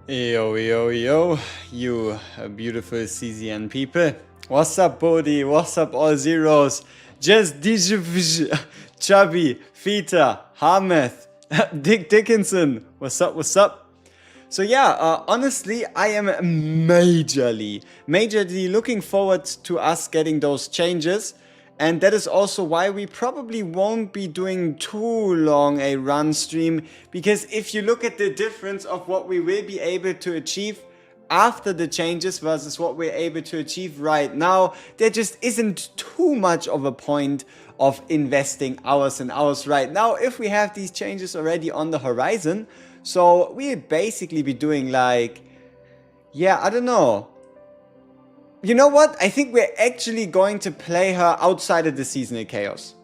Yo, yo, yo, you beautiful CZN people. What's up, Bodhi? What's up, all zeros? Just DJ Chubby, Fita, Hameth, Dick Dickinson. What's up, what's up? So yeah, honestly, I am majorly looking forward to us getting those changes. And that is also why we probably won't be doing too long a run stream, because if you look at the difference of what we will be able to achieve after the changes versus what we're able to achieve right now, there just isn't too much of a point of investing hours and hours right now if we have these changes already on the horizon. So we'll basically be doing like, yeah, I don't know. You know what? I think we're actually going to play her outside of the Seasonal Chaos.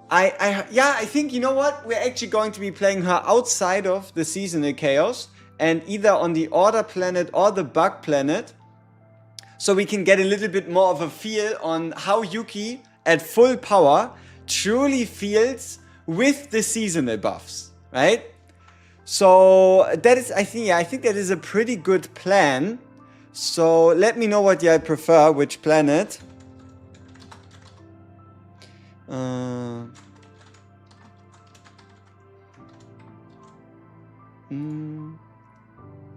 I think, you know what? We're actually going to be playing her outside of the Seasonal Chaos, and either on the Order Planet or the Bug Planet, so we can get a little bit more of a feel on how Yuki at full power truly feels with the seasonal buffs, right? So that is, I think that is a pretty good plan. So let me know what you prefer, which planet.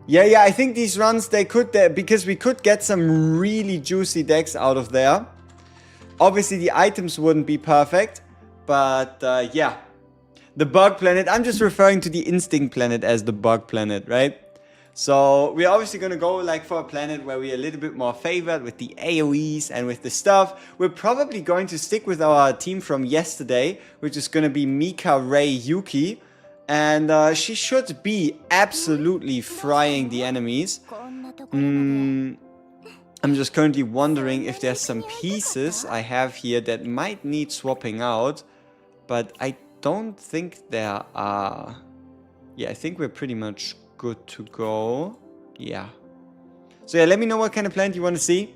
Yeah, I think these runs, they could, because we could get some really juicy decks out of there. Obviously the items wouldn't be perfect, but yeah. The Bug Planet, I'm just referring to the Instinct Planet as the Bug Planet, right? So we're obviously going to go like for a planet where we're a little bit more favored with the AoEs and with the stuff. We're probably going to stick with our team from yesterday, which is going to be Mika, Ray, Yuki. And she should be absolutely frying the enemies. I'm just currently wondering if there's some pieces I have here that might need swapping out. But I don't think there are. Yeah, I think we're pretty much good to go. Yeah. So yeah, let me know what kind of planet you want to see.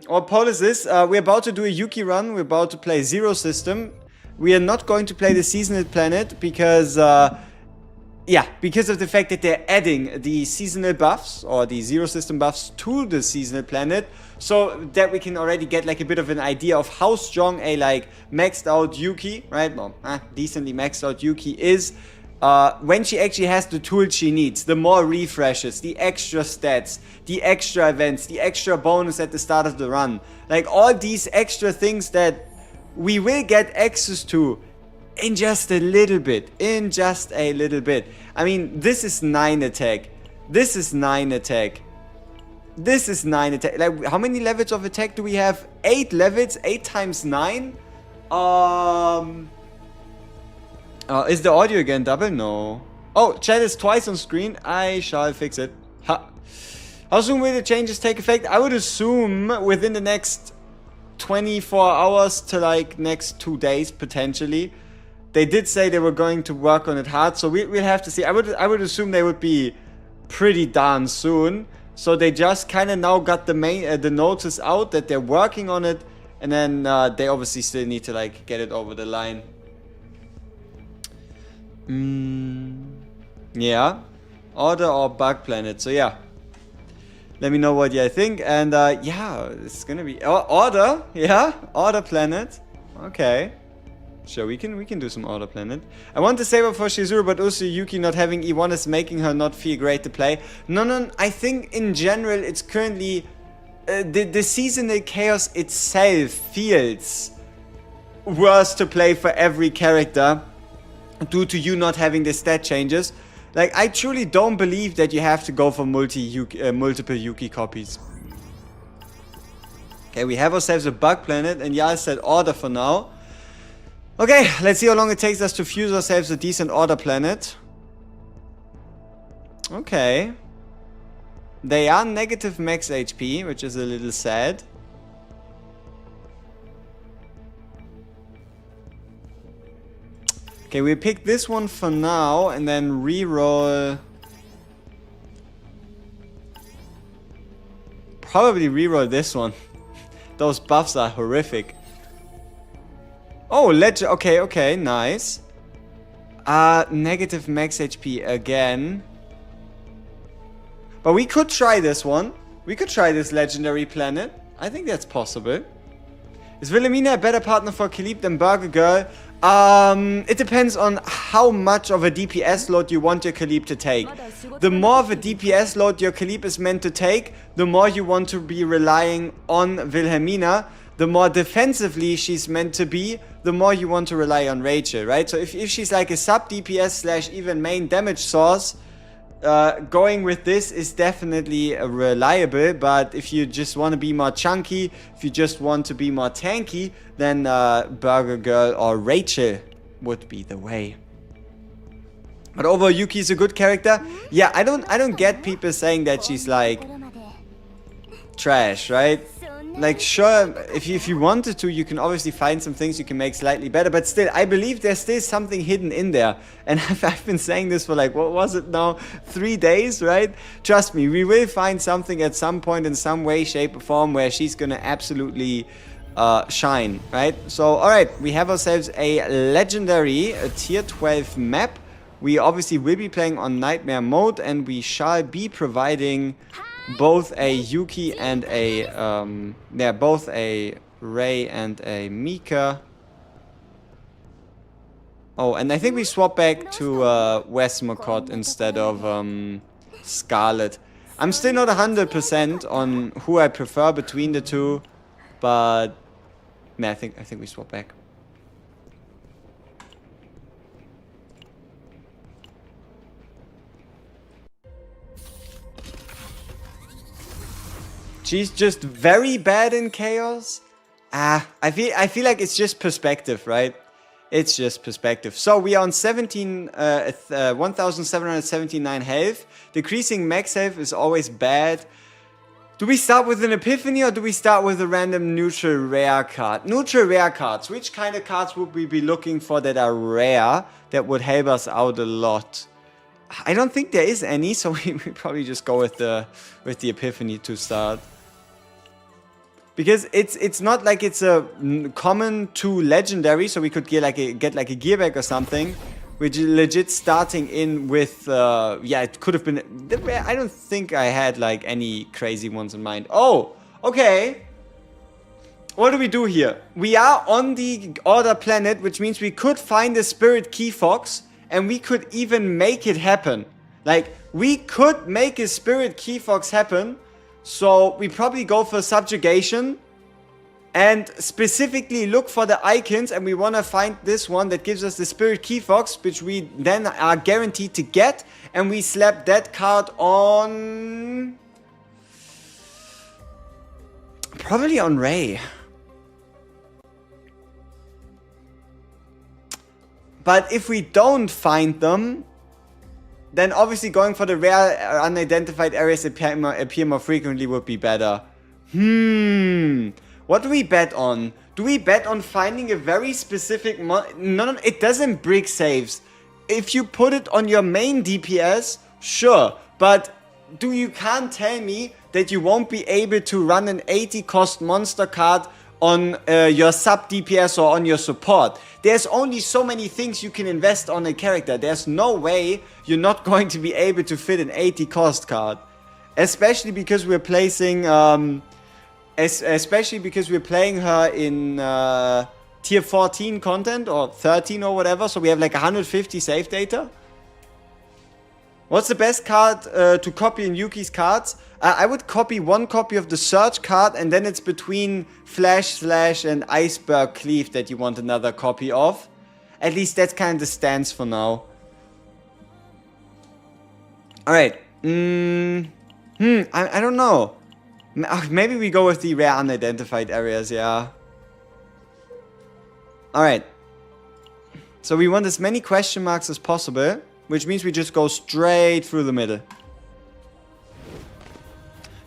Our poll is this. We're about to do a Yuki run. We're about to play Zero System. We are not going to play the Seasonal Planet because because of the fact that they're adding the seasonal buffs or the Zero System buffs to the Seasonal Planet, so that we can already get like a bit of an idea of how strong a like maxed out Yuki, right? Well, decently maxed out Yuki is when she actually has the tools she needs. The more refreshes, the extra stats, the extra events, the extra bonus at the start of the run. Like all these extra things that we will get access to in just a little bit. I mean, this is 9 attack. This is 9 attack. This is 9 attack. Like, how many levels of attack do we have? 8 levels. 8 times 9. Is the audio again double? No. Oh, chat is twice on screen. I shall fix it. Ha. How soon will the changes take effect? I would assume within the next 24 hours to like next 2 days potentially. They did say they were going to work on it hard, so we'll have to see. I would assume they would be pretty darn soon. So they just kind of now got the notice out that they're working on it, and then they obviously still need to like get it over the line. Yeah, Order or Bug Planet. So yeah, let me know what you think. And yeah, it's gonna be Order. Yeah, Order Planet. Okay. Sure, we can do some Order Planet. I want to save her for Shizuru, but also Yuki not having E1 is making her not feel great to play. No, I think in general it's currently the Seasonal Chaos itself feels worse to play for every character due to you not having the stat changes. Like, I truly don't believe that you have to go for multiple Yuki copies. Okay, we have ourselves a Bug Planet, and yeah, I said Order for now. Okay, let's see how long it takes us to fuse ourselves a decent Order Planet. Okay. They are negative max HP, which is a little sad. Okay, we pick this one for now and then reroll. Probably reroll this one. Those buffs are horrific. Oh, okay, nice. Negative max HP again. But we could try this one. We could try this legendary planet. I think that's possible. Is Wilhelmina a better partner for Kalib than Burger Girl? It depends on how much of a DPS load you want your Kalib to take. The more of a DPS load your Kalib is meant to take, the more you want to be relying on Wilhelmina. The more defensively she's meant to be, the more you want to rely on Rachel, right? So if she's like a sub DPS slash even main damage source, going with this is definitely reliable. But if you just want to be more chunky, if you just want to be more tanky, then Burger Girl or Rachel would be the way. But overall, Yuki's a good character. Yeah, I don't get people saying that she's like trash, right? Like, sure, if you wanted to, you can obviously find some things you can make slightly better. But still, I believe there's still something hidden in there. And I've been saying this for like, what was it now? 3 days, right? Trust me, we will find something at some point in some way, shape, or form where she's gonna absolutely shine, right? So, alright, we have ourselves a legendary, a tier 12 map. We obviously will be playing on Nightmare mode, and we shall be providing both a Yuki and a, both a Ray and a Mika. Oh, and I think we swap back to Westmacott instead of Scarlet. I'm still not 100% on who I prefer between the two, but I think we swap back. She's just very bad in chaos. I feel like it's just perspective, right? It's just perspective. So we are on 1779 health. Decreasing max health is always bad. Do we start with an epiphany or do we start with a random neutral rare card? Neutral rare cards. Which kind of cards would we be looking for that are rare that would help us out a lot? I don't think there is any, so we probably just go with the epiphany to start. Because it's not like it's a common to legendary, so we could get like a gearback or something. We're legit starting in with yeah, it could have been. I don't think I had like any crazy ones in mind. Oh, okay. What do we do here? We are on the Order planet, which means we could find the Spirit Key Fox, and we could even make it happen. Like, we could make a Spirit Key Fox happen. So we probably go for subjugation and specifically look for the icons, and we want to find this one that gives us the Spirit Key Fox, which we then are guaranteed to get, and we slap that card on probably on Ray. But if we don't find them, then obviously going for the rare unidentified areas appear more frequently would be better. What do we bet on? Do we bet on finding a very specific no, it doesn't brick saves. If you put it on your main DPS, sure. But you can't tell me that you won't be able to run an 80 cost monster card on your sub DPS or on your support. There's only so many things you can invest on a character. There's no way you're not going to be able to fit an 80 cost card. Especially because we're placing especially because we're playing her in tier 14 content or 13 or whatever, so we have like 150 save data. What's the best card to copy in Yuki's cards? I would copy one copy of the Surge card, and then it's between Flash Slash and Iceberg Cleave that you want another copy of. At least that's kind of the stance for now. Alright. I don't know. Maybe we go with the rare unidentified areas, yeah. Alright. So we want as many question marks as possible, which means we just go straight through the middle.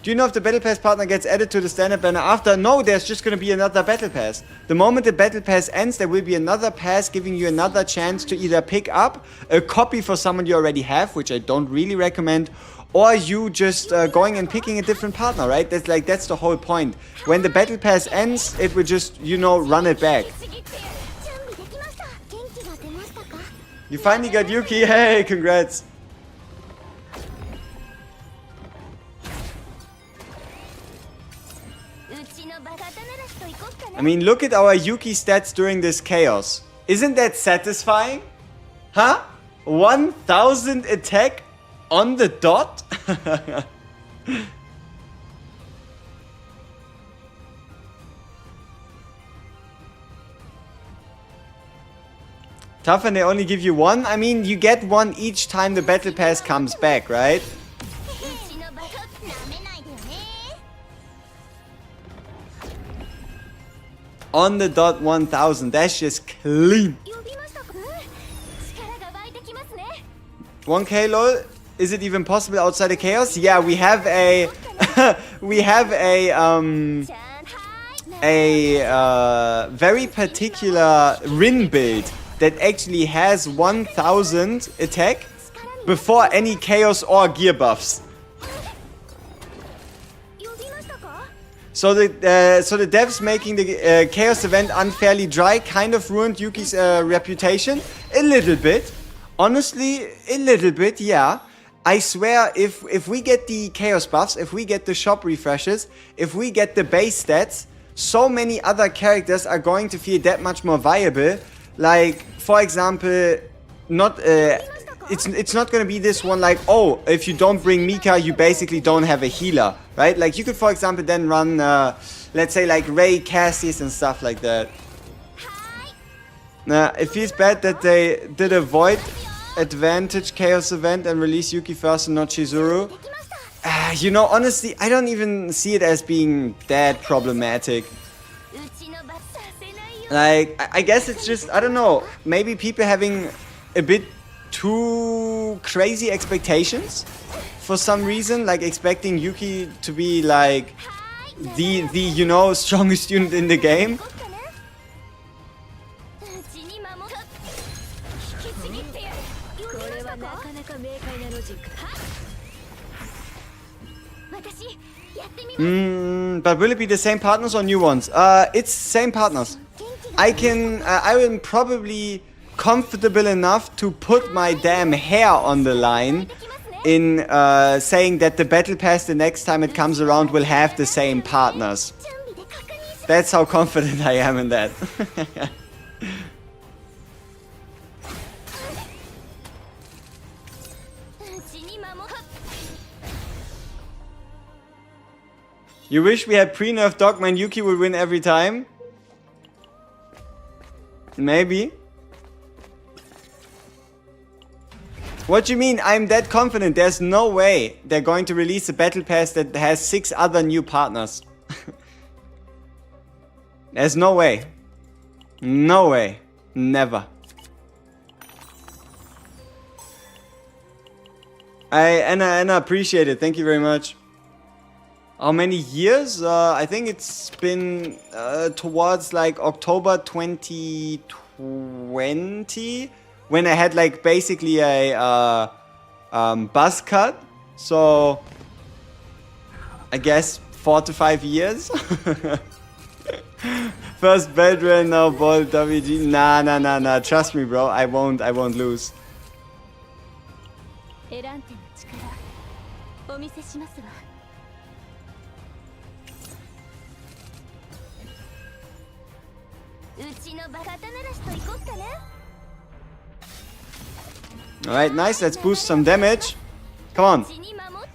Do you know if the Battle Pass partner gets added to the standard banner after? No, there's just going to be another Battle Pass. The moment the Battle Pass ends, there will be another pass giving you another chance to either pick up a copy for someone you already have, which I don't really recommend, or you just going and picking a different partner, right? That's the whole point. When the Battle Pass ends, it will just, you know, run it back. You finally got Yuki. Hey, congrats. I mean, look at our Yuki stats during this chaos. Isn't that satisfying? Huh? 1000 attack on the dot? Tough and they only give you one? I mean, you get one each time the battle pass comes back, right? On the dot 1000, that's just clean. 1k lol, is it even possible outside the chaos? Yeah, we have a we have a very particular Rin build that actually has 1000 attack before any chaos or gear buffs. So the devs making the chaos event unfairly dry kind of ruined Yuki's reputation a little bit. Honestly, a little bit, yeah. I swear, if we get the chaos buffs, if we get the shop refreshes, if we get the base stats, so many other characters are going to feel that much more viable. Like, for example, it's not gonna be this one like, oh, if you don't bring Mika, you basically don't have a healer, right? Like, you could, for example, then run, let's say, like Ray, Cassius and stuff like that. Nah, it feels bad that they did a Void Advantage Chaos event and release Yuki first and not Chizuru. You know, honestly, I don't even see it as being that problematic. Like, I guess it's just, I don't know, maybe people having a bit too crazy expectations for some reason, like expecting Yuki to be like the you know, strongest student in the game. But will it be the same partners or new ones? It's same partners. I am probably comfortable enough to put my damn hair on the line in saying that the battle pass the next time it comes around will have the same partners. That's how confident I am in that. You wish we had pre-nerf Dogma and Yuki would win every time? Maybe. What do you mean? I'm that confident. There's no way they're going to release a battle pass that has 6 other new partners. There's no way. No way. Never. Anna, appreciate it. Thank you very much. How many years? I think it's been towards like October 2020 when I had like basically a buzz cut. So I guess 4 to 5 years. First Beltran, now Bolt WG. Nah. Trust me, bro. I won't lose. Alright, nice. Let's boost some damage. Come on.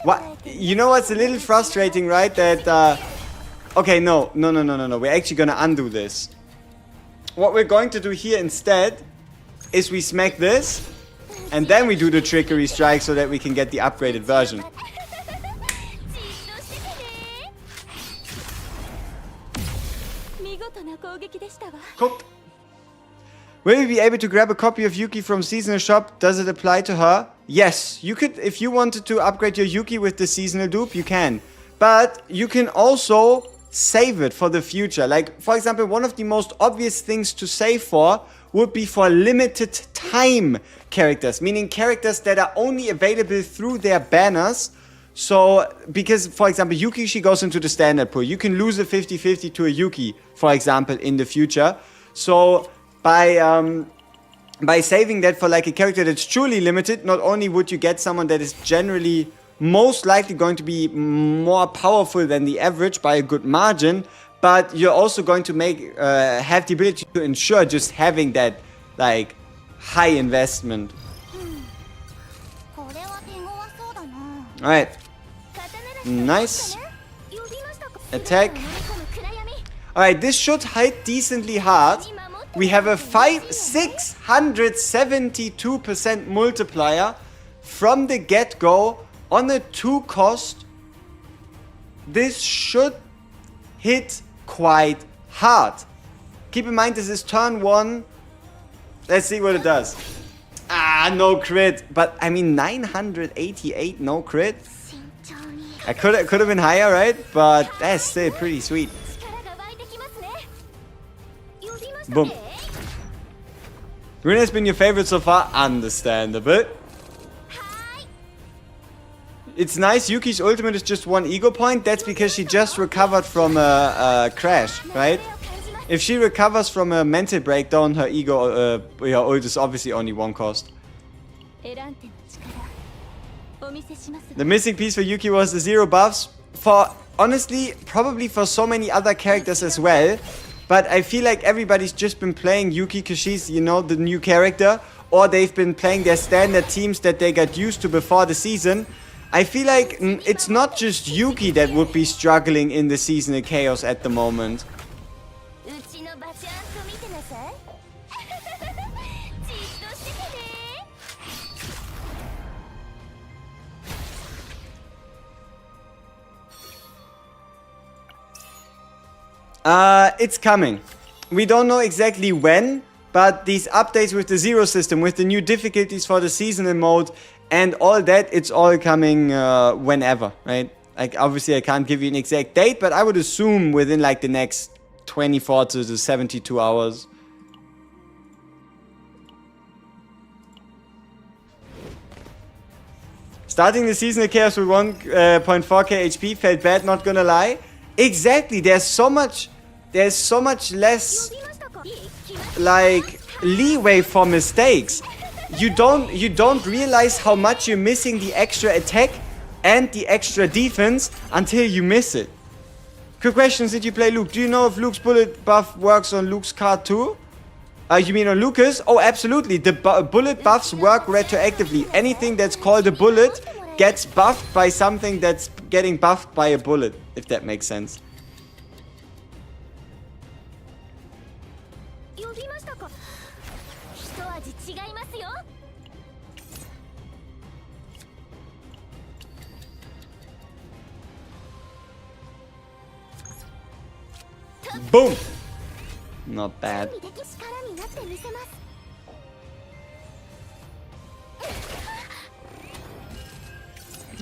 What? You know what's a little frustrating, right? That, okay, no. We're actually gonna undo this. What we're going to do here instead is we smack this, and then we do the trickery strike so that we can get the upgraded version. Cooked. Will you be able to grab a copy of Yuki from seasonal shop? Does it apply to her? Yes, you could. If you wanted to upgrade your Yuki with the seasonal dupe, you can. But you can also save it for the future. Like, for example, one of the most obvious things to save for would be for limited time characters, meaning characters that are only available through their banners. So, because, for example, Yuki, she goes into the standard pool. You can lose a 50-50 to a Yuki, for example, in the future. So, by by saving that for like a character that's truly limited, not only would you get someone that is generally most likely going to be more powerful than the average by a good margin, but you're also going to make have the ability to ensure just having that like high investment. Alright. Nice. Attack. Alright, this should hit decently hard. We have a 672% multiplier from the get-go on a 2 cost. This should hit quite hard. Keep in mind this is turn 1. Let's see what it does. Ah, no crit. But I mean 988 no crit. I could have been higher, right? But that's still pretty sweet. Boom. Rin has been your favorite so far. Understandable. It's nice. Yuki's ultimate is just 1 ego point. That's because she just recovered from a crash, right? If she recovers from a mental breakdown, her ego, her ult is obviously only 1 cost. The missing piece for Yuki was the 0 buffs. For, honestly, probably for so many other characters as well. But I feel like everybody's just been playing Yuki because she's, you know, the new character. Or they've been playing their standard teams that they got used to before the season. I feel like it's not just Yuki that would be struggling in the seasonal chaos at the moment. It's coming. We don't know exactly when, but these updates with the zero system, with the new difficulties for the seasonal mode, and all that, it's all coming whenever, right? Like, obviously I can't give you an exact date, but I would assume within like the next 24 to 72 hours. Starting the seasonal chaos with 1.4k HP felt bad, not gonna lie. Exactly, there's so much less like leeway for mistakes. You don't realize how much you're missing the extra attack and the extra defense until you miss it. Quick questions, did you play Luke? Do you know if Luke's bullet buff works on Luke's card too? You mean on Lucas? Oh, absolutely. The bullet buffs work retroactively. Anything that's called a bullet gets buffed by something that's getting buffed by a bullet, if that makes sense. Boom! Not bad.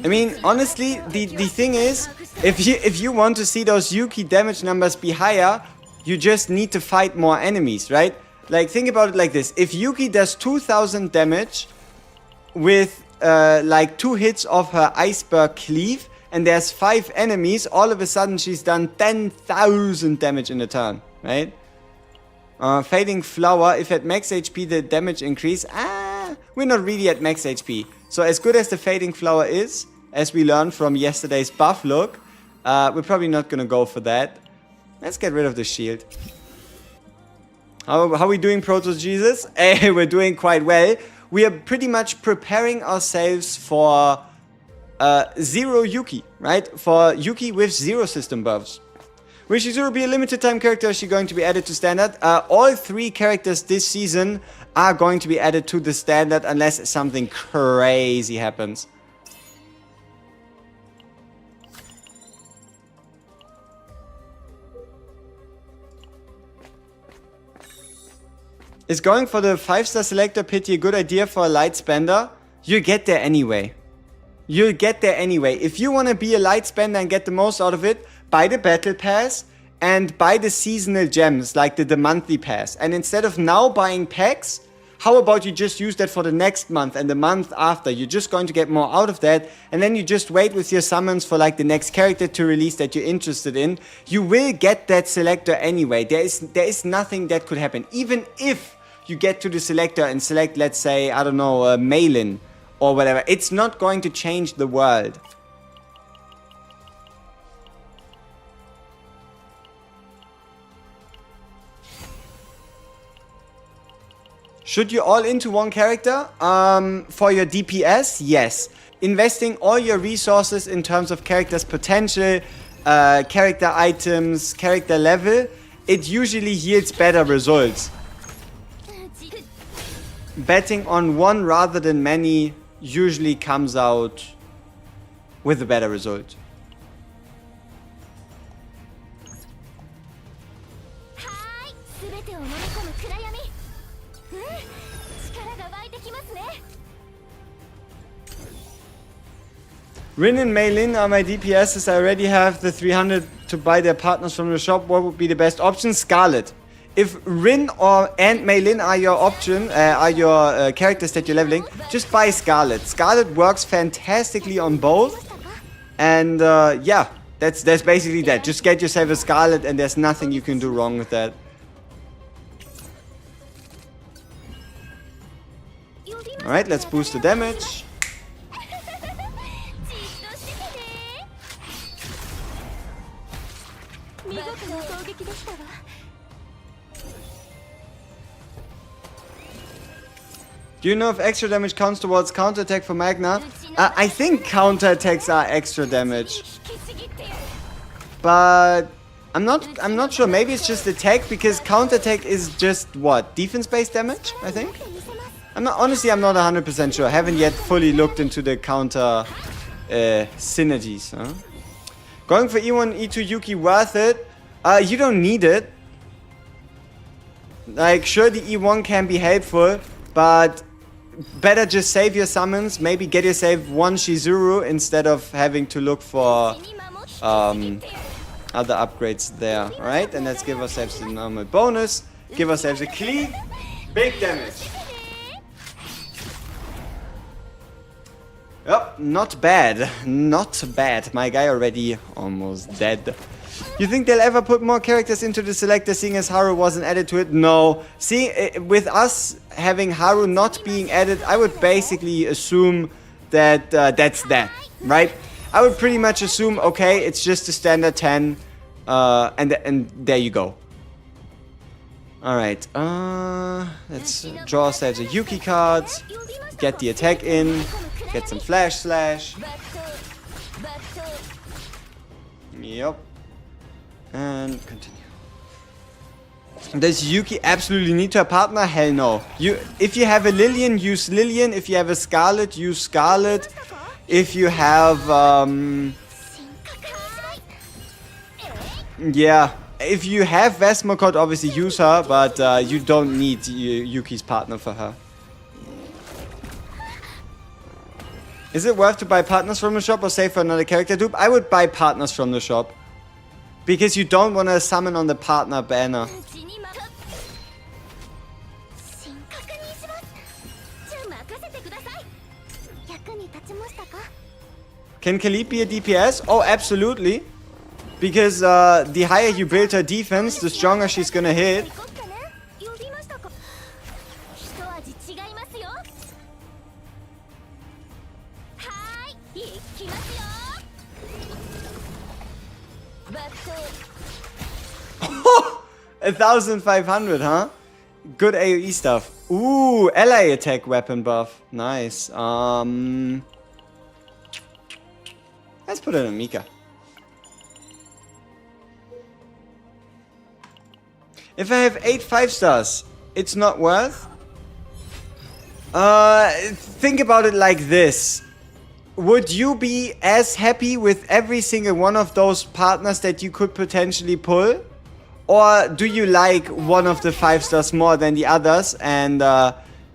I mean, honestly, the thing is, if you want to see those Yuki damage numbers be higher, you just need to fight more enemies, right? Like, think about it like this. If Yuki does 2000 damage with like 2 hits of her iceberg cleave, and there's 5 enemies, all of a sudden she's done 10,000 damage in a turn, right? Fading Flower, if at max HP the damage increase, we're not really at max HP. So as good as the Fading Flower is, as we learned from yesterday's buff look, we're probably not gonna go for that. Let's get rid of the shield. How are we doing, Proto Jesus? Hey, we're doing quite well. We are pretty much preparing ourselves for zero Yuki, right? For Yuki with zero system buffs. Will Shizuru be a limited time character? Is she going to be added to standard? All 3 characters this season are going to be added to the standard unless something crazy happens. Is going for the 5-star selector pity a good idea for a light spender? You'll get there anyway. You'll get there anyway. If you want to be a light spender and get the most out of it, buy the battle pass and buy the seasonal gems, like the monthly pass. And instead of now buying packs, how about you just use that for the next month and the month after? You're just going to get more out of that. And then you just wait with your summons for like the next character to release that you're interested in. You will get that selector anyway. There is nothing that could happen. Even if you get to the selector and select, let's say, I don't know, Malin or whatever. It's not going to change the world. Should you all into one character? For your DPS, yes. Investing all your resources in terms of character's potential, character items, character level, it usually yields better results. Betting on one rather than many usually comes out with a better result. Rin and Meilin are my DPSs. I already have the 300 to buy their partners from the shop. What would be the best option? Scarlet. If Rin and Meilin are your option, are your characters that you're leveling, just buy Scarlet. Scarlet works fantastically on both. And yeah, that's basically that. Just get yourself a Scarlet and there's nothing you can do wrong with that. Alright, let's boost the damage. Do you know if extra damage counts towards counterattack for Magna? I think counterattacks are extra damage. But I'm not sure. Maybe it's just attack, because counterattack is just what? Defense-based damage, I think? Honestly, I'm not 100% sure. I haven't yet fully looked into the counter synergies. Huh? Going for E1, E2 Yuki worth it? You don't need it. Like, sure, the E1 can be helpful, but better just save your summons. Maybe get yourself one Shizuru instead of having to look for other upgrades there. Alright, and let's give ourselves the normal bonus. Give ourselves a cleave. Big damage. Yep, not bad. Not bad. My guy already almost dead. You think they'll ever put more characters into the selector, seeing as Haru wasn't added to it? No. See, with us having Haru not being added, I would basically assume that that's that, right? I would pretty much assume, okay, it's just a standard 10, and there you go. Alright, let's draw ourselves a Yuki card, get the attack in, get some flash slash. Yep. And continue. Does Yuki absolutely need to a partner? Hell no. If you have a Lillian, use Lillian. If you have a Scarlet, use Scarlet. If you have yeah, if you have Vesmocod, obviously use her, but you don't need Yuki's partner for her. Is it worth to buy partners from the shop or save for another character dupe? I would buy partners from the shop, because you don't want to summon on the partner banner. Can Khalid be a DPS? Oh, absolutely. Because the higher you build her defense, the stronger she's gonna hit. Oh, 1,500, huh? Good AoE stuff. Ooh, ally attack weapon buff. Nice. Let's put it on Mika. If I have 8 5-stars, it's not worth. Think about it like this. Would you be as happy with every single one of those partners that you could potentially pull? Or do you like one of the 5-stars more than the others? And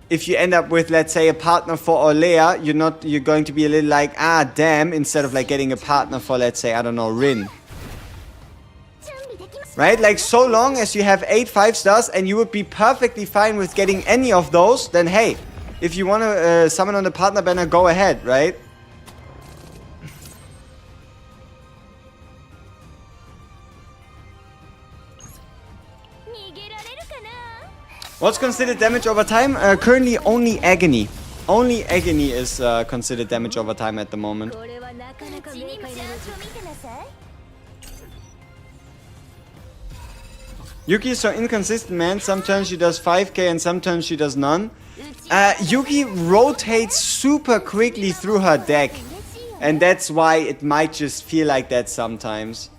if you end up with, let's say, a partner for Olea, you're going to be a little like, ah, damn, instead of like getting a partner for, let's say, I don't know, Rin. Right? Like, so long as you have 8 5-stars and you would be perfectly fine with getting any of those, then hey, if you want to summon on the partner banner, go ahead, right? What's considered damage over time? Currently only Agony. Only Agony is considered damage over time at the moment. Yuki is so inconsistent, man. Sometimes she does 5k and sometimes she does none. Yuki rotates super quickly through her deck. And that's why it might just feel like that sometimes.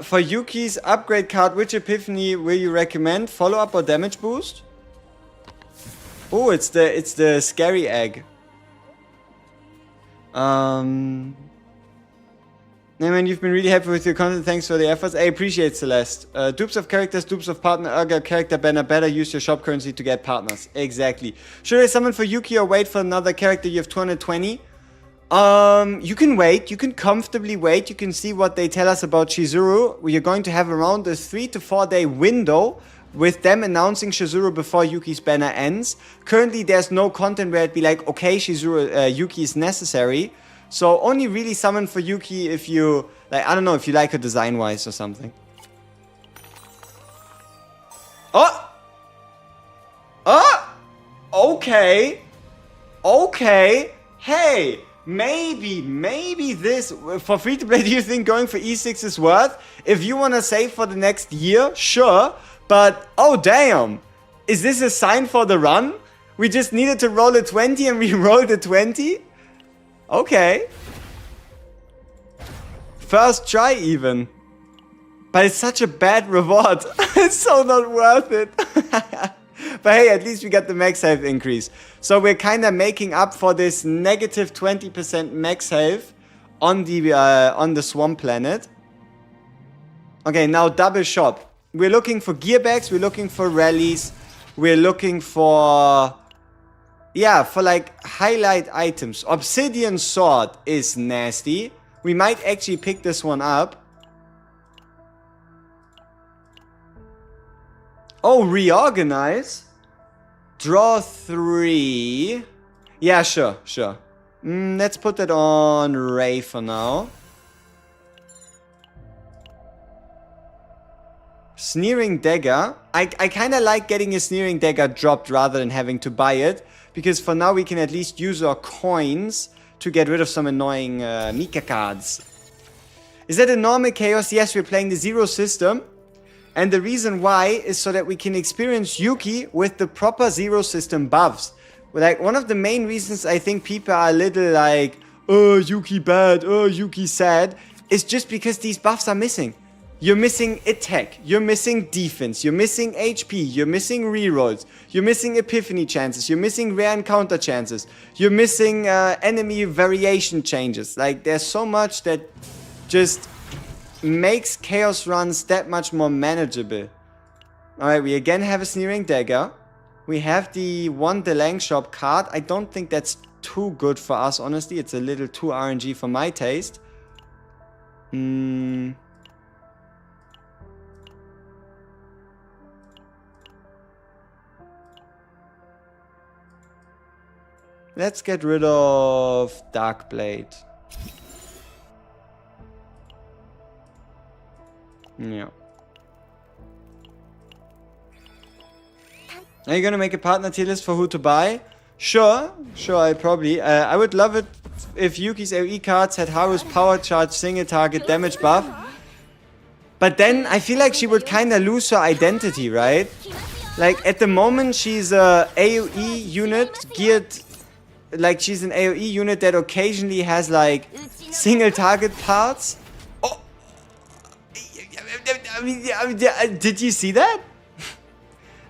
For Yuki's upgrade card, which epiphany will you recommend? Follow-up or damage boost? Oh, it's the scary egg. Man, you've been really happy with your content. Thanks for the efforts. I appreciate Celeste. Dupes of characters, dupes of partner, character banner. Better use your shop currency to get partners. Exactly. Should I summon for Yuki or wait for another character? You have 220. You can wait. You can comfortably wait. You can see what they tell us about Chizuru. You're going to have around a 3 to 4 day window with them announcing Chizuru before Yuki's banner ends. Currently, there's no content where it'd be like, okay, Chizuru, Yuki is necessary. So only really summon for Yuki if you, like, I don't know, if you like her design-wise or something. Oh! Oh! Okay. Okay. Hey! Maybe this, for free-to-play, do you think going for E6 is worth? If you want to save for the next year, sure. But, oh damn. Is this a sign for the run? We just needed to roll a 20 and we rolled a 20? Okay. First try even. But it's such a bad reward. It's so not worth it. But hey, at least we got the max health increase. So we're kind of making up for this negative 20% max health on the Swamp Planet. Okay, now double shop. We're looking for gear bags, we're looking for rallies, we're looking for... yeah, for like highlight items. Obsidian sword is nasty. We might actually pick this one up. Oh, reorganize. Draw 3. Yeah, sure. Let's put that on Ray for now. Sneering Dagger. I kind of like getting a Sneering Dagger dropped rather than having to buy it. Because for now we can at least use our coins to get rid of some annoying Mika cards. Is that a normal chaos? Yes, we're playing the Zero system. And the reason why is so that we can experience Yuki with the proper Zero system buffs. Like, one of the main reasons I think people are a little like, oh, Yuki bad, oh, Yuki sad, is just because these buffs are missing. You're missing attack, you're missing defense, you're missing HP, you're missing rerolls, you're missing epiphany chances, you're missing rare encounter chances, you're missing enemy variation changes. Like, there's so much that just makes chaos runs that much more manageable. Alright, we again have a Sneering Dagger. We have the one Delang Shop card. I don't think that's too good for us, honestly. It's a little too RNG for my taste. Let's get rid of Darkblade. Yeah. Are you gonna make a partner tier list for who to buy? Sure, I probably. I would love it if Yuki's AoE cards had Haru's power charge single target damage buff. But then I feel like she would kinda lose her identity, right? Like, at the moment she's a AoE unit geared... like, she's an AoE unit that occasionally has, like, single target parts. Oh! Did you see that?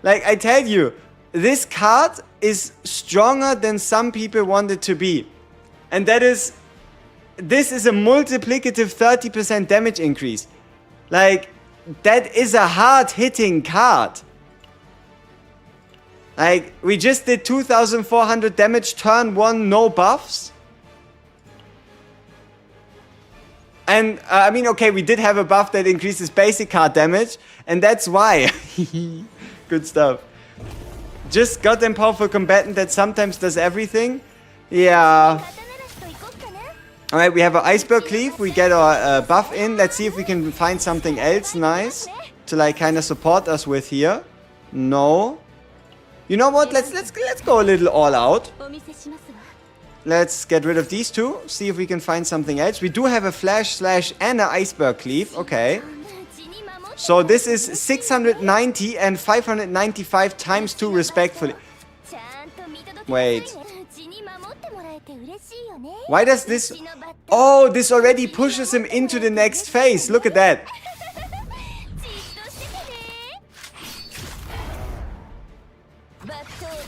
Like, I tell you, this card is stronger than some people want it to be. And that is... this is a multiplicative 30% damage increase. Like, that is a hard-hitting card. Like, we just did 2,400 damage, turn 1, no buffs. And, I mean, okay, we did have a buff that increases basic card damage, and that's why. Good stuff. Just goddamn powerful combatant that sometimes does everything. Yeah. Alright, we have an iceberg cleave. We get our buff in. Let's see if we can find something else nice to like kind of support us with here. No. You know what? Let's go a little all out. Let's get rid of these two. See if we can find something else. We do have a flash slash and an iceberg cleave. Okay. So this is 690 and 595 times 2 respectfully. Wait. Why does this... Oh, this already pushes him into the next phase. Look at that.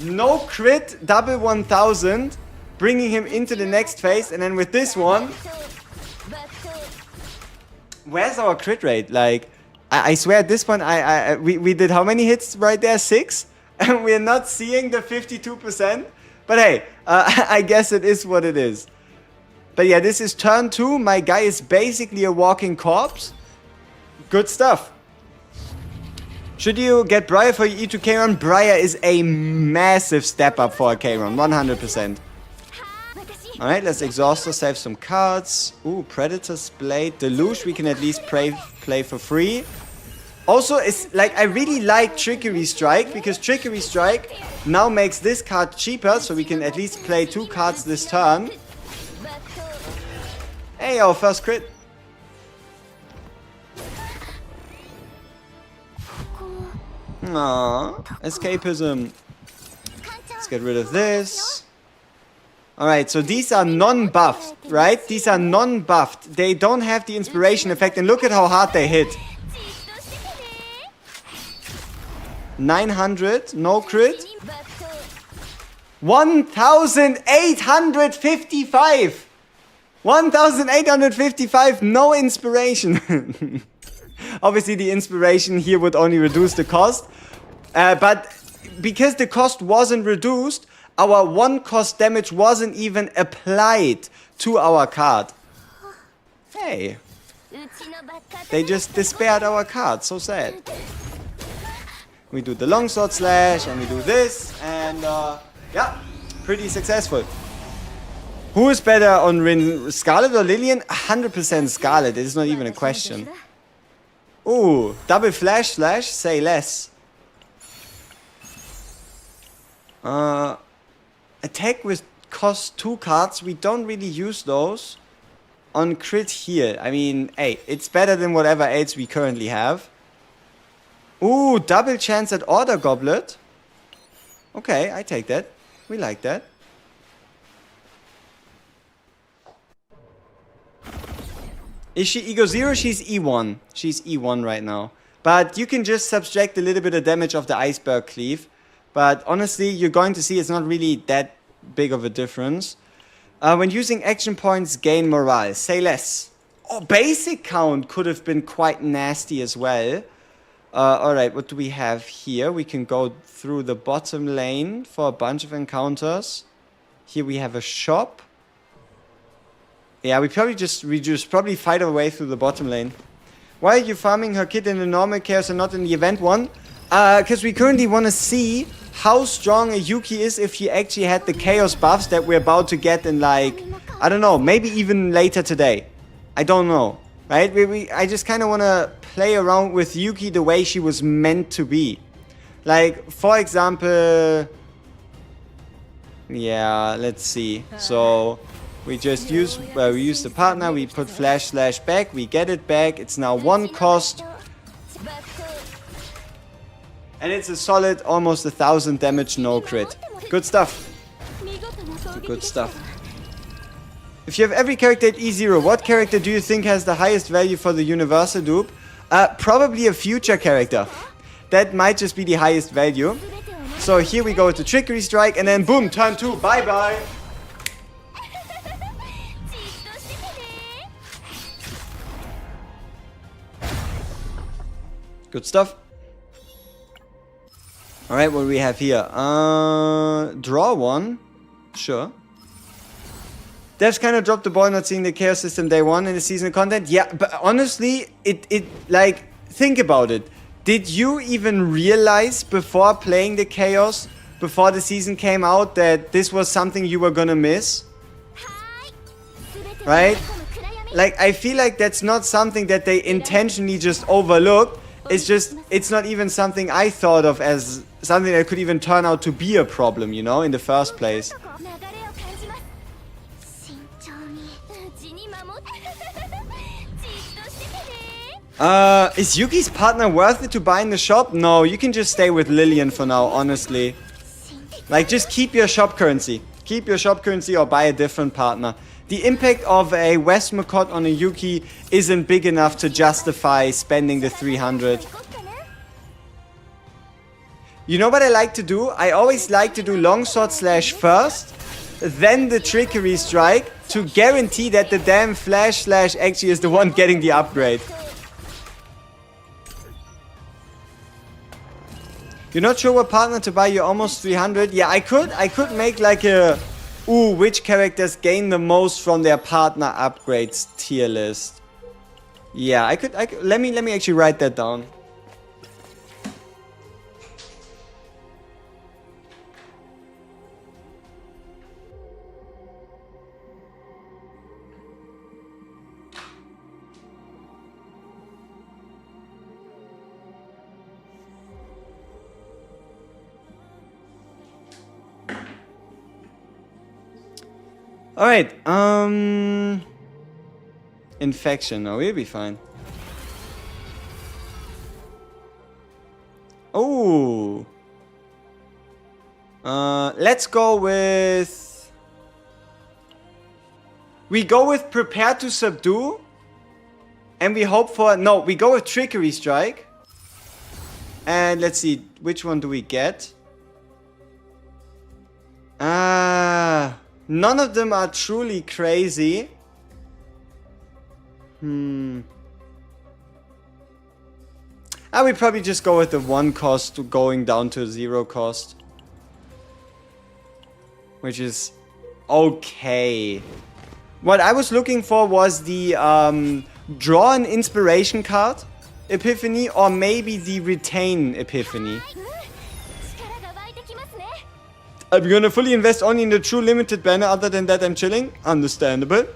No crit, double 1000, bringing him into the next phase. And then with this one... Where's our crit rate? Like, I swear at this point, we did how many hits right there? 6? And we're not seeing the 52%. But hey, I guess it is what it is. But yeah, this is turn 2. My guy is basically a walking corpse. Good stuff. Should you get Briar for your E2 K-Run? Briar is a massive step up for a K-Run. 100%. Alright, let's exhaust ourselves some cards. Ooh, Predator's Blade. Deluge we can at least play for free. Also, it's like I really like Trickery Strike because Trickery Strike now makes this card cheaper, so we can at least play 2 cards this turn. Hey, our first crit. Aww, escapism. Let's get rid of this. Alright, so these are non-buffed, right? These are non-buffed. They don't have the inspiration effect, and look at how hard they hit. 900, no crit. 1,855! 1,855, no inspiration. Obviously, the inspiration here would only reduce the cost. But because the cost wasn't reduced, our 1 cost damage wasn't even applied to our card. Hey. They just despaired our card. So sad. We do the longsword slash and we do this. And yeah, pretty successful. Who is better on Rin? Scarlet or Lillian? 100% Scarlet. It is not even a question. Ooh, double flash slash, say less. Attack with cost 2 cards. We don't really use those on crit here. I mean, hey, it's better than whatever else we currently have. Ooh, double chance at Order Goblet. Okay, I take that. We like that. Is she Ego 0? She's E1. She's E1 right now. But you can just subtract a little bit of damage of the Iceberg Cleave. But honestly, you're going to see it's not really that big of a difference. When using action points, gain morale. Say less. Oh, basic count could have been quite nasty as well. Alright, what do we have here? We can go through the bottom lane for a bunch of encounters. Here we have a shop. Yeah, we just probably fight our way through the bottom lane. Why are you farming her kit in the normal chaos and not in the event one? Because we currently want to see how strong a Yuki is if she actually had the chaos buffs that we're about to get in, like, I don't know, maybe even later today. I don't know, right? I just kind of want to play around with Yuki the way she was meant to be. Like, for example, yeah, let's see. So we just use the partner, we put flash slash back, we get it back. It's now 1 cost. And it's a solid almost 1,000 damage, no crit. Good stuff. Good stuff. If you have every character at E0, what character do you think has the highest value for the universal dupe? Probably a future character. That might just be the highest value. So here we go to Trickery Strike and then boom, turn 2, bye bye. Good stuff. Alright, what do we have here? Draw 1. Sure. Devs kind of dropped the ball not seeing the chaos system day 1 in the seasonal content. Yeah, but honestly, think about it. Did you even realize before playing the chaos, before the season came out that this was something you were gonna miss. Right? Like, I feel like that's not something that they intentionally just overlooked. It's just, it's not even something I thought of as something that could even turn out to be a problem, you know, in the first place. Is Yuki's partner worth it to buy in the shop? No, you can just stay with Lillian for now, honestly. Like, just keep your shop currency. Keep your shop currency or buy a different partner. The impact of a Westmacott on a Yuki isn't big enough to justify spending the 300. You know what I like to do? I always like to do longsword slash first, then the trickery strike, to guarantee that the damn flash slash actually is the one getting the upgrade. You're not sure what partner to buy, you're almost 300. Yeah, I could make like a, ooh, which characters gain the most from their partner upgrades tier list. Yeah, I could let me actually write that down. Alright, infection, no, we'll be fine. Oh. Let's go with... We go with prepare to subdue. And we hope for... No, we go with trickery strike. And let's see, which one do we get? None of them are truly crazy. I would probably just go with the 1 cost to going down to 0 cost. Which is okay. What I was looking for was the draw an inspiration card epiphany, or maybe the retain epiphany. I'm gonna fully invest only in the true limited banner. Other than that, I'm chilling. Understandable.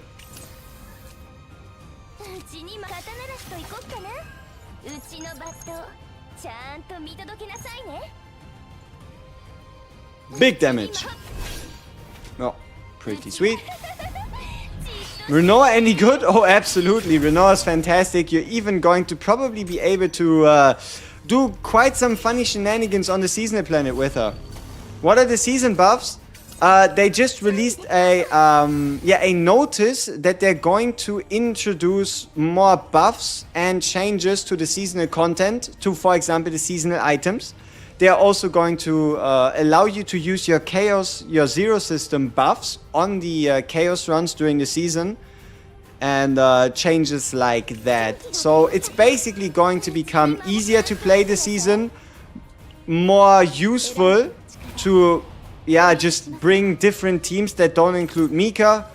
Big damage. Oh, pretty sweet. Renault any good? Oh, absolutely. Renault is fantastic. You're even going to probably be able to do quite some funny shenanigans on the seasonal planet with her. What are the season buffs? They just released a notice that they're going to introduce more buffs and changes to the seasonal content, to, for example, the seasonal items. They are also going to allow you to use your Chaos, your Zero System buffs on the Chaos runs during the season. And changes like that. So it's basically going to become easier to play the season, more useful to, just bring different teams that don't include Mika.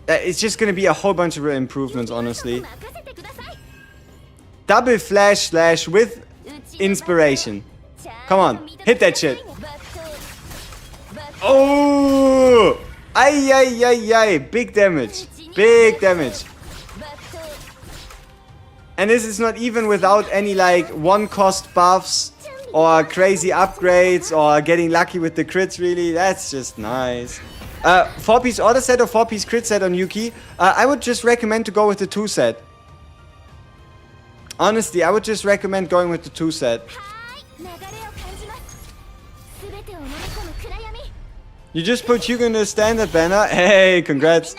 It's just gonna be a whole bunch of improvements, honestly. Double flash slash with inspiration. Come on, hit that shit. Oh! Ay, ay, ay, ay. Big damage. Big damage. And this is not even without any like 1 cost buffs or crazy upgrades or getting lucky with the crits, really. That's just nice. 4-piece order set or 4-piece crit set on Yuki? I would just recommend to go with the 2 set. Honestly, I would just recommend going with the 2 set. You just put Yuki in the standard banner? Hey, congrats.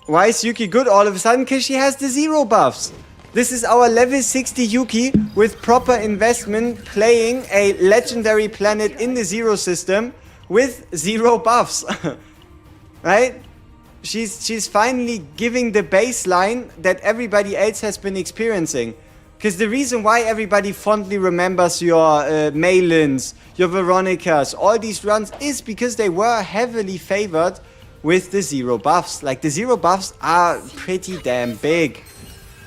Why is Yuki good all of a sudden? Because she has the 0 buffs. This is our level 60 Yuki with proper investment playing a legendary planet in the 0 system with 0 buffs. Right? She's finally giving the baseline that everybody else has been experiencing. Because the reason why everybody fondly remembers your Maylins, your Veronicas, all these runs is because they were heavily favored with the 0 buffs. Like, the 0 buffs are pretty damn big.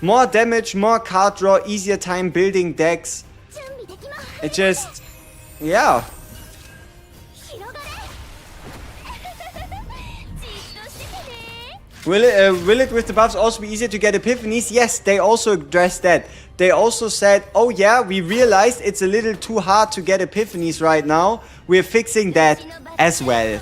More damage, more card draw, easier time building decks. It just... Yeah. Will it with the buffs also be easier to get epiphanies? Yes, they also addressed that. They also said, oh yeah, we realized it's a little too hard to get epiphanies right now. We're fixing that as well.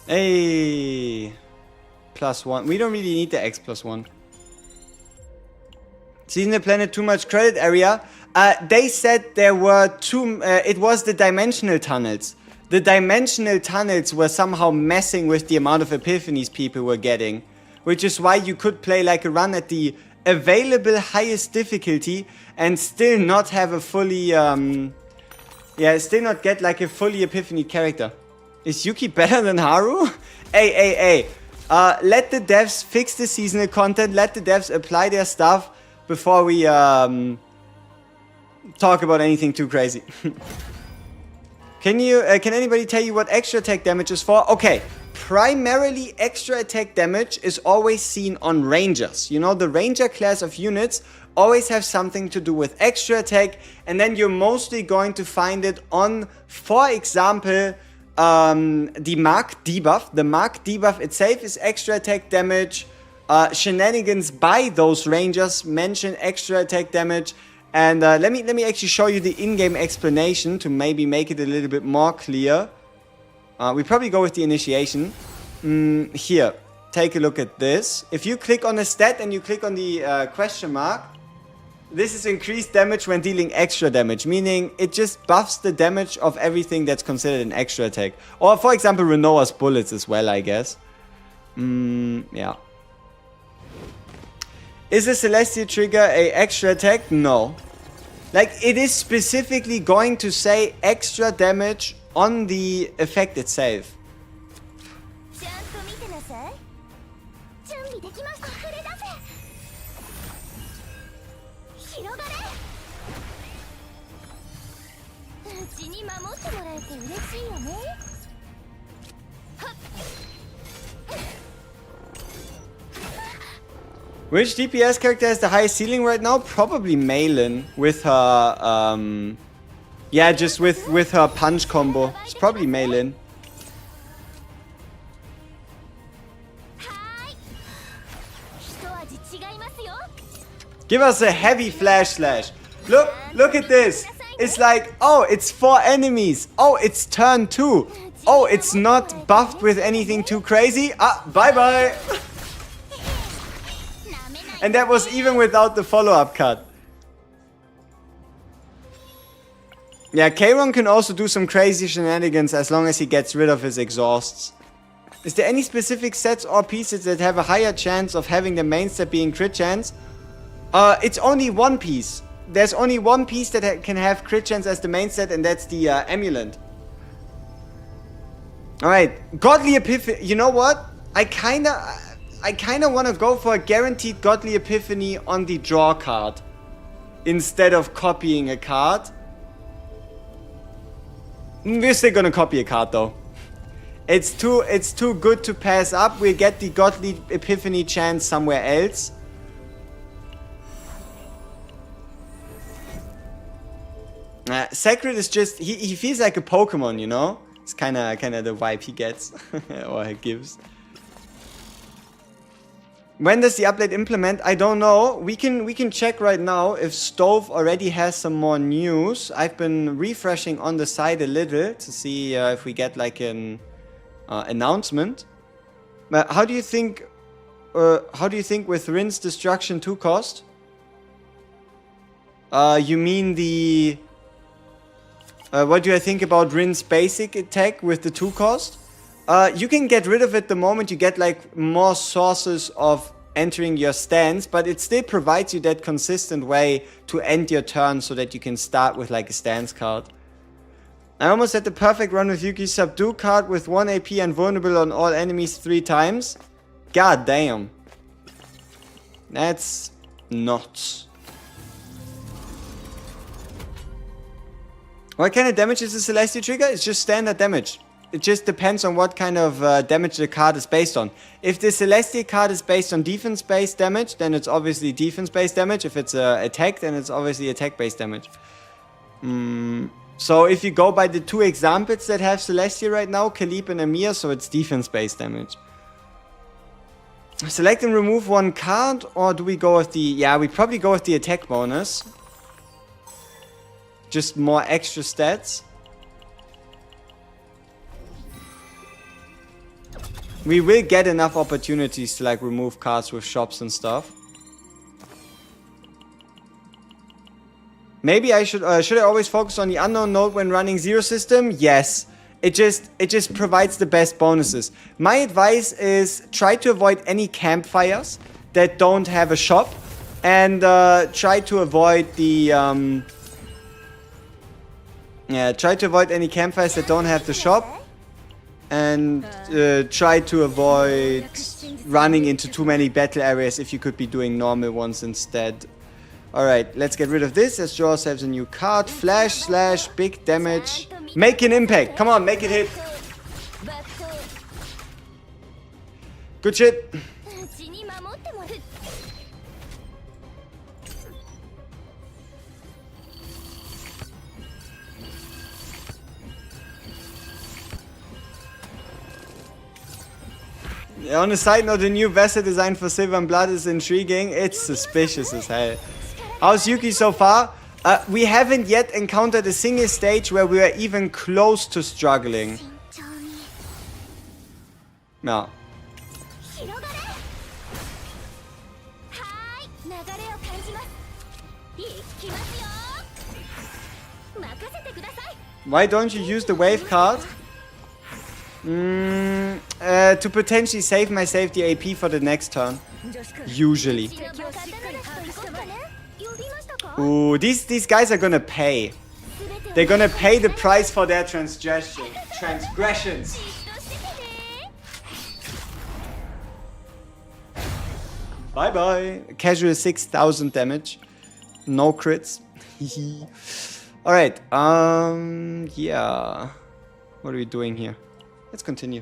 Hey, +1. We don't really need the X +1. Season the planet too much credit area. They said there were two. It was the dimensional tunnels. The dimensional tunnels were somehow messing with the amount of epiphanies people were getting, which is why you could play like a run at the available highest difficulty and still not have a fully, still not get like a fully epiphany character. Is Yuki better than Haru? Hey. Let the devs fix the seasonal content. Let the devs apply their stuff before we talk about anything too crazy. Can anybody tell you what extra attack damage is for? Okay, primarily extra attack damage is always seen on rangers. You know, the ranger class of units always have something to do with extra attack, and then you're mostly going to find it on, for example, the Mark debuff. The Mark debuff itself is extra attack damage. Shenanigans by those rangers mention extra attack damage. And let me actually show you the in-game explanation to maybe make it a little bit more clear. We probably go with the initiation. Here, take a look at this. If you click on a stat and you click on the question mark, this is increased damage when dealing extra damage, meaning it just buffs the damage of everything that's considered an extra attack. Or, for example, Renoa's bullets as well, I guess. Yeah. Is a Celestial trigger a extra attack? No. Like, it is specifically going to say extra damage on the effect itself. Which DPS character has the highest ceiling right now? Probably Malin with her, yeah, just with her punch combo. It's probably Malin. Give us a heavy flash slash. Look at this. It's like, oh, it's 4 enemies. Oh, it's turn 2. Oh, it's not buffed with anything too crazy. Ah, bye-bye. And that was even without the follow-up cut. Yeah, Kayron can also do some crazy shenanigans as long as he gets rid of his exhausts. Is there any specific sets or pieces that have a higher chance of having the main set being crit chance? It's only one piece. There's only one piece that can have crit chance as the main set, and that's the amulet. Alright, Godly Epiphany. You know what? I kinda want to go for a guaranteed Godly Epiphany on the draw card instead of copying a card. We're still gonna copy a card though. It's too good to pass up. We'll get the Godly Epiphany chance somewhere else. Sacred is just he feels like a Pokemon, you know? It's kinda the vibe he gets or he gives. When does the update implement? I don't know. We can check right now if Stove already has some more news. I've been refreshing on the site a little to see if we get like an announcement. But how do you think with Rin's Destruction 2 cost? You mean the what do I think about Rin's basic attack with the 2 cost? You can get rid of it the moment you get like more sources of entering your stance, but it still provides you that consistent way to end your turn so that you can start with like a stance card. I almost had the perfect run with Yuki's subdue card with 1 AP and vulnerable on all enemies 3 times. God damn. That's nuts. What kind of damage is the Celestial trigger? It's just standard damage. It just depends on what kind of damage the card is based on. If the Celestial card is based on defense-based damage, then it's obviously defense-based damage. If it's attack, then it's obviously attack-based damage. So if you go by the 2 examples that have Celestia right now, Khalib and Amir, so it's defense-based damage. Select and remove 1 card, or do we go with the... Yeah, we probably go with the attack bonus. Just more extra stats. We will get enough opportunities to like remove cards with shops and stuff. Maybe I should I always focus on the unknown node when running zero system? Yes. It just provides the best bonuses. My advice is try to avoid any campfires that don't have a shop, and try to avoid the try to avoid any campfires that don't have the shop, and try to avoid running into too many battle areas if you could be doing normal ones instead. Alright, let's get rid of this. Let's draw ourselves a new card. Flash, slash, big damage. Make an impact. Come on, make it hit. Good shit. On a side note, the new vessel design for Silver and Blood is intriguing. It's suspicious as hell. How's Yuki so far? We haven't yet encountered a single stage where we are even close to struggling. No. Why don't you use the wave card? To potentially save my safety AP for the next turn. Usually. Ooh, these guys are gonna pay. They're gonna pay the price for their transgressions. Bye bye. Casual 6,000 damage. No crits. Alright, yeah. What are we doing here? Let's continue.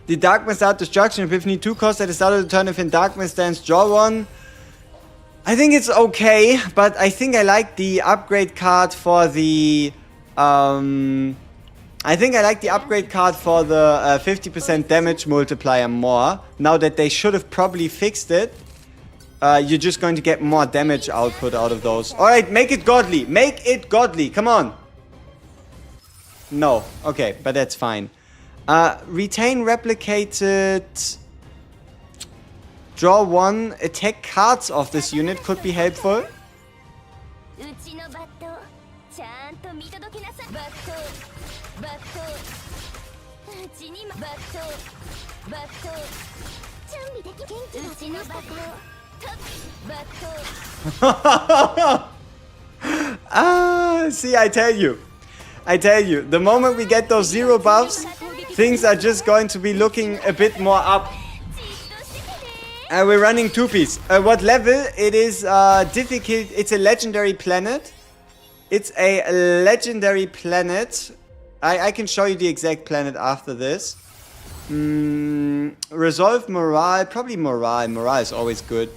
The Darkness Art Destruction Epiphany 2 cost at the start of the turn if in Darkness stance, draw 1. I think it's okay, but I think I like the upgrade card for the... I think I like the upgrade card for the 50% damage multiplier more. Now that they should have probably fixed it. You're just going to get more damage output out of those. Alright, make it godly. Make it godly. Come on. No. Okay, but that's fine. Retain replicated... Draw 1 attack cards of this unit could be helpful. See, I tell you, the moment we get those zero buffs, things are just going to be looking a bit more up. We're running 2-piece. What level? It is difficult. It's a legendary planet. It's a legendary planet. I can show you the exact planet after this. Resolve morale. Probably morale. Morale is always good.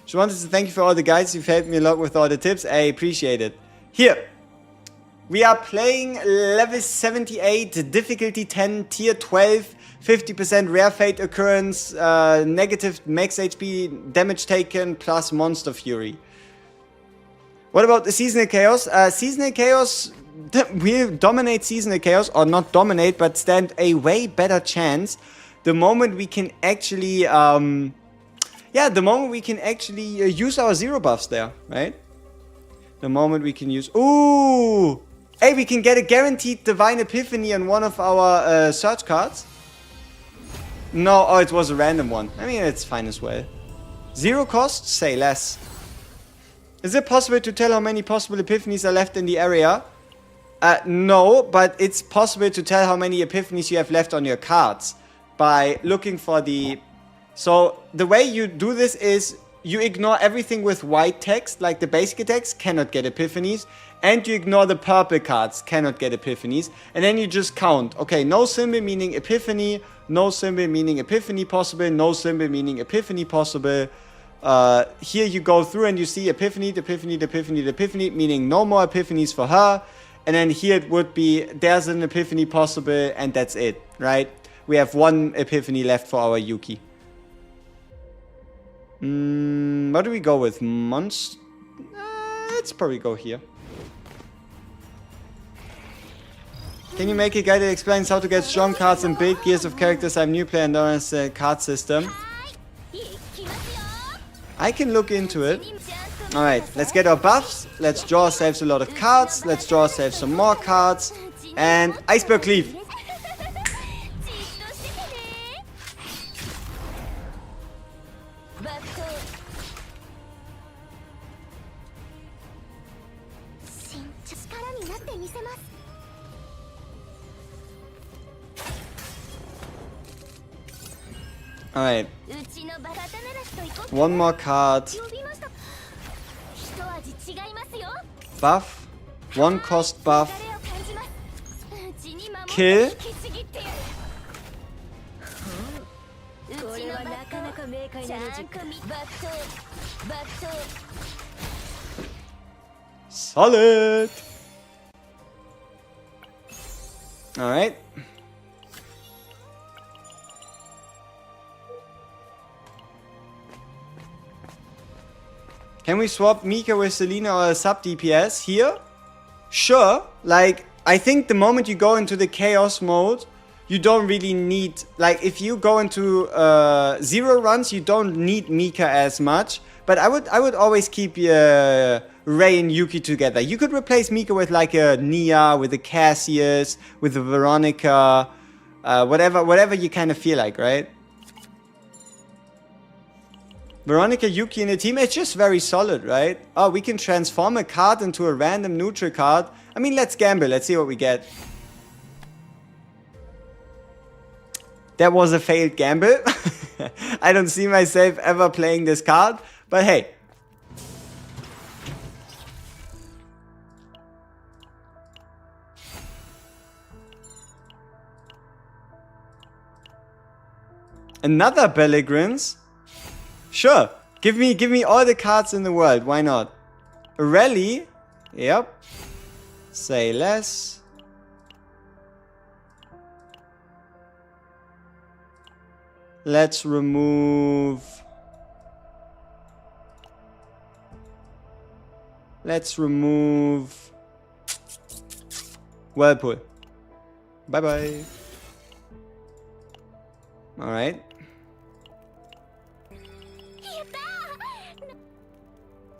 Just wanted to thank you for all the guides. You've helped me a lot with all the tips. I appreciate it. Here. We are playing level 78, difficulty 10, tier 12, 50% rare fate occurrence, negative max HP damage taken, plus monster fury. What about the seasonal chaos? Seasonal chaos, we dominate seasonal chaos, or not dominate, but stand a way better chance the moment we can actually, the moment we can actually use our zero buffs there, right? The moment we can use, ooh! Hey, we can get a guaranteed Divine Epiphany on one of our search cards. No, oh, it was a random one. I mean, it's fine as well. 0 cost? Say less. Is it possible to tell how many possible epiphanies are left in the area? No, but it's possible to tell how many epiphanies you have left on your cards by looking for the... So, the way you do this is you ignore everything with white text, like the basic attacks cannot get epiphanies, and you ignore the purple cards, cannot get epiphanies, and then you just count. Okay, no symbol meaning epiphany, no symbol meaning epiphany possible, no symbol meaning epiphany possible. Here you go through and you see epiphany, epiphany, epiphany, epiphany, meaning no more epiphanies for her. And then here it would be, there's an epiphany possible, and that's it, right? We have 1 epiphany left for our Yuki. What do we go with? Monster? Let's probably go here. Can you make a guide that explains how to get strong cards and build gears of characters? I'm new player and don't understand the card system. I can look into it. Alright, let's get our buffs. Let's draw ourselves a lot of cards. Let's draw ourselves some more cards. And Iceberg Cleave. Alright. 1 more card. Buff. 1 cost buff. Kill. Solid. Alright. Can we swap Mika with Selena or a sub DPS here? Sure. Like, I think the moment you go into the chaos mode, you don't really need... Like, if you go into 0 runs, you don't need Mika as much. But I would always keep Ray and Yuki together. You could replace Mika with like a Nia, with a Cassius, with a Veronica, whatever you kind of feel like, right? Veronica, Yuki in a team, it's just very solid, right? Oh, we can transform a card into a random neutral card. I mean, let's gamble. Let's see what we get. That was a failed gamble. I don't see myself ever playing this card, but hey. Another Belligrins? Sure. Give me all the cards in the world. Why not? A rally? Yep. Say less. Let's remove... Whirlpool. Bye-bye. Alright.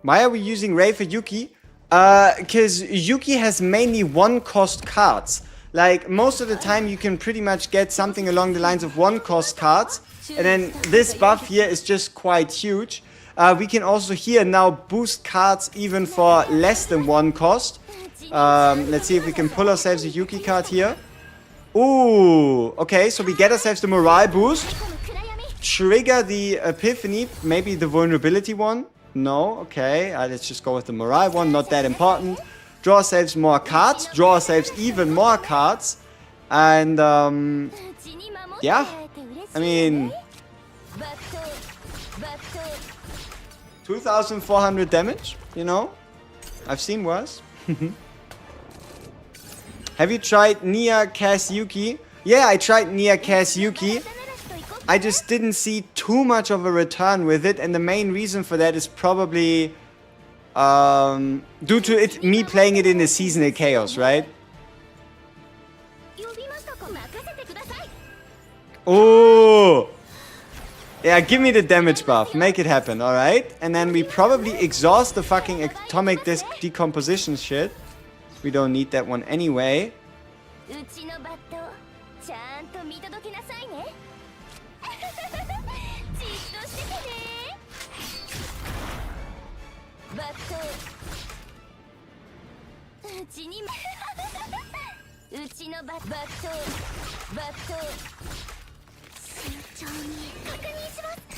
Why are we using Ray for Yuki? Because Yuki has mainly 1 cost cards. Like, most of the time you can pretty much get something along the lines of 1 cost cards. And then this buff here is just quite huge. We can also here now boost cards even for less than 1 cost. Let's see if we can pull ourselves a Yuki card here. Ooh, okay, so we get ourselves the morale boost. Trigger the Epiphany, maybe the vulnerability one. No, okay, let's just go with the morale one, not that important. Draw ourselves more cards, draw ourselves even more cards. And, yeah, I mean... 2,400 damage, you know? I've seen worse. Have you tried Nia Cass Yuki? Yeah, I tried Nia Cass Yuki. I just didn't see too much of a return with it, and the main reason for that is probably due to me playing it in the seasonal chaos, right? Oh! Yeah, give me the damage buff. Make it happen, alright? And then we probably exhaust the fucking atomic disc decomposition shit. We don't need that one anyway.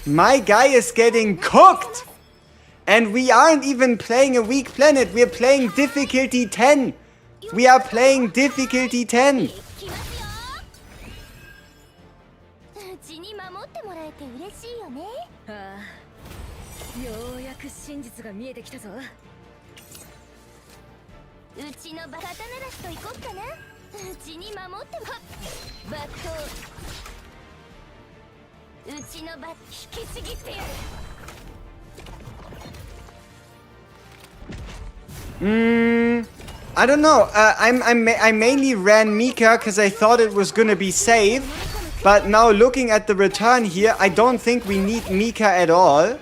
My guy is getting cooked! And we aren't even playing a weak planet, we're playing difficulty 10! We are playing difficulty 10! I don't know. I mainly ran Mika because I thought it was gonna be safe. But now looking at the return here, I don't think we need Mika at all.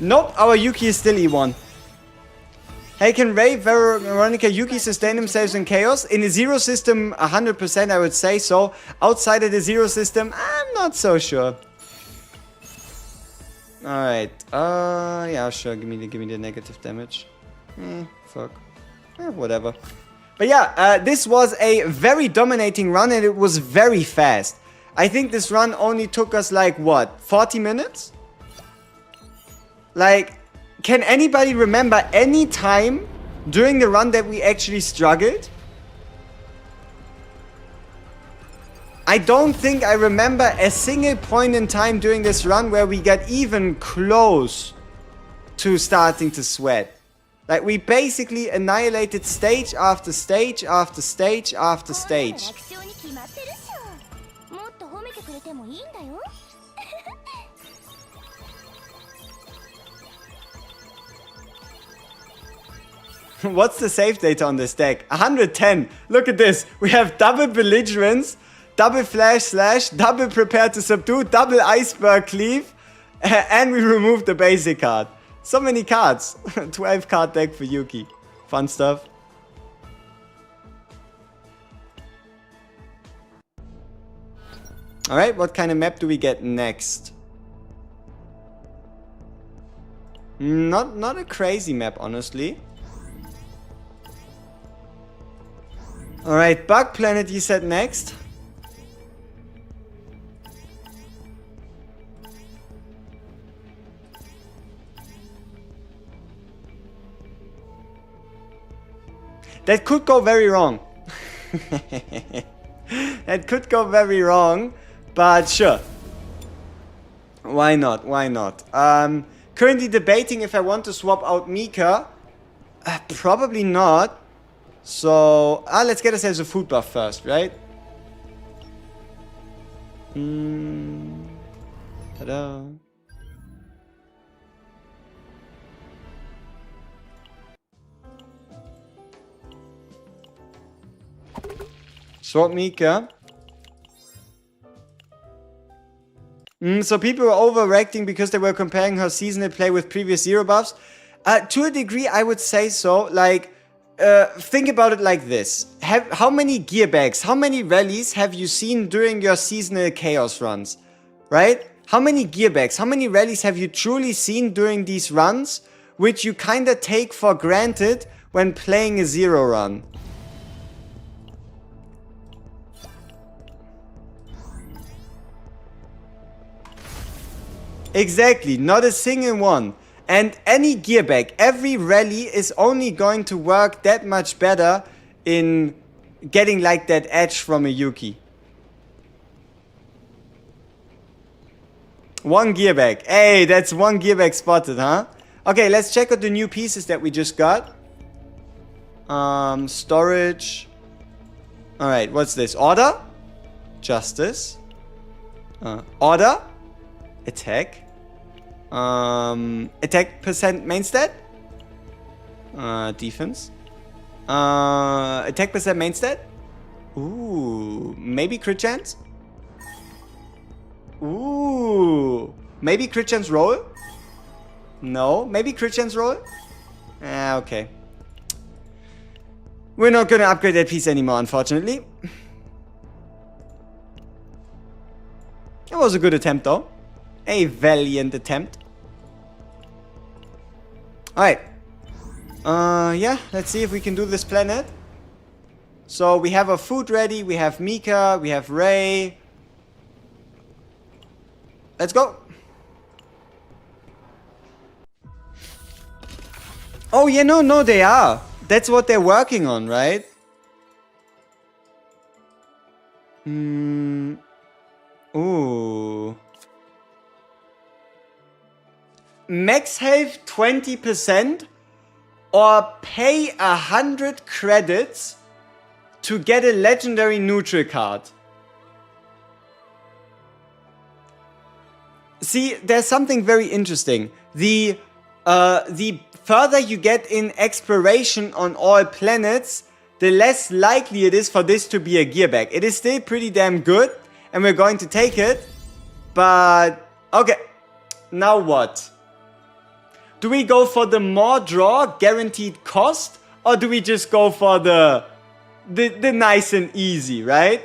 Nope, our Yuki is still E1. Hey, can Ray, Veronica, Yuki sustain themselves in chaos? In a zero system, 100% I would say so. Outside of the zero system, I'm not so sure. Alright, yeah, sure, give me the negative damage. Fuck. Whatever. But yeah, this was a very dominating run and it was very fast. I think this run only took us like, what, 40 minutes? Like, can anybody remember any time during the run that we actually struggled? I don't think I remember a single point in time during this run where we got even close to starting to sweat. Like, we basically annihilated stage after stage after stage after stage. What's the save data on this deck? 110. Look at this. We have double belligerence, double flash slash, double prepare to subdue, double iceberg cleave, and we removed the basic card. So many cards. 12 card deck for Yuki. Fun stuff. Alright, what kind of map do we get next? Not a crazy map, honestly. Alright, Bug Planet you said next. That could go very wrong. That could go very wrong, but sure. Why not? Why not? Currently debating if I want to swap out Mika. Probably not. So, let's get ourselves a food buff first, right? Ta-da. Swap Mika. So people were overreacting because they were comparing her seasonal play with previous zero buffs. To a degree, I would say so. Like, think about it like this. How many gear bags, how many rallies have you seen during your seasonal chaos runs? Right? How many gear bags, how many rallies have you truly seen during these runs, which you kinda take for granted when playing a zero run? Exactly, not a single one. And any gear bag, every rally is only going to work that much better in getting like that edge from a Yuki. One gear bag. Hey, that's one gear bag spotted, huh? Okay, let's check out the new pieces that we just got. Storage. Alright, what's this? Order? Justice. Order. Attack. Attack percent main stat. Defense. Attack percent main stat. Ooh, maybe crit chance. Ooh. Maybe crit chance roll? No. Maybe crit chance roll? Okay. We're not gonna upgrade that piece anymore, unfortunately. It was a good attempt, though. A valiant attempt. Alright. Yeah, let's see if we can do this planet. So we have our food ready, we have Mika, we have Ray. Let's go. Oh, yeah, no, they are. That's what they're working on, right? Ooh. Max health 20% or pay 100 credits to get a legendary neutral card. See, there's something very interesting. The further you get in exploration on all planets, the less likely it is for this to be a gearback. It is still pretty damn good, and we're going to take it. But, okay. Now what? Do we go for the more draw, guaranteed cost? Or do we just go for the nice and easy, right?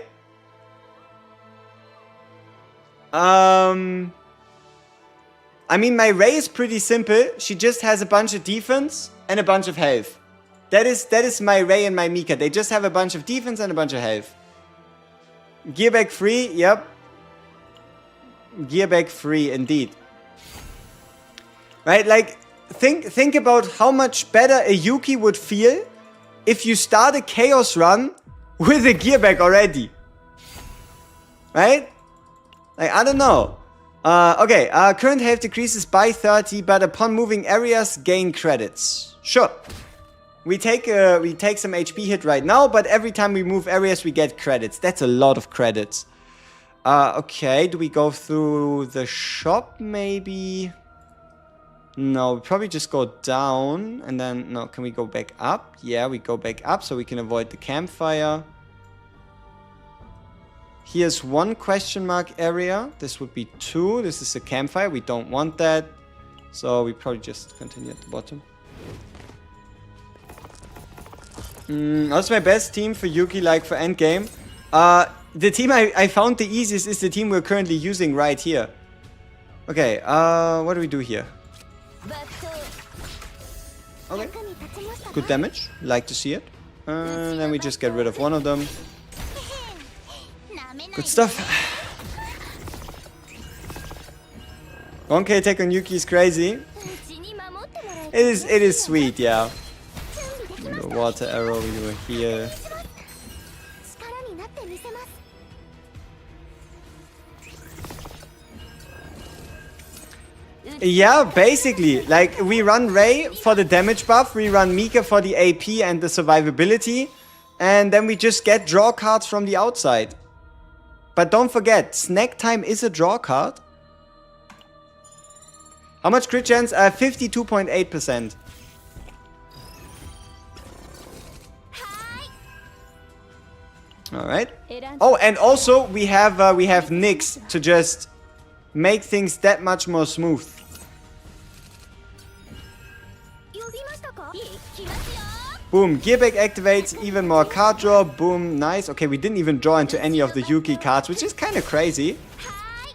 I mean, my Ray is pretty simple. She just has a bunch of defense and a bunch of health. That is my Ray and my Mika. They just have a bunch of defense and a bunch of health. Gearback free, yep. Gearback free, indeed. Right, like, think about how much better a Yuki would feel if you start a Chaos run with a gearback already. Right? Like, I don't know. Okay, current health decreases by 30, but upon moving areas, gain credits. Sure. We take some HP hit right now, but every time we move areas, we get credits. That's a lot of credits. Okay, do we go through the shop, maybe? No, we probably just go down, and then, no, can we go back up? Yeah, we go back up, so we can avoid the campfire. Here's one question mark area. This would be 2. This is a campfire. We don't want that. So we probably just continue at the bottom. What's my best team for Yuki, like for endgame? The team I found the easiest is the team we're currently using right here. Okay, what do we do here? Okay. Good damage. Like to see it. And then we just get rid of one of them. Good stuff. 1k attack on Yuki is crazy. It is sweet, yeah. The water arrow, we do a heal. Yeah, basically. Like, we run Ray for the damage buff, we run Mika for the AP and the survivability, and then we just get draw cards from the outside. But don't forget, snack time is a draw card. How much crit chance? 52.8%. Alright. Oh, and also we have Nyx to just make things that much more smooth. Boom, gearback activates, even more card draw, boom, nice. Okay, we didn't even draw into any of the Yuki cards, which is kind of crazy.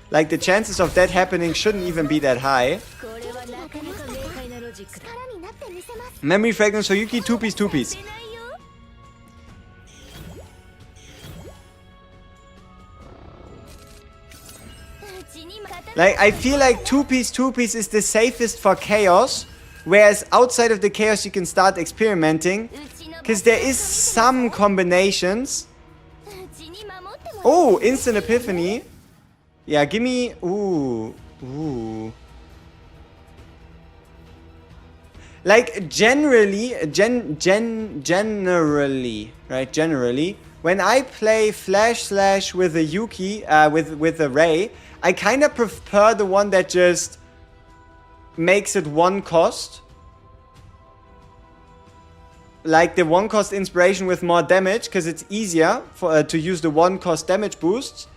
Like, the chances of that happening shouldn't even be that high. Memory fragments for Yuki, 2-piece, 2-piece. Like, I feel like 2-piece, 2-piece is the safest for Chaos. Whereas outside of the Chaos you can start experimenting. Because there is some combinations. Oh, instant epiphany. Yeah, give me... Ooh. Like, generally, right, generally, when I play Flash Slash with a Yuki, with a Ray, I kind of prefer the one that just makes it one cost. Like the one cost inspiration with more damage, because it's easier for to use the one cost damage boosts.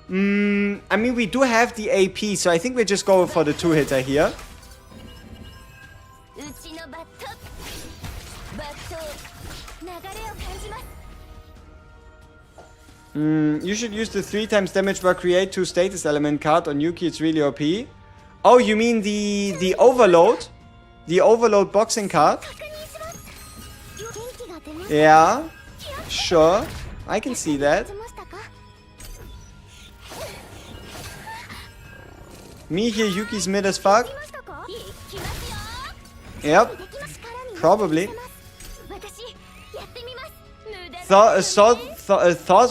I mean, we do have the AP, so I think we're just going for the 2-hitter here. You should use the 3 times damage bar create 2 status element card on Yuki. It's really OP. Oh, you mean the overload? The overload boxing card? Yeah, sure. I can see that. Me here, Yuki's mid as fuck. Yep, probably. Thoughts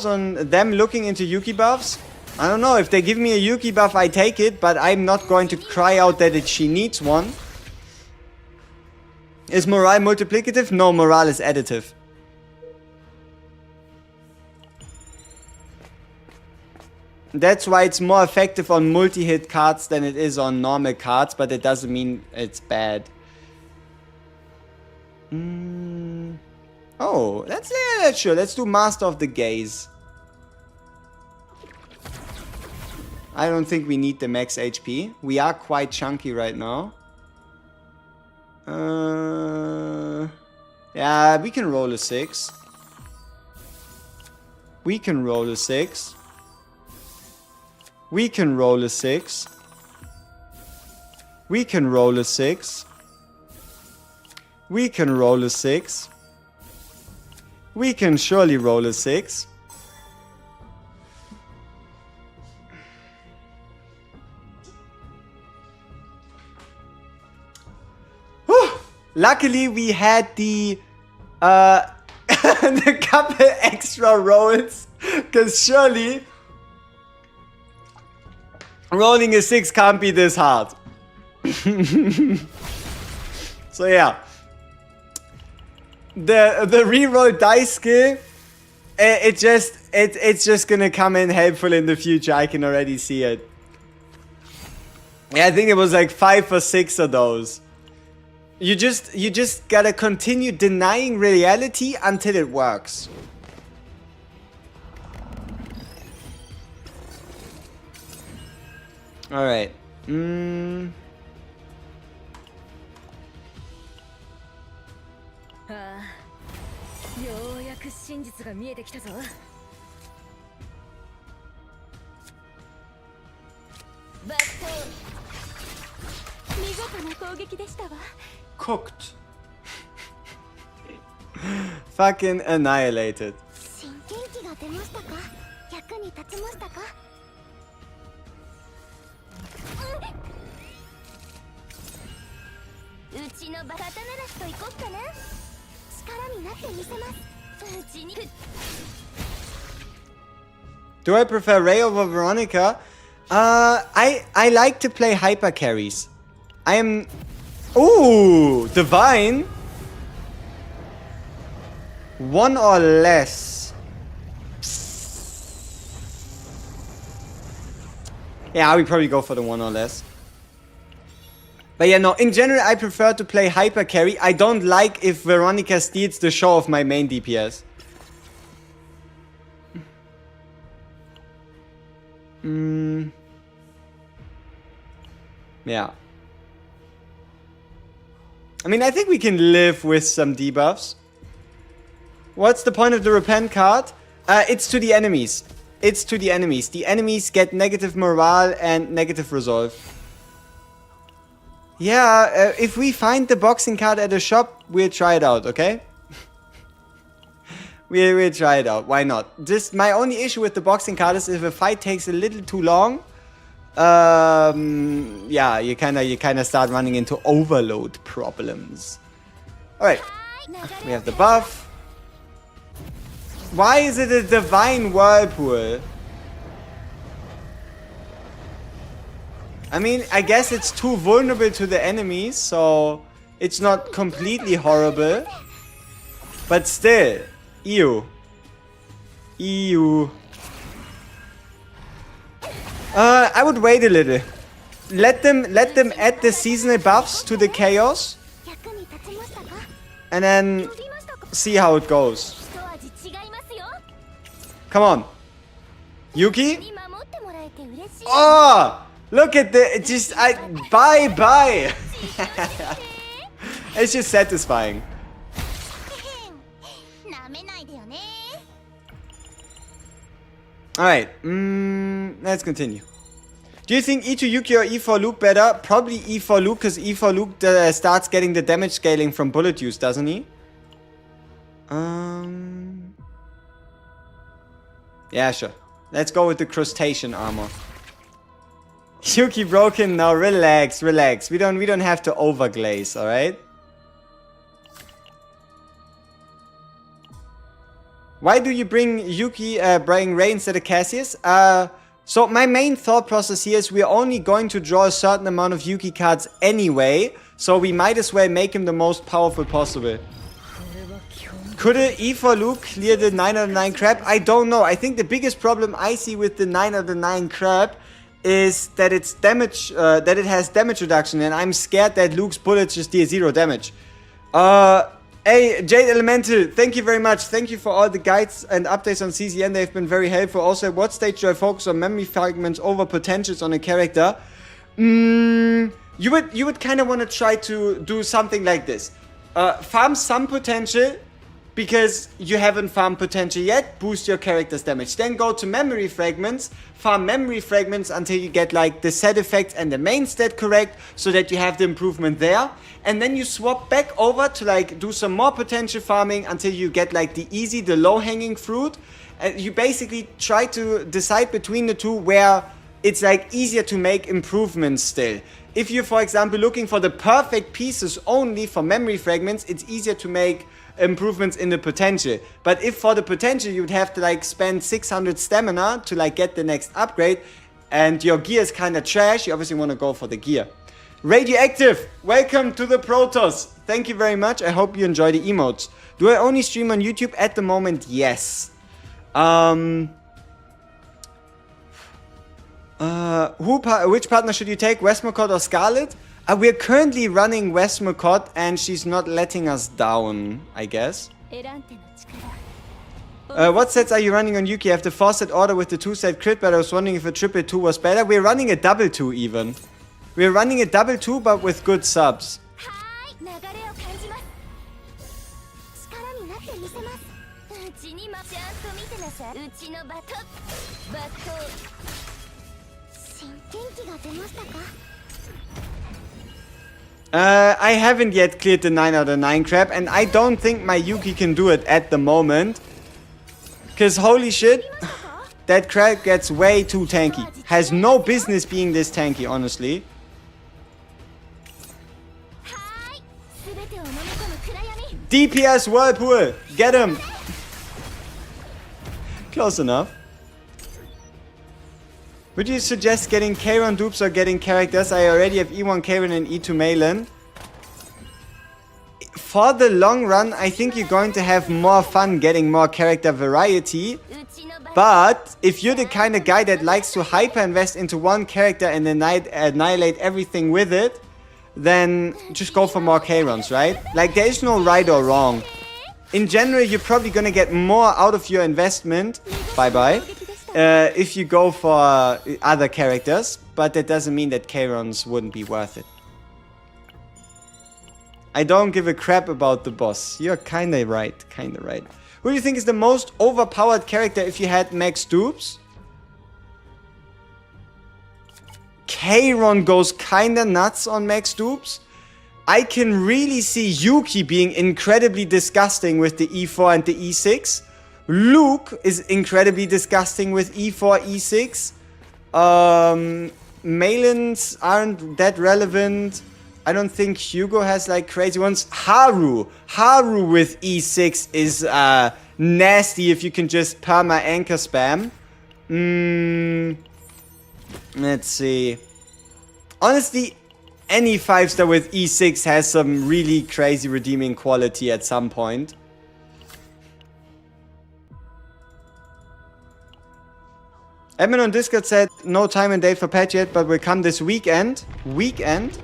on them looking into Yuki buffs? I don't know. If they give me a Yuki buff, I take it, but I'm not going to cry out that she needs one. Is morale multiplicative? No, morale is additive. That's why it's more effective on multi-hit cards than it is on normal cards, but it doesn't mean it's bad. Oh, that's sure. Let's do Master of the Gaze. I don't think we need the max HP. We are quite chunky right now. Yeah, we can roll a 6. We can roll a 6. We can roll a 6. We can roll a 6. We can roll a 6. We can surely roll a 6. Whew. Luckily we had the the couple extra rolls, because surely rolling a 6 can't be this hard. So yeah. The reroll dice skill, it's just gonna come in helpful in the future. I can already see it. Yeah, I think it was like 5 or 6 of those. You just gotta continue denying reality until it works. All right. Cooked. Fucking annihilated. Do I prefer Ray over Veronica? I like to play hyper carries. I am... Ooh, Divine. 1 or less. Yeah, I would probably go for the 1 or less. But yeah, no, in general, I prefer to play hyper carry. I don't like if Veronica steals the show of my main DPS. Yeah. I mean, I think we can live with some debuffs. What's the point of the Repent card? It's to the enemies. It's to the enemies. The enemies get negative morale and negative resolve. Yeah, if we find the boxing card at a shop, we'll try it out, okay? we'll try it out. Why not? Just my only issue with the boxing card is if a fight takes a little too long, yeah, you kind of start running into overload problems. All right, we have the buff. Why is it a Divine Whirlpool? I mean, I guess it's too vulnerable to the enemies, so it's not completely horrible. But still, ew. Ew. I would wait a little. Let them add the seasonal buffs to the chaos. And then see how it goes. Come on. Yuki? Oh! Look at the... Bye-bye! It's just satisfying. Alright, let's continue. Do you think E2 Yuki or E4 Luke better? Probably E4 Luke, because E4 Luke starts getting the damage scaling from bullet use, doesn't he? Yeah, sure. Let's go with the crustacean armor. Yuki broken? No, relax, relax. We don't have to overglaze, alright? Why do you bring Yuki, bring Ray instead of Cassius? So my main thought process here is we're only going to draw a certain amount of Yuki cards anyway, so we might as well make him the most powerful possible. Could a E4 Luke clear the 9 out of 9 crab? I don't know. I think the biggest problem I see with the 9 out of 9 crab is that it's damage, that it has damage reduction, and I'm scared that Luke's bullets just deal 0 damage. Hey, Jade Elemental, thank you very much. Thank you for all the guides and updates on CCN. They've been very helpful. Also, at what stage do I focus on memory fragments over potentials on a character? You would kind of want to try to do something like this. Farm some potential, because you haven't farmed potential yet, boost your character's damage. Then go to memory fragments, farm memory fragments until you get like the set effects and the main stat correct, so that you have the improvement there. And then you swap back over to like do some more potential farming until you get like the easy, the low hanging fruit. And you basically try to decide between the two where it's like easier to make improvements still. If you're, for example, looking for the perfect pieces only for memory fragments, it's easier to make improvements in the potential. But if for the potential you'd have to like spend 600 stamina to like get the next upgrade, and your gear is kind of trash, you obviously want to go for the gear. Radioactive, welcome to the Protoss. Thank you very much. I hope you enjoy the emotes. Do I only stream on YouTube at the moment? Yes. Which partner should you take, Westmacott or Scarlet? We're currently running Westmacott and she's not letting us down, I guess. What sets are you running on Yuki? I have the 4-set order with the 2-set crit, but I was wondering if a triple 2 was better. We're running a double 2 even. We're running a double 2 but with good subs. I haven't yet cleared the 9 out of 9 crab, and I don't think my Yuki can do it at the moment. Cause holy shit, that crab gets way too tanky. Has no business being this tanky, honestly. DPS Whirlpool, get him. Close enough. Would you suggest getting Kayron dupes or getting characters? I already have E1 Kayron and E2 Malin. For the long run, I think you're going to have more fun getting more character variety. But if you're the kind of guy that likes to hyper invest into one character and then annihilate everything with it, then just go for more Kayrons, right? Like, there is no right or wrong. In general, you're probably gonna get more out of your investment. Bye-bye. If you go for other characters, but that doesn't mean that Kayrons wouldn't be worth it. I don't give a crap about the boss. You're kinda right, kinda right. Who do you think is the most overpowered character if you had max dupes? Kayron goes kinda nuts on max dupes. I can really see Yuki being incredibly disgusting with the E4 and the E6. Luke is incredibly disgusting with E4, E6. Malins aren't that relevant. I don't think Hugo has like crazy ones. Haru with E6 is nasty if you can just perma anchor spam. Let's see. Honestly, any 5-star with E6 has some really crazy redeeming quality at some point. Admin on Discord said no time and date for patch yet, but will come this weekend. Weekend?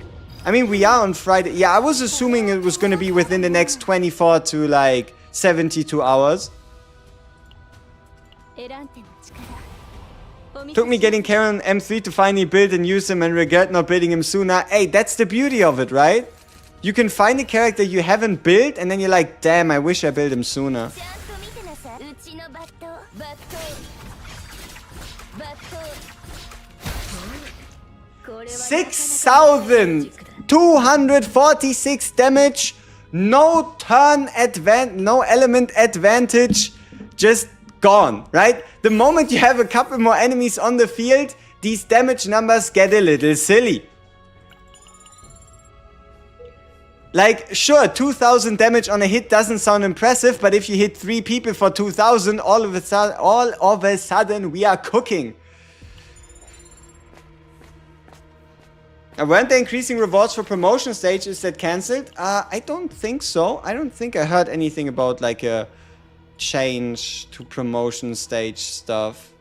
I mean, we are on Friday. Yeah, I was assuming it was going to be within the next 24 to like 72 hours. Took me getting Karen M3 to finally build and use him and regret not building him sooner. Hey, that's the beauty of it, right? You can find a character you haven't built and then you're like, damn, I wish I built him sooner. 6,246 damage, no turn no element advantage, just gone, right? The moment you have a couple more enemies on the field, these damage numbers get a little silly. Like, sure, 2,000 damage on a hit doesn't sound impressive, but if you hit 3 people for 2,000, all of a sudden we are cooking. Weren't they increasing rewards for promotion stages that cancelled? I don't think so. I don't think I heard anything about like a change to promotion stage stuff.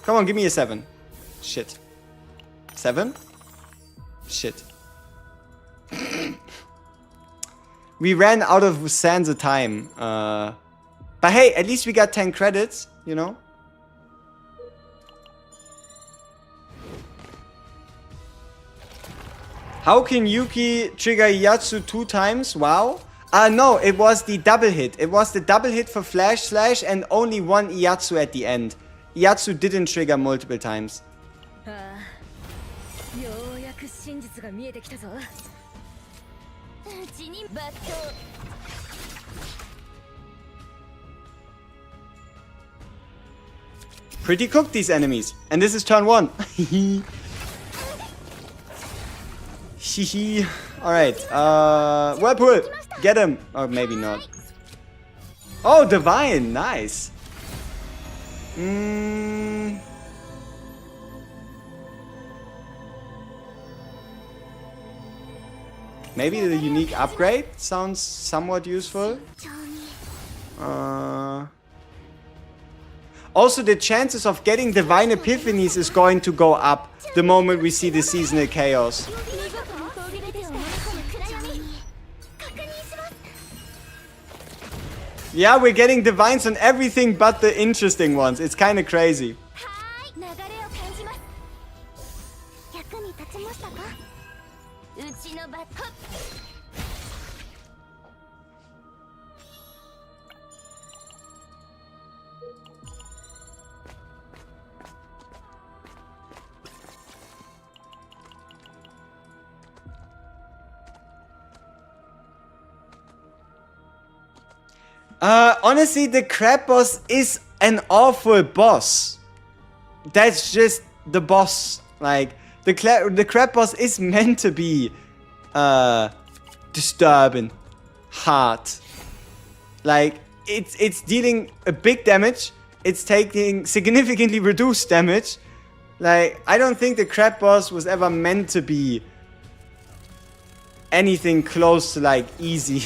Come on, give me a 7. Shit. 7? Shit. We ran out of Sansa time. But hey, at least we got 10 credits, you know? How can Yuki trigger Yatsu 2 times? Wow. No, it was the double hit. It was the double hit for Flash Slash and only one Yatsu at the end. Yatsu didn't trigger multiple times. Pretty cooked, these enemies. And this is turn 1. Hihi. Alright, Whirlpool! Get him! Or maybe not. Oh, Divine! Nice! Maybe the unique upgrade sounds somewhat useful. Also, the chances of getting Divine Epiphanies is going to go up the moment we see the seasonal chaos. Yeah, we're getting divines on everything but the interesting ones. It's kind of crazy. Honestly, the crab boss is an awful boss. That's just the boss. Like, the crab boss is meant to be disturbing, hard. Like, it's dealing a big damage. It's taking significantly reduced damage. Like, I don't think the crab boss was ever meant to be anything close to like easy.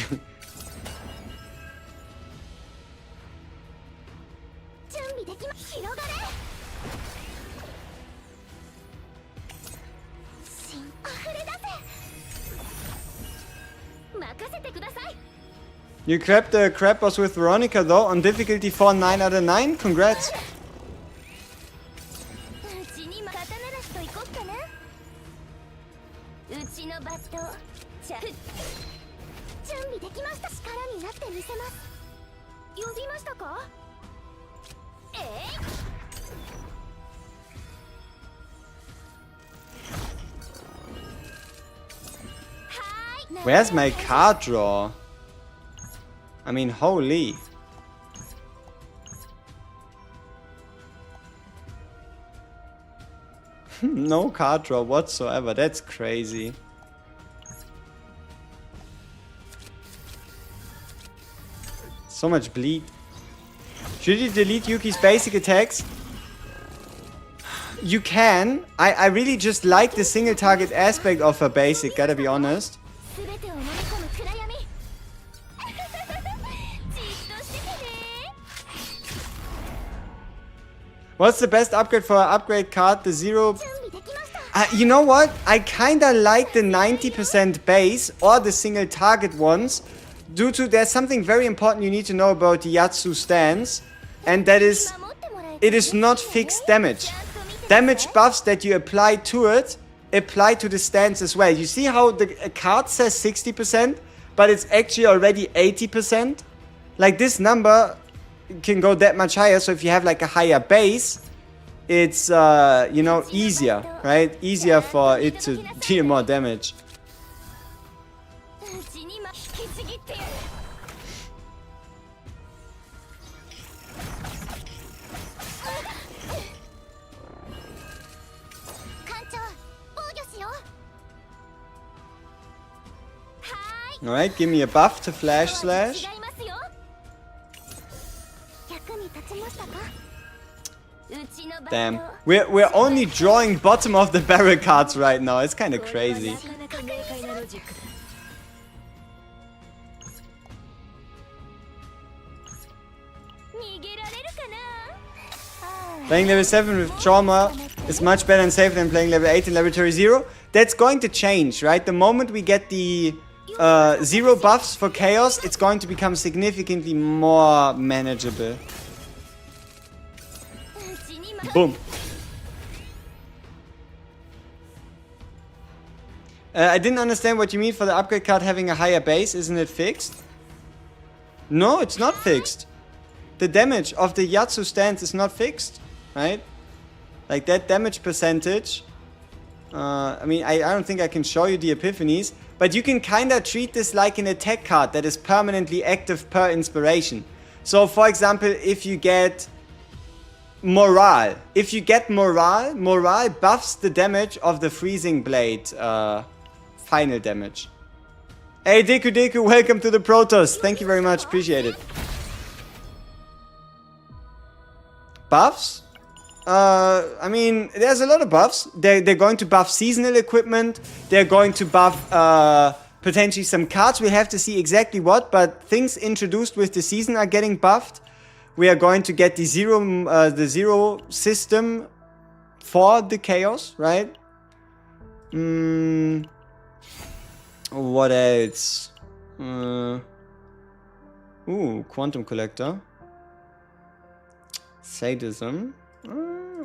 You grabbed the crab boss with Veronica though, on difficulty 4, 9 out of 9. Congrats. Where's my card draw? I mean, holy. No card draw whatsoever. That's crazy. So much bleed. Should you delete Yuki's basic attacks? You can. I really just like the single target aspect of her basic, gotta be honest. What's the best upgrade for an upgrade card? The 0... you know what? I kinda like the 90% base or the single target ones. Due to there's something very important you need to know about the Yatsu stance. and that is, it is not fixed damage. Damage buffs that you apply to it apply to the stance as well. You see how the card says 60%, but it's actually already 80%? Like, this number can go that much higher, so if you have like a higher base, it's, you know, easier, right? Easier for it to deal more damage. Alright, give me a buff to flash slash. Damn. We're only drawing bottom of the barrel cards right now. It's kind of crazy. Playing level 7 with trauma is much better and safer than playing level 8 in laboratory 0. That's going to change, right? The moment we get the 0 buffs for chaos, it's going to become significantly more manageable. Boom. I didn't understand what you mean for the upgrade card having a higher base. Isn't it fixed? No, it's not fixed. The damage of the Yatsu stance is not fixed, right? Like that damage percentage. I mean, I don't think I can show you the epiphanies, but you can kind of treat this like an attack card that is permanently active per inspiration. So, for example, if you get Morale. If you get Morale, Morale buffs the damage of the Freezing Blade final damage. Hey, Deku Deku, welcome to the Protoss. Thank you very much, appreciate it. Buffs? I mean, there's a lot of buffs. They're going to buff seasonal equipment. They're going to buff potentially some cards. We'll have to see exactly what, but things introduced with the season are getting buffed. We are going to get the zero system for the chaos, right? What else? Quantum Collector. Sadism.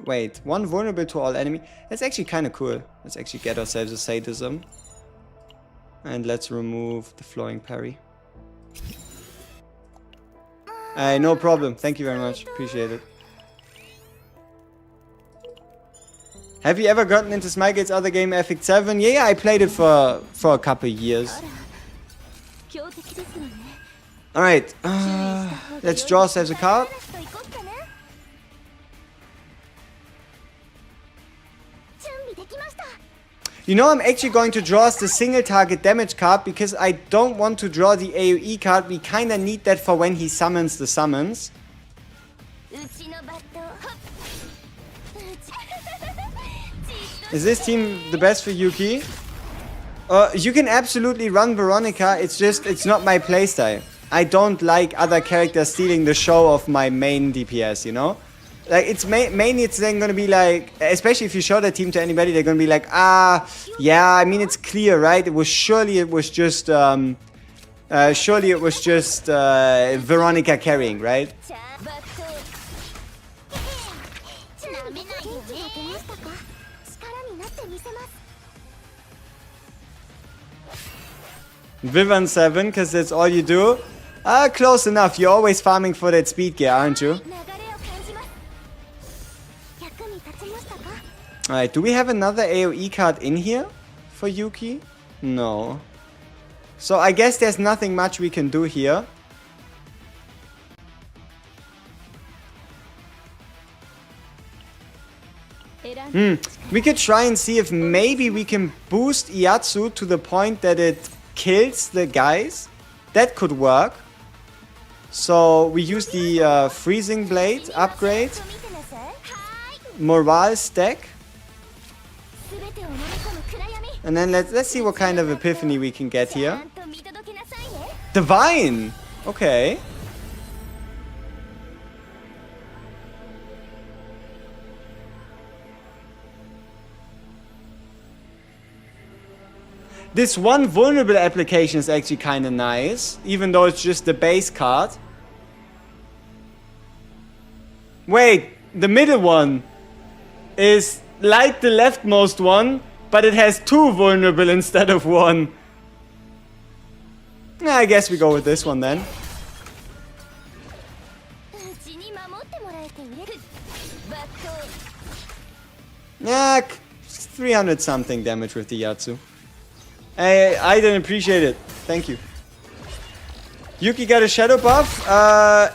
Wait, one vulnerable to all enemy. That's actually kind of cool. Let's actually get ourselves a Sadism. And let's remove the Flowing Parry. No problem. Thank you very much. Appreciate it. Have you ever gotten into Smilegate's other game, Effect 7? Yeah, I played it for a couple years. Alright. Let's draw ourselves a card. You know, I'm actually going to draw us the single target damage card because I don't want to draw the AoE card. We kinda need that for when he summons the summons. Is this team the best for Yuki? You can absolutely run Veronica, it's just, it's not my playstyle. I don't like other characters stealing the show of my main DPS, you know? Like, it's mainly it's then gonna be like, especially if you show the team to anybody, they're gonna be like, yeah, I mean, it's clear, right? It was just Veronica carrying, right? Vivan 7, because that's all you do. Close enough. You're always farming for that speed gear, aren't you? Alright, do we have another AoE card in here for Yuki? No. So I guess there's nothing much we can do here. We could try and see if maybe we can boost Iatsu to the point that it kills the guys. That could work. So we use the Freezing Blade upgrade. Morale stack. And then let's see what kind of epiphany we can get here. Divine! Okay. This one vulnerable application is actually kind of nice, even though it's just the base card. Wait, the middle one is like the leftmost one, but it has 2 vulnerable instead of 1. I guess we go with this one then. Yeah, 300 something damage with the Yatsu. I didn't appreciate it. Thank you. Yuki got a shadow buff.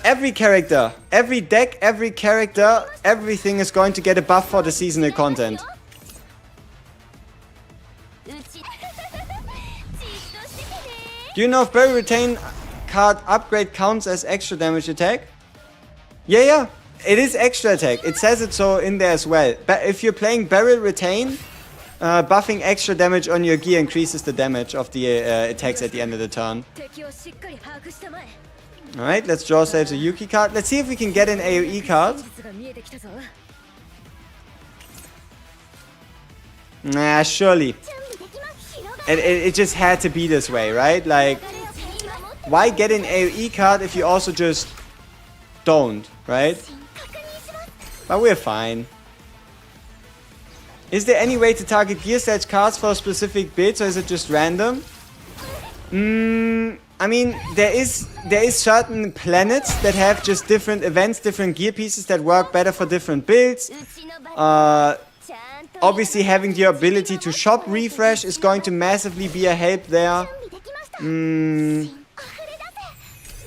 Every character, every deck, every character, everything is going to get a buff for the seasonal content. Do you know if Barrel Retain card upgrade counts as extra damage attack? Yeah. It is extra attack. It says it so in there as well. But if you're playing Barrel Retain, buffing extra damage on your gear increases the damage of the attacks at the end of the turn. Alright, let's draw ourselves a Yuki card. Let's see if we can get an AoE card. Nah, surely. It just had to be this way, right? Like, why get an AoE card if you also just don't, right? But we're fine. Is there any way to target gear stats cards for a specific build, or is it just random? I mean, there is certain planets that have just different events, different gear pieces that work better for different builds. Obviously, having the ability to shop refresh is going to massively be a help there.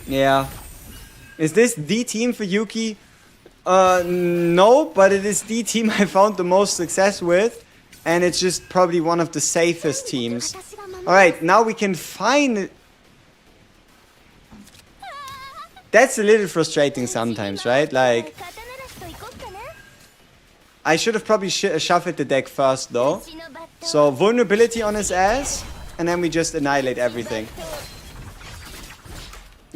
Yeah. Is this the team for Yuki? No, but it is the team I found the most success with. And it's just probably one of the safest teams. Alright, now we can find... That's a little frustrating sometimes, right? Like... I should have probably shuffled the deck first, though. So, vulnerability on his ass. And then we just annihilate everything.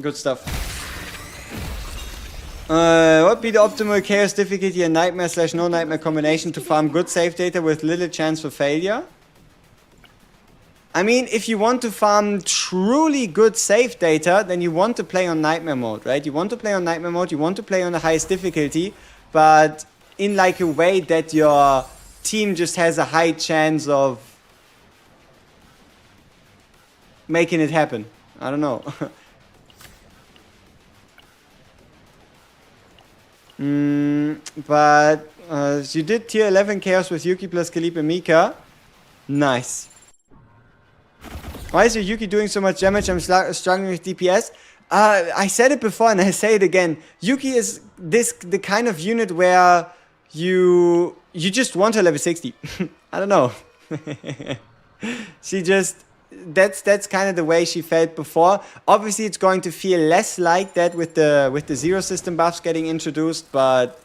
Good stuff. What would be the optimal chaos difficulty and nightmare / no nightmare combination to farm good save data with little chance for failure? I mean, if you want to farm truly good save data, then you want to play on nightmare mode, right? You want to play on nightmare mode, you want to play on the highest difficulty, but in like a way that your team just has a high chance of making it happen. I don't know. But you did tier 11 chaos with Yuki plus Kalip and Mika. Nice. Why is your Yuki doing so much damage? I'm struggling with DPS. I said it before and I say it again. Yuki is the kind of unit where you just want her level 60. I don't know. She just... That's kind of the way she felt before. Obviously, it's going to feel less like that with the zero system buffs getting introduced, but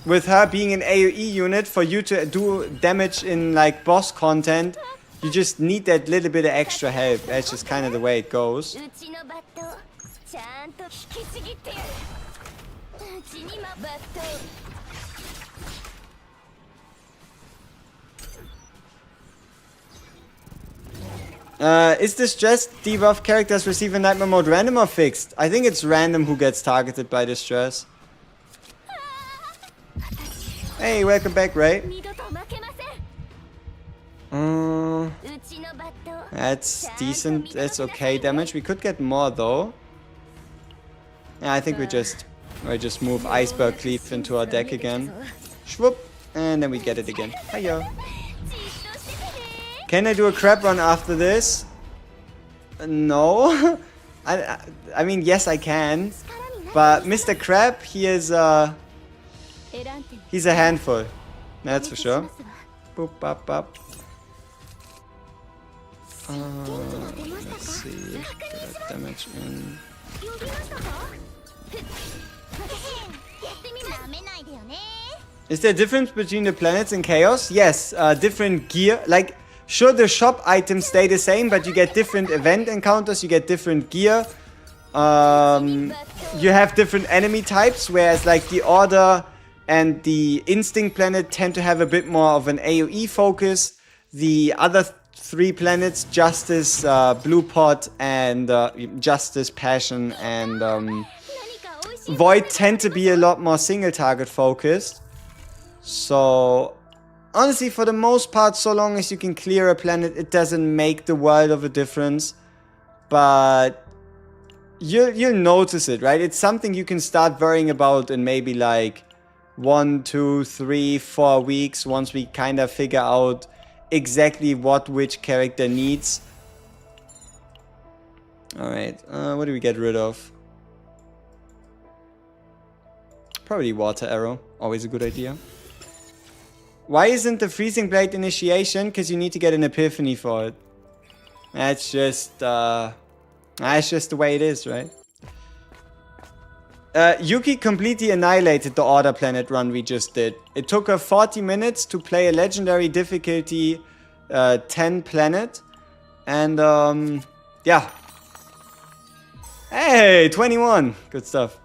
with her being an AoE unit, for you to do damage in like boss content, you just need that little bit of extra help. That's just kind of the way it goes. Is this just debuff characters receive in nightmare mode random or fixed? I think it's random who gets targeted by distress. Hey, welcome back, Ray. That's decent. That's okay damage. We could get more though. Yeah, I think we just move Iceberg Cleave into our deck again. Schwupp, and then we get it again. Hiya. Can I do a crab run after this? No. I mean, yes, I can. But Mr. Crab, he's a handful. That's for sure. Boop, bop, bop. Let's see. Get damage in. Is there a difference between the planets in Chaos? Yes, different gear. Like, sure, the shop items stay the same, but you get different event encounters, you get different gear. You have different enemy types, whereas like the Order and the Instinct planet tend to have a bit more of an AoE focus. The other three planets, Justice, Blue Pot, and Justice, Passion, and Void tend to be a lot more single target focused. So honestly, for the most part, so long as you can clear a planet, it doesn't make the world of a difference. But you'll notice it, right? It's something you can start worrying about in maybe like 1, 2, 3, 4 weeks, once we kind of figure out exactly what which character needs. Alright, what do we get rid of? Probably water arrow, always a good idea. Why isn't the freezing blade initiation? Because you need to get an epiphany for it. That's just the way it is, right? Yuki completely annihilated the Order Planet run we just did. It took her 40 minutes to play a legendary difficulty 10 planet. And, yeah. Hey, 21! Good stuff.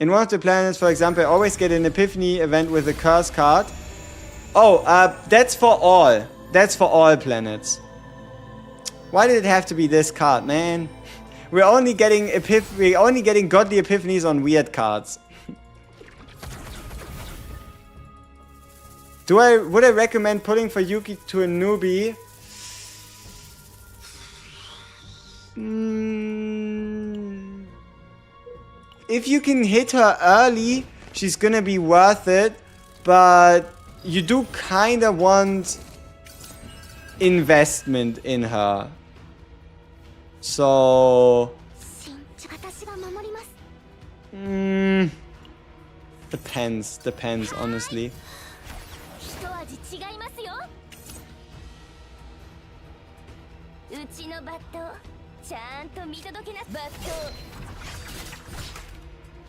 In one of the planets, for example, I always get an epiphany event with a curse card. Oh, that's for all. That's for all planets. Why did it have to be this card, man? We're only getting godly epiphanies on weird cards. Would I recommend putting for Yuki to a newbie? If you can hit her early, she's gonna be worth it. But you do kinda want investment in her. So depends honestly.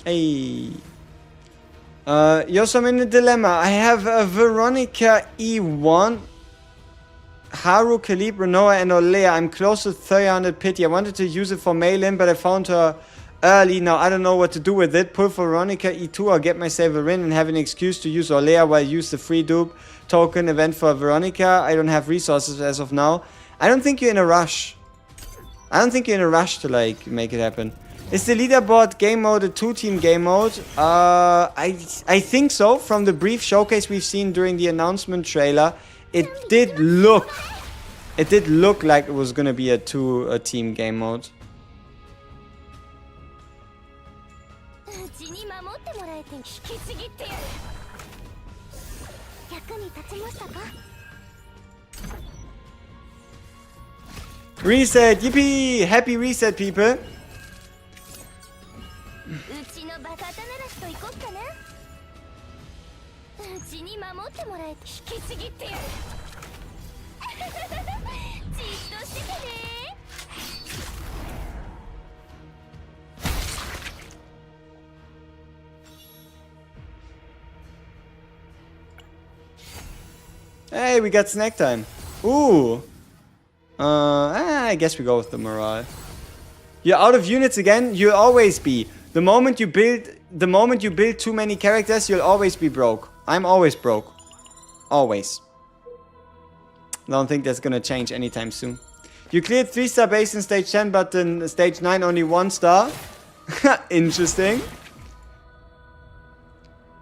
Hey. Yes, I'm in a dilemma. I have a Veronica E1, Haru, Kalib, Renoa, and Olea. I'm close to 300 pity. I wanted to use it for mail-in, but I found her early. Now I don't know what to do with it. Pull Veronica E2 or get myself a win and have an excuse to use Olea while I use the free dupe token event for Veronica. I don't have resources as of now. I don't think you're in a rush. I don't think you're in a rush to like make it happen. Is the leaderboard game mode a 2-team game mode? I think so. From the brief showcase we've seen during the announcement trailer, it did look like it was gonna be a team game mode. Reset, yippee! Happy reset, people. Hey, we got snack time. Ooh. I guess we go with the morale. You're out of units again? You'll always be. The moment you build too many characters, you'll always be broke. I'm always broke. Always. I don't think that's gonna change anytime soon. You cleared 3-star base in stage 10, but in stage 9 only 1 star. Interesting.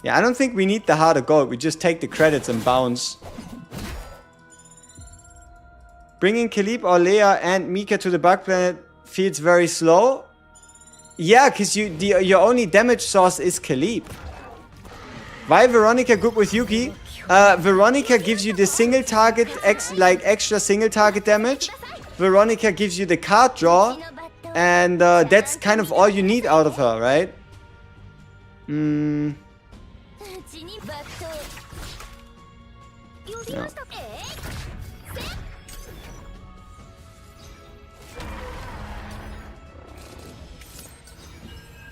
Yeah, I don't think we need the heart of gold. We just take the credits and bounce. Bringing Kalib, Orlea, and Mika to the bug planet feels very slow. Yeah, because your only damage source is Kalib. Why Veronica good with Yuki? Veronica gives you the single target, extra single target damage. Veronica gives you the card draw. And that's kind of all you need out of her, right? No.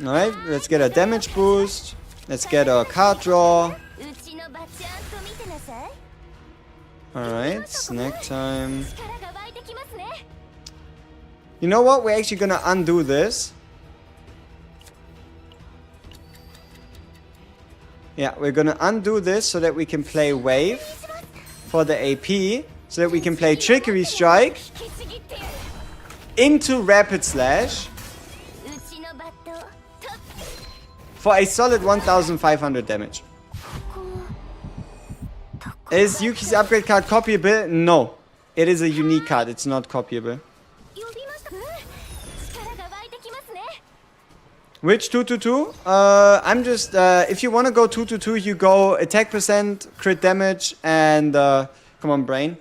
Alright, let's get a damage boost. Let's get a card draw. Alright, snack time. You know what? We're actually gonna undo this. Yeah, we're gonna undo this so that we can play Wave for the AP. So that we can play Trickery Strike into Rapid Slash. for a solid 1500 damage. Is Yuki's upgrade card copyable? No. It is a unique card. It's not copyable. Which 222? I'm just, if you want to go 222, you go attack percent, crit damage, and, come on, brain.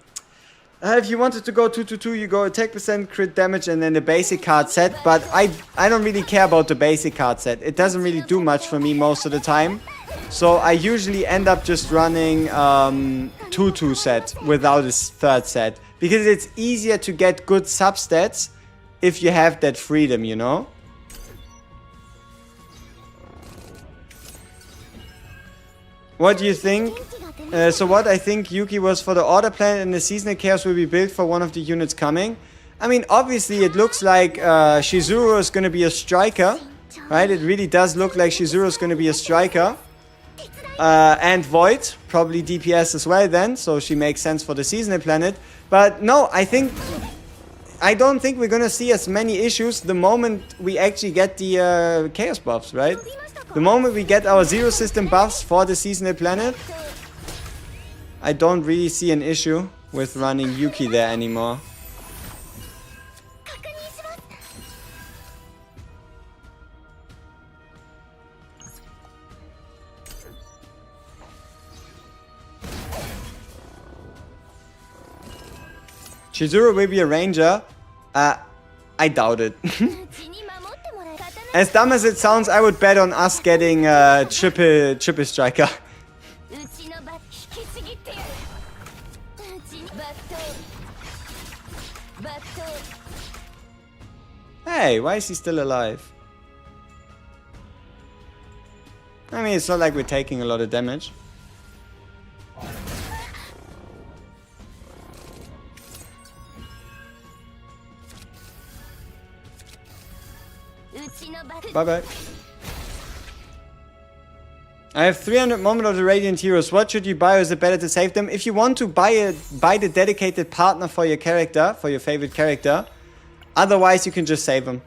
If you wanted to go 222, you go attack percent, crit damage, and then the basic card set. But I don't really care about the basic card set. It doesn't really do much for me most of the time. So I usually end up just running 2-2 set without a third set. Because it's easier to get good substats if you have that freedom, you know? What do you think? So what I think Yuki was for the order plan and the seasonal chaos will be built for one of the units coming. I mean, obviously it looks like Shizuru is going to be a striker, right? It really does look like Shizuru is going to be a striker. And Void, probably DPS as well then, so she makes sense for the seasonal planet. But no, I don't think we're going to see as many issues the moment we actually get the chaos buffs, right? The moment we get our zero system buffs for the seasonal planet, I don't really see an issue with running Yuki there anymore. Chizuru will be a ranger. I doubt it. As dumb as it sounds, I would bet on us getting triple striker. Hey, why is he still alive? I mean, it's not like we're taking a lot of damage. Bye-bye. I have 300 Moment of the Radiant Heroes. What should you buy, or is it better to save them? If you want to buy the dedicated partner for your character, for your favorite character. Otherwise, you can just save them.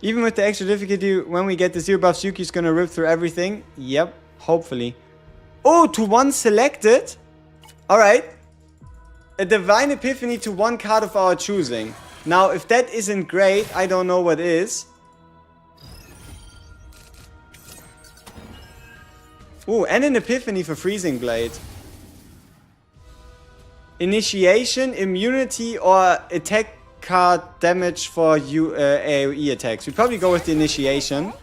Even with the extra difficulty, when we get the zero buffs, Yuki's gonna rip through everything. Yep, hopefully. Oh, to one selected? Alright. A Divine Epiphany to one card of our choosing. Now, if that isn't great, I don't know what is. Ooh, and an Epiphany for Freezing Blade. Initiation, immunity, or attack card damage for AoE attacks. We probably go with the initiation.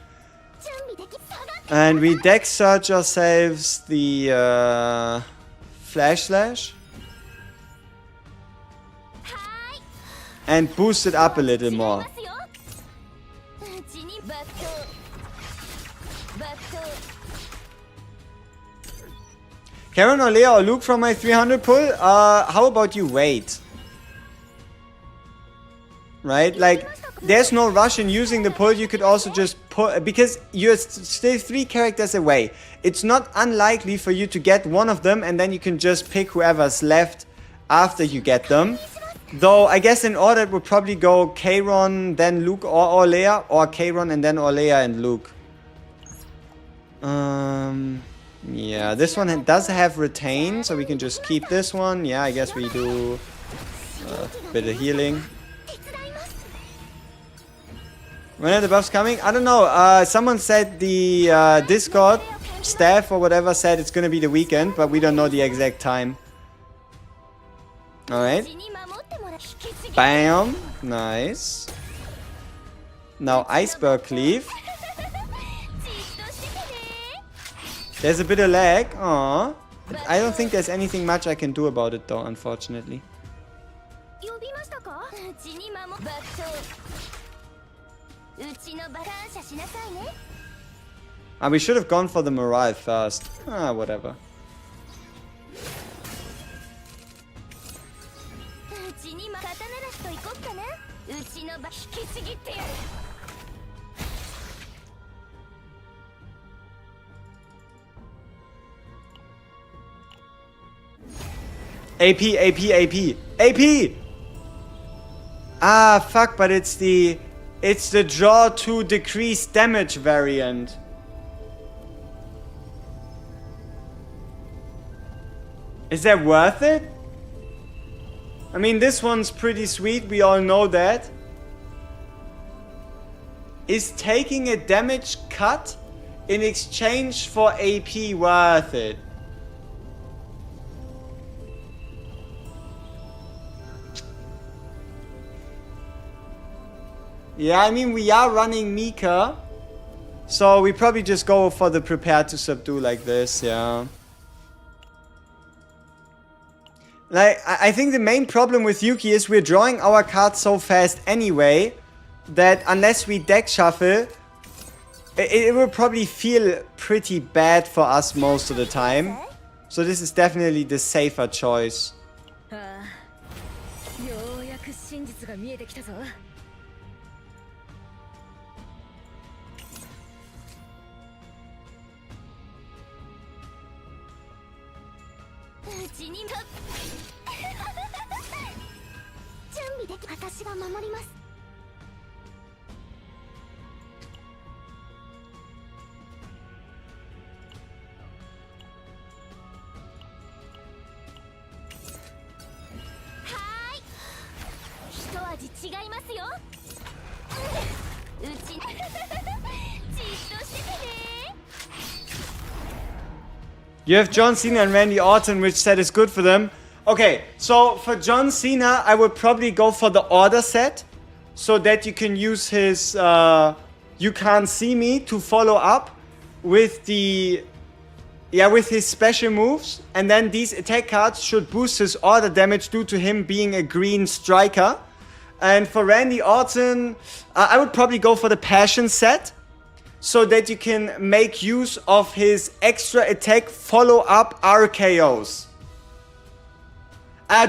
And we deck search ourselves the Flash Slash. And boost it up a little more. Karen or Leia or Luke from my 300 pull? How about you wait? Right? Like, there's no rush in using the pull. You could also just pull, because you're still 3 characters away. It's not unlikely for you to get one of them and then you can just pick whoever's left after you get them. Though, I guess in order it would probably go Kayron, then Luke or Leia, or Kayron and then Leia and Luke. Yeah, this one does have retain, so we can just keep this one. Yeah, I guess we do a bit of healing. When are the buffs coming? I don't know. Someone said the Discord staff or whatever said it's gonna be the weekend, but we don't know the exact time. Alright. Bam. Nice. Now Iceberg Cleave. There's a bit of lag. Aww. I don't think there's anything much I can do about it though, unfortunately. We should have gone for the morale first. Whatever. AP, AP, AP. AP! Ah, fuck, but it's the draw to decrease damage variant. Is that worth it? I mean, this one's pretty sweet, we all know that. Is taking a damage cut in exchange for AP worth it? Yeah, I mean, we are running Mika. So we probably just go for the prepare to subdue like this, yeah. Like, I think the main problem with Yuki is we're drawing our cards so fast anyway, that unless we deck shuffle, it will probably feel pretty bad for us most of the time. So this is definitely the safer choice. You have John Cena and Randy Orton, which set is good for them. Okay, so for John Cena, I would probably go for the order set, so that you can use his You Can't See Me to follow up with the with his special moves, and then these attack cards should boost his order damage due to him being a green striker. And for Randy Orton, I would probably go for the Passion set, so that you can make use of his extra attack follow-up RKOs.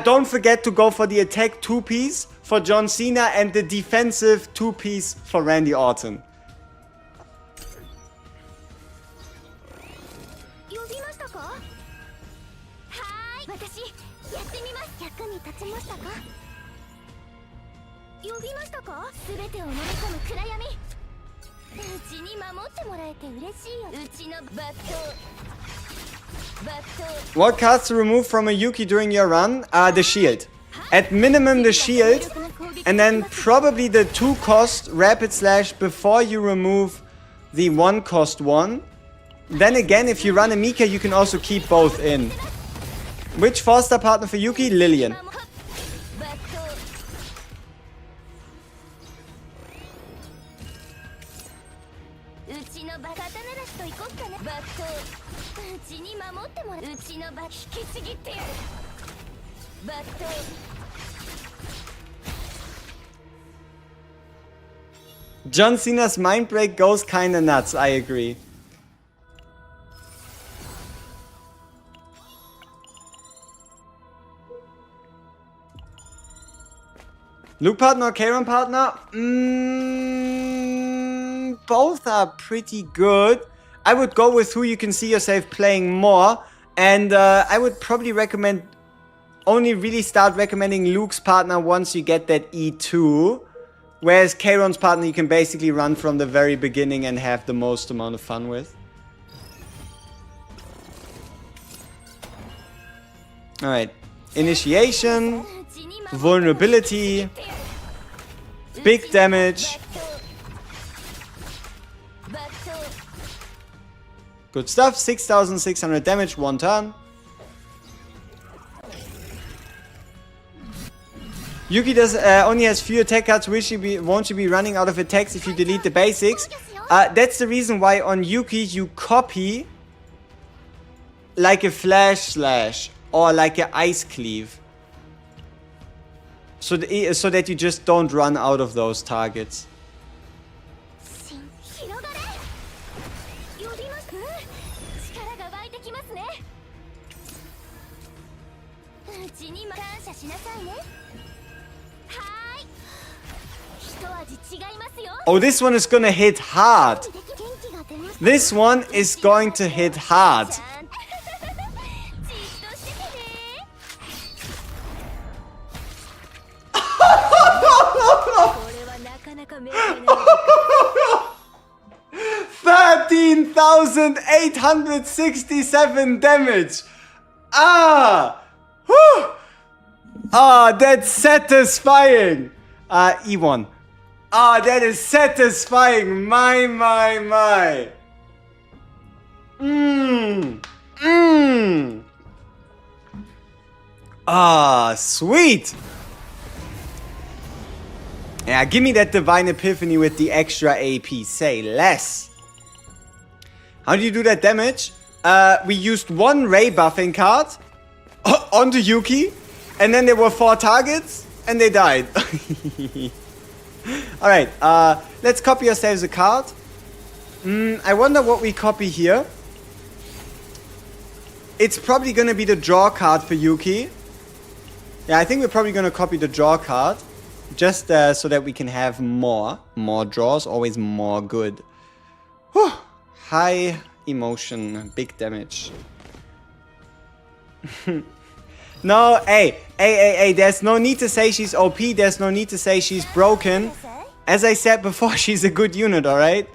Don't forget to go for the attack 2-piece for John Cena and the defensive 2-piece for Randy Orton. What cards to remove from a Yuki during your run? The shield. At minimum the shield, and then probably the 2-cost rapid slash before you remove the 1-cost one. Then again, if you run a Mika, you can also keep both in. Which 4-star partner for Yuki? Lillian. John Cena's mind break goes kinda nuts, I agree. Luke partner or Karen partner? Both are pretty good. I would go with who you can see yourself playing more. And I would probably recommend, only really start recommending Luke's partner once you get that E2. Whereas Karon's partner you can basically run from the very beginning and have the most amount of fun with. Alright. Initiation. Vulnerability. Big damage. Good stuff. 6,600 damage, 1 turn. Yuki does only has few attack cards. Won't you be running out of attacks if you delete the basics? That's the reason why on Yuki you copy like a flash slash or like a ice cleave, so that you just don't run out of those targets. Oh, this one is gonna hit hard. This one is going to hit hard. 13,867 damage. Ah! Whew! Ah, that's satisfying. E1. Ah, that is satisfying. My. Ah, sweet. Yeah, give me that Divine Epiphany with the extra AP. Say less. How do you do that damage? We used one Ray buffing card onto Yuki, and then there were 4 targets, and they died. Alright, let's copy ourselves a card. I wonder what we copy here. It's probably gonna be the draw card for Yuki. Yeah, I think we're probably gonna copy the draw card. Just so that we can have more draws, always more good. Whew. High emotion, big damage. No, hey, there's no need to say she's OP, there's no need to say she's broken. As I said before, she's a good unit, alright?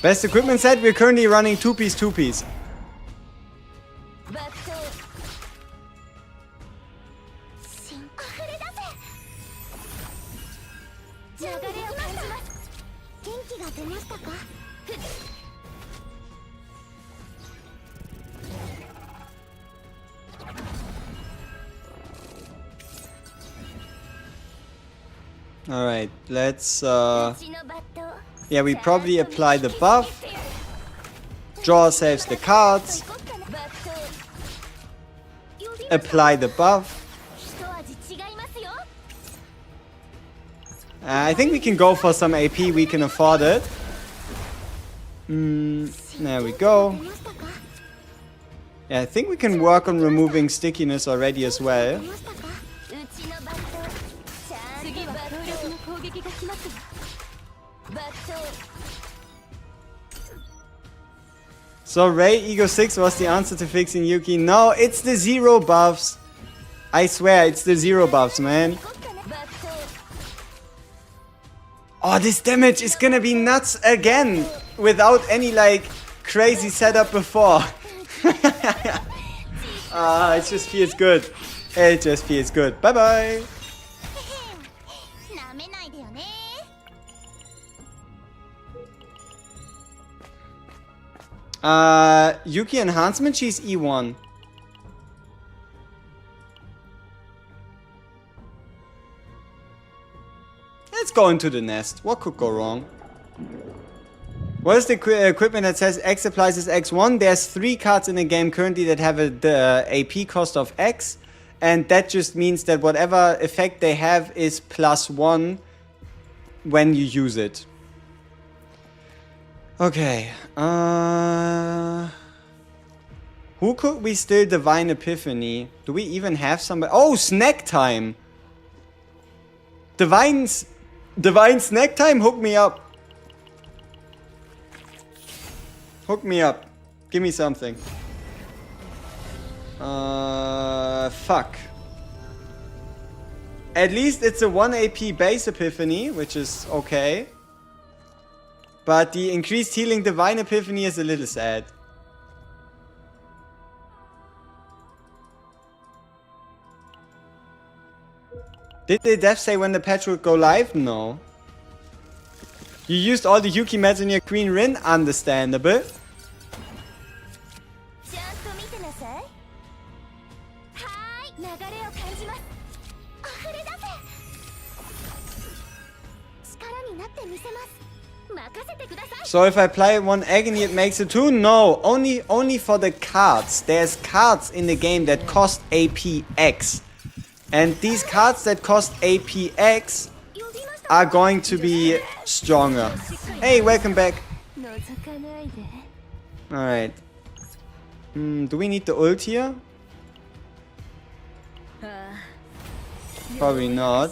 Best equipment set, we're currently running 2-piece. Alright, let's yeah, we probably apply the buff. Draw saves the cards. Apply the buff. I think we can go for some AP, we can afford it. There we go. Yeah, I think we can work on removing stickiness already as well. So Ray Ego 6 was the answer to fixing Yuki. No, it's the 0 buffs. I swear, it's the 0 buffs, man. Oh, this damage is gonna be nuts again. Without any, like, crazy setup before. It just feels good. It just feels good. Bye-bye. Yuki enhancement, she's E1. Let's go into the nest. What could go wrong? What is the equipment that says X applies as X1? There's 3 cards in the game currently that have the AP cost of X. And that just means that whatever effect they have is +1 when you use it. Okay. Who could we still Divine Epiphany? Do we even have somebody? Oh, snack time! Divine snack time? Hook me up. Hook me up. Give me something. Fuck. At least it's a 1 AP base Epiphany, which is okay. But the increased healing Divine Epiphany is a little sad. Did the dev say when the patch would go live? No. You used all the Yuki mats in your Queen Rin? Understandable. So if I apply 1 agony it makes it 2? No, only for the cards. There's cards in the game that cost APX. And these cards that cost APX are going to be stronger. Hey, welcome back. Alright. Do we need the ult here? Probably not.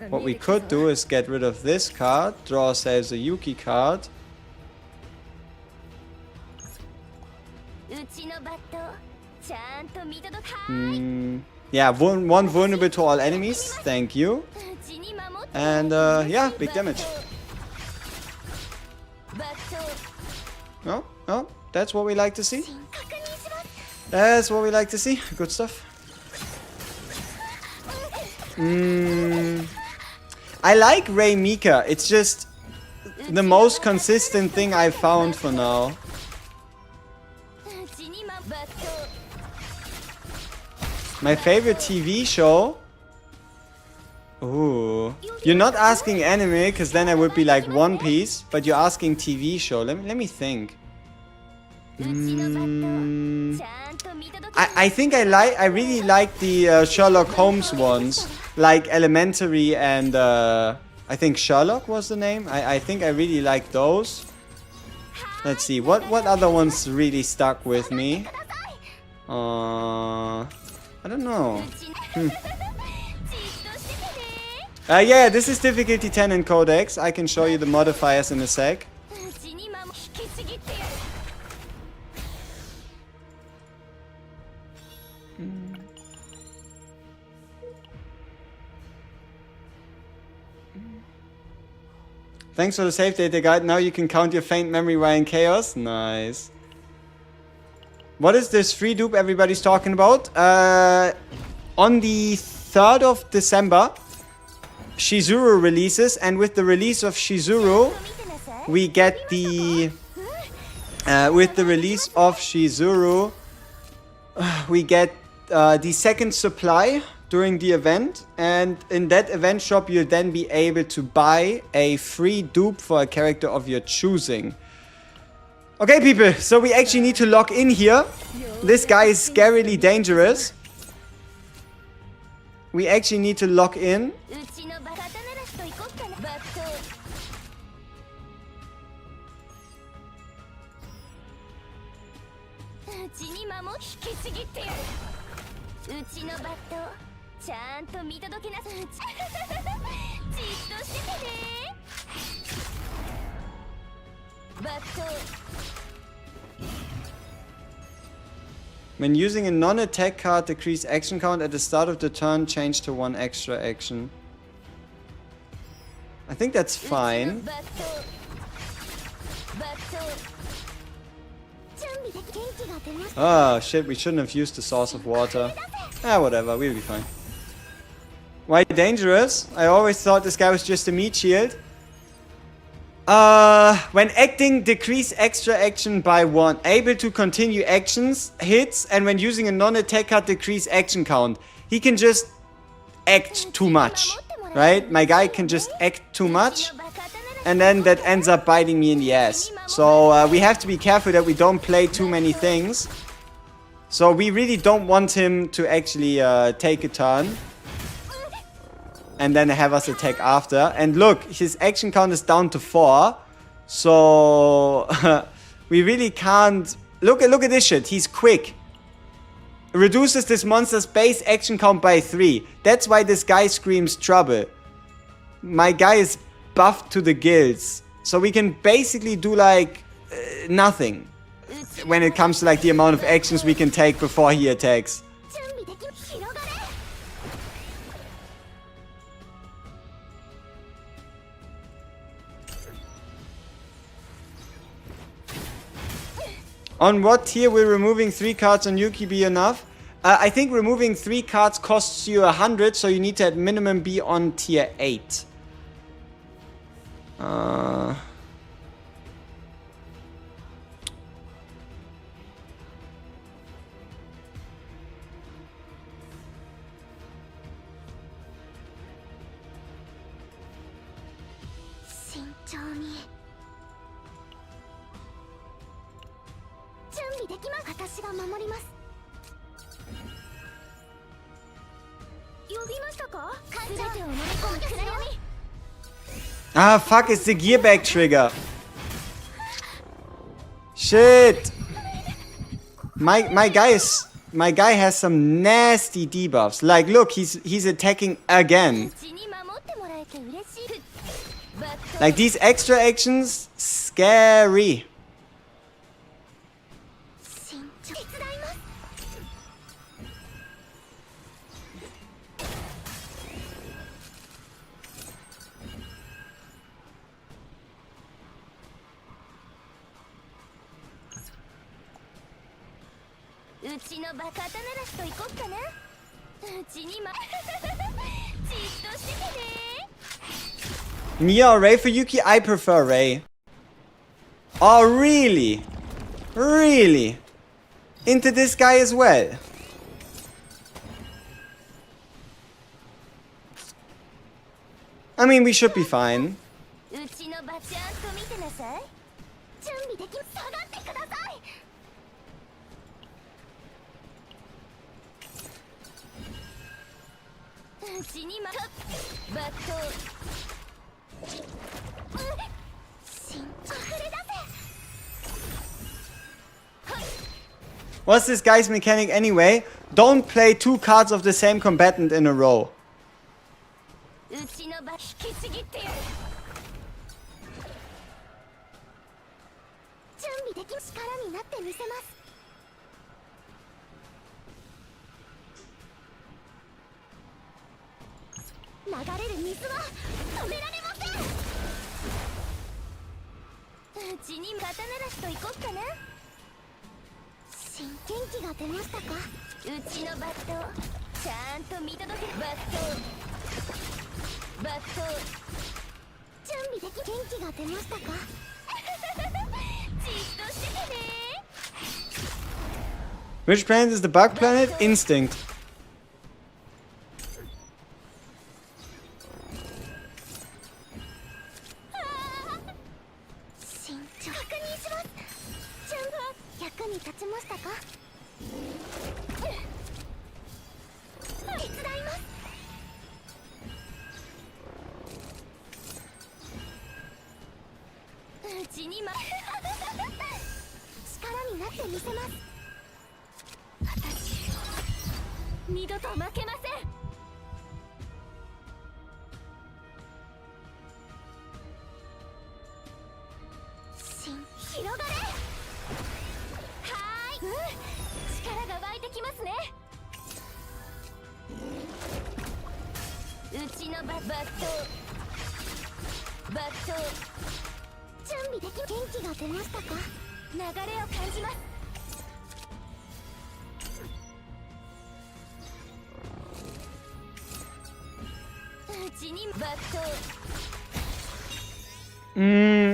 What we could do is get rid of this card, draw ourselves a Yuki card. Yeah, one vulnerable to all enemies. Thank you. And yeah, big damage. Oh, that's what we like to see. That's what we like to see. Good stuff. I like Rei Mika. It's just the most consistent thing I've found for now. My favorite TV show? Ooh. You're not asking anime, because then I would be like One Piece, but you're asking TV show. Let me think. I think I really like the Sherlock Holmes ones, like Elementary and I think Sherlock was the name. I think I really like those. Let's see, what other ones really stuck with me? I don't know. Yeah, this is difficulty 10 in Codex. I can show you the modifiers in a sec. Thanks for the save data guide. Now you can count your faint memory while in chaos. Nice. What is this free dupe everybody's talking about? On the 3rd of December, Shizuru releases, and with the release of Shizuru, we get the... we get the second supply during the event, and in that event shop you'll then be able to buy a free dupe for a character of your choosing. Okay people, so we actually need to log in here. This guy is scarily dangerous. We actually need to log in. When using a non-attack card, decrease action count at the start of the turn, change to 1 extra action. I think that's fine. Oh shit, we shouldn't have used the source of water. Ah, whatever, we'll be fine. Why dangerous? I always thought this guy was just a meat shield. When acting, decrease extra action by 1. Able to continue actions, hits, and when using a non-attack card, decrease action count. He can just act too much, right? My guy can just act too much, and then that ends up biting me in the ass. So we have to be careful that we don't play too many things. So we really don't want him to actually take a turn and then have us attack after. And look, his action count is down to 4. So we really can't... Look at this shit. He's quick. Reduces this monster's base action count by 3. That's why this guy screams trouble. My guy is buffed to the gills. So we can basically do like nothing when it comes to like the amount of actions we can take before he attacks. On what tier will removing 3 cards on Yuki be enough? I think removing 3 cards costs you 100, so you need to at minimum be on tier 8. Ah, fuck, it's the gearback trigger. Shit. My guy has some nasty debuffs. Like, look, he's attacking again. Like, these extra actions, scary. Nia or Ray for Yuki? I prefer Ray. Oh, really? Really? Into this guy as well? I mean, we should be fine. What's this guy's mechanic anyway? Don't play 2 cards of the same combatant in a row. Which planet is the bug planet? Instinct.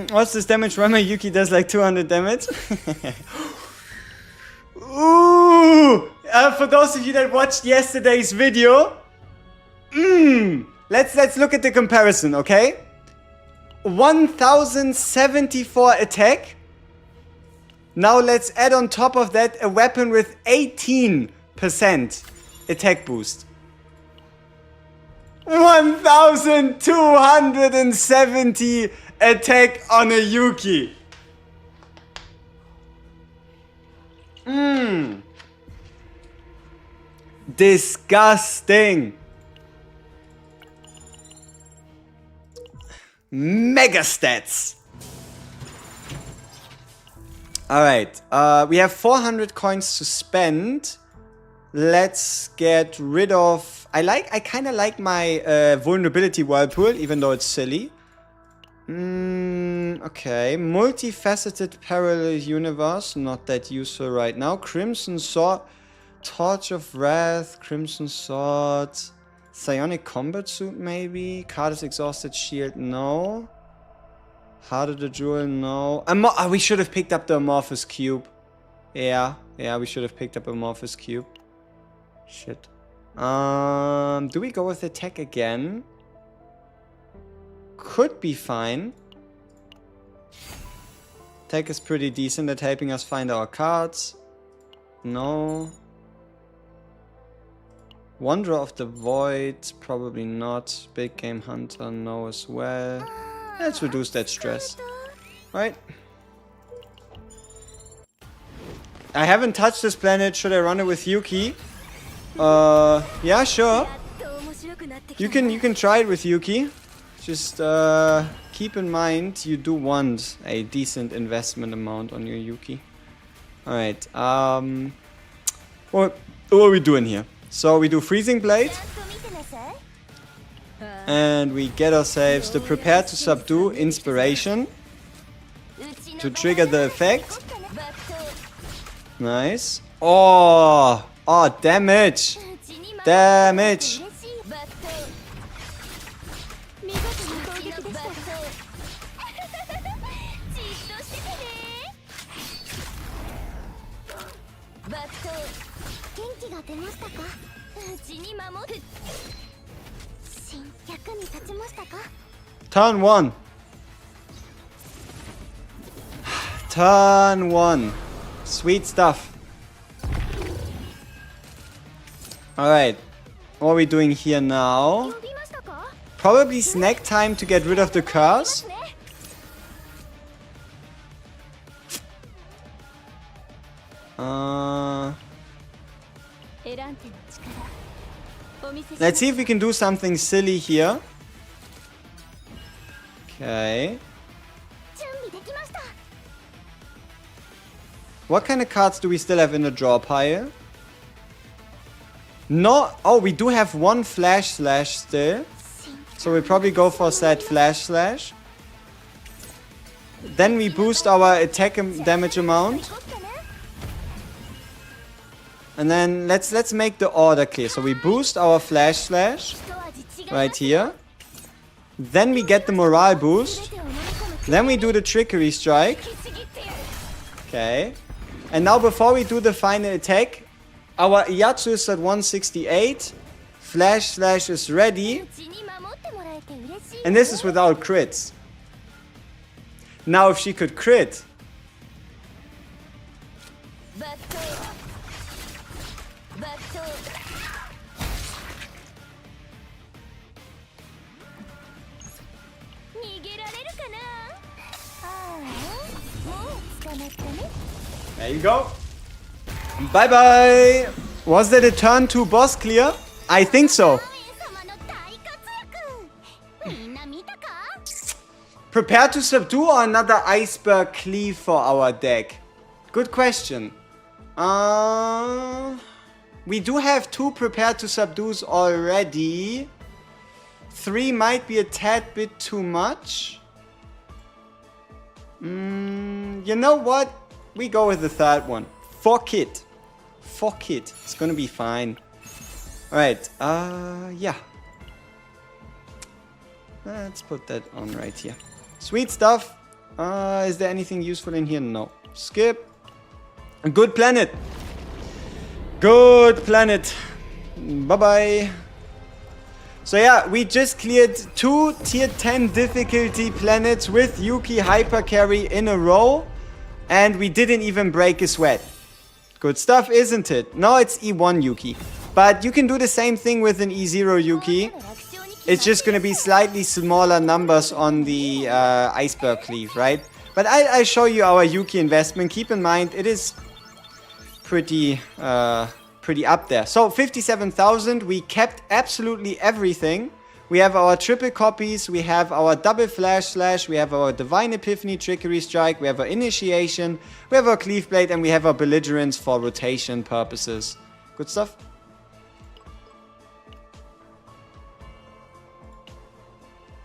What's this damage? Remember Yuki does like 200 damage? Ooh! For those of you that watched yesterday's video, let's look at the comparison, okay? 1074 attack. Now let's add on top of that a weapon with 18% attack boost. 1270 attack on a Yuki. Disgusting. Mega stats. Alright, we have 400 coins to spend. Let's get rid of... I kind of like my vulnerability whirlpool, even though it's silly. Okay, multifaceted parallel universe, not that useful right now. Crimson Sword, Torch of Wrath, Crimson Sword, Psionic Combat Suit maybe, Cardis Exhausted Shield, no. Heart of the Jewel, no. We should have picked up the Amorphous Cube. Yeah, we should have picked up Amorphous Cube. Shit. Do we go with attack again? Could be fine. Attack is pretty decent at helping us find our cards. No. Wanderer of the Void, probably not. Big Game Hunter, no as well. Let's reduce that stress. Right. I haven't touched this planet. Should I run it with Yuki? Yeah, sure. You can try it with Yuki. Just keep in mind you do want a decent investment amount on your Yuki. Alright, what are we doing here? So we do Freezing Blade. And we get ourselves the Prepare to Subdue Inspiration to trigger the effect. Nice. Oh, oh, damage. Damage. Turn 1. Turn 1. Sweet stuff. Alright. What are we doing here now? Probably snack time to get rid of the curse. Let's see if we can do something silly here. Okay. What kind of cards do we still have in the draw pile? No. Oh, we do have one Flash Slash still. So we probably go for that Flash Slash. Then we boost our attack damage amount. And then let's make the order clear. So we boost our Flash Slash right here. Then we get the morale boost. Then we do the Trickery Strike. Okay. And now before we do the final attack, our Iyatsu is at 168. Flash Slash is ready. And this is without crits. Now if she could crit. There you go. Bye bye. Was that a turn 2 boss clear? I think so. Prepare to subdue or another iceberg cleave for our deck? Good question. We do have 2 prepare to subdues already. 3 might be a tad bit too much. You know what? We go with the third one. Fuck it. Fuck it. It's gonna be fine. Alright, yeah. Let's put that on right here. Sweet stuff. Is there anything useful in here? No. Skip. A good planet. Good planet. Bye-bye. So yeah, we just cleared 2 tier 10 difficulty planets with Yuki Hyper Carry in a row. And we didn't even break a sweat. Good stuff, isn't it? No, it's E1 Yuki. But you can do the same thing with an E0 Yuki. It's just going to be slightly smaller numbers on the iceberg cleave, right? But I'll show you our Yuki investment. Keep in mind, it is pretty up there. So 57,000, we kept absolutely everything. We have our triple copies, we have our double Flash Slash, we have our Divine Epiphany Trickery Strike, we have our Initiation, we have our Cleave Blade, and we have our Belligerence for rotation purposes. Good stuff.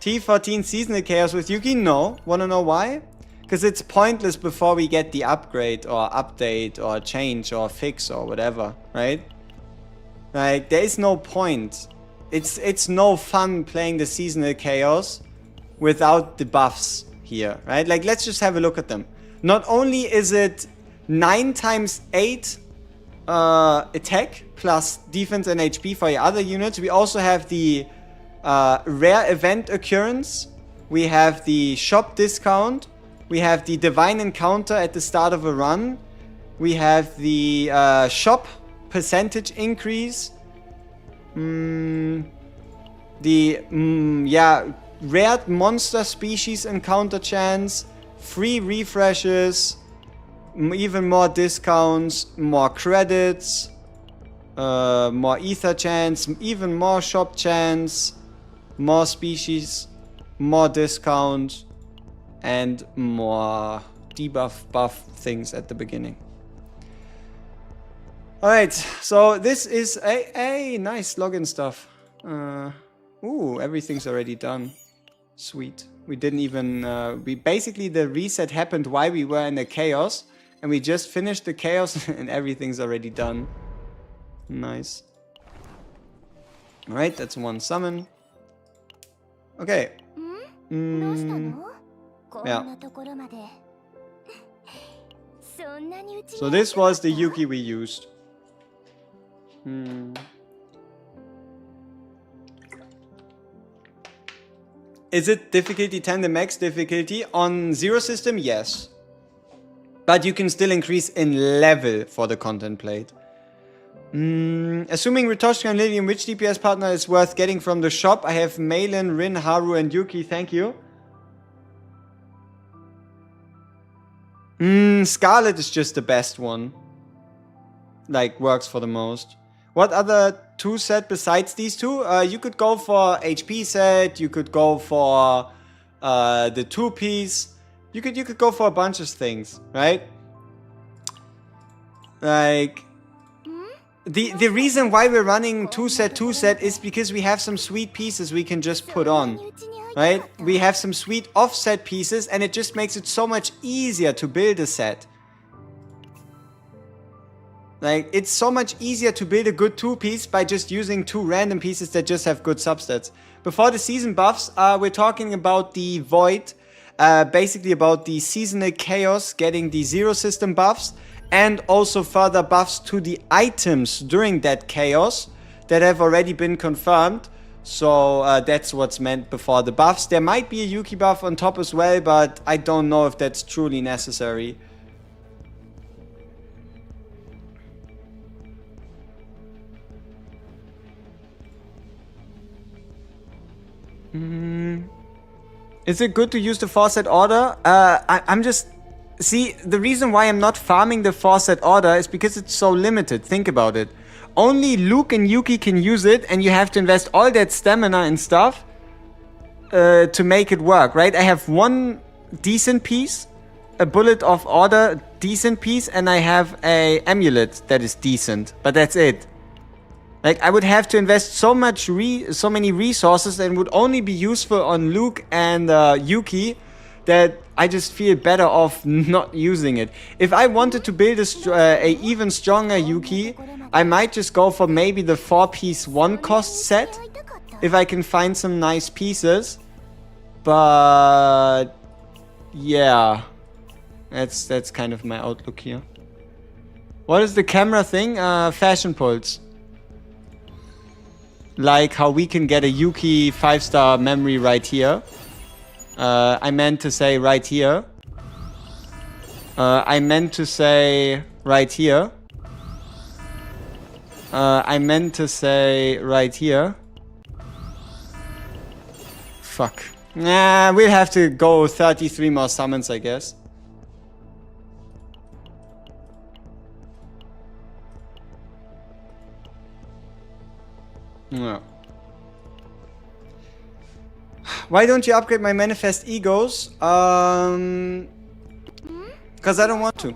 T14 Seasonal Chaos with Yuki? No. Wanna know why? Because it's pointless before we get the upgrade or update or change or fix or whatever, right? Like, there is no point. It's no fun playing the Seasonal Chaos without the buffs here, right? Like, let's just have a look at them. Not only is it 9 times 8 attack plus defense and HP for your other units, we also have the rare event occurrence, we have the shop discount, we have the divine encounter at the start of a run, we have the shop percentage increase, rare monster species encounter chance, free refreshes, even more discounts, more credits, more ether chance, even more shop chance, more species, more discount, and more debuff buff things at the beginning. Alright, so this is a nice login stuff. Ooh, everything's already done. Sweet. We didn't even... basically, the reset happened while we were in the chaos. and we just finished the chaos and everything's already done. Nice. Alright, that's one summon. Okay. Yeah. So this was the Yuki we used. Is it difficulty 10 the max difficulty? On Zero System, yes. But you can still increase in level for the content plate. Assuming Ritoshka and Lillian, which DPS partner is worth getting from the shop? I have Malin, Rin, Haru, and Yuki. Thank you. Scarlet is just the best one. Like, works for the most. What other 2 set besides these 2? You could go for HP set. You could go for the 2-piece. You could go for a bunch of things, right? Like, the reason why we're running 2 set is because we have some sweet pieces we can just put on, right? We have some sweet offset pieces, and it just makes it so much easier to build a set. Like, it's so much easier to build a good 2-piece by just using 2 random pieces that just have good substats. Before the season buffs, we're talking about the Void, basically about the seasonal chaos getting the Zero System buffs, and also further buffs to the items during that chaos that have already been confirmed. So that's what's meant before the buffs. There might be a Yuki buff on top as well, but I don't know if that's truly necessary. Is it good to use the 4-set order? I'm just... See, the reason why I'm not farming the 4-set order is because it's so limited. Think about it. Only Luke and Yuki can use it, and you have to invest all that stamina and stuff to make it work, right? I have one decent piece, a Bullet of Order decent piece, and I have a amulet that is decent, but that's it. Like, I would have to invest so many resources and would only be useful on Luke and Yuki that I just feel better off not using it. If I wanted to build a even stronger Yuki, I might just go for maybe the 4-piece 1-cost set, if I can find some nice pieces. But yeah, that's kind of my outlook here. What is the camera thing? Fashion pulse. Like how we can get a Yuki 5-star memory right here. I meant to say right here. I meant to say right here. I meant to say right here. Fuck. Nah, we'll have to go 33 more summons, I guess. Yeah. Why don't you upgrade my manifest egos? Because I don't want to.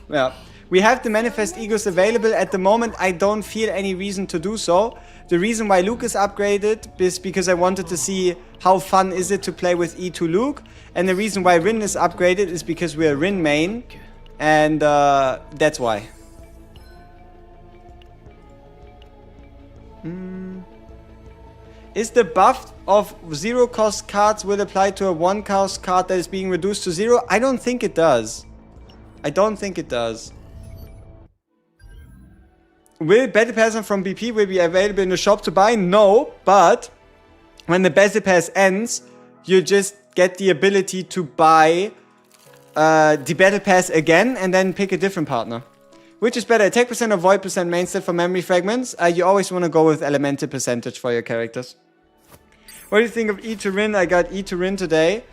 Yeah. We have the manifest egos available at the moment. I don't feel any reason to do so. The reason why Luke is upgraded is because I wanted to see how fun is it to play with E2 Luke. And the reason why Rin is upgraded is because we're Rin main. And that's why. Is the buff of 0-cost cards will apply to a 1-cost card that is being reduced to 0? I don't think it does. I don't think it does. Will Battle Pass from BP will be available in the shop to buy? No, but when the Battle Pass ends, you just get the ability to buy the Battle Pass again and then pick a different partner. Which is better, attack percent or void percent main stat for memory fragments? You always want to go with elemental percentage for your characters. What do you think of E to Rin? I got E to Rin today.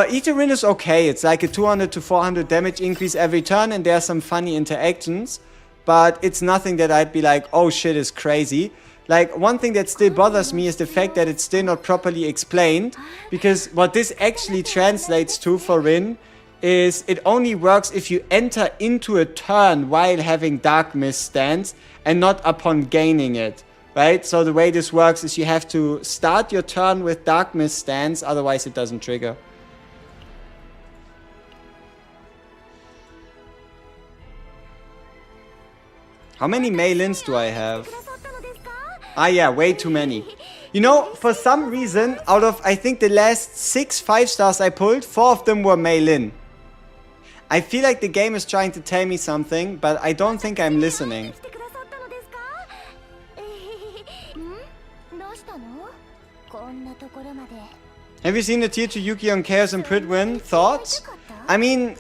E to Rin is okay. It's like a 200 to 400 damage increase every turn, and there are some funny interactions. But it's nothing that I'd be like, oh shit, is crazy. Like, one thing that still bothers me is the fact that it's still not properly explained. Because what this actually translates to for Rin is it only works if you enter into a turn while having Dark Mist stance and not upon gaining it, right? So the way this works is you have to start your turn with Dark Mist stance, otherwise it doesn't trigger. How many mail-ins do I have? Ah yeah, way too many. You know, for some reason, out of I think the last 6 5-stars I pulled, 4 of them were mail-in. I feel like the game is trying to tell me something, but I don't think I'm listening. Have you seen the tier 2 Yuki on Chaos and Pridwin? Thoughts? I mean,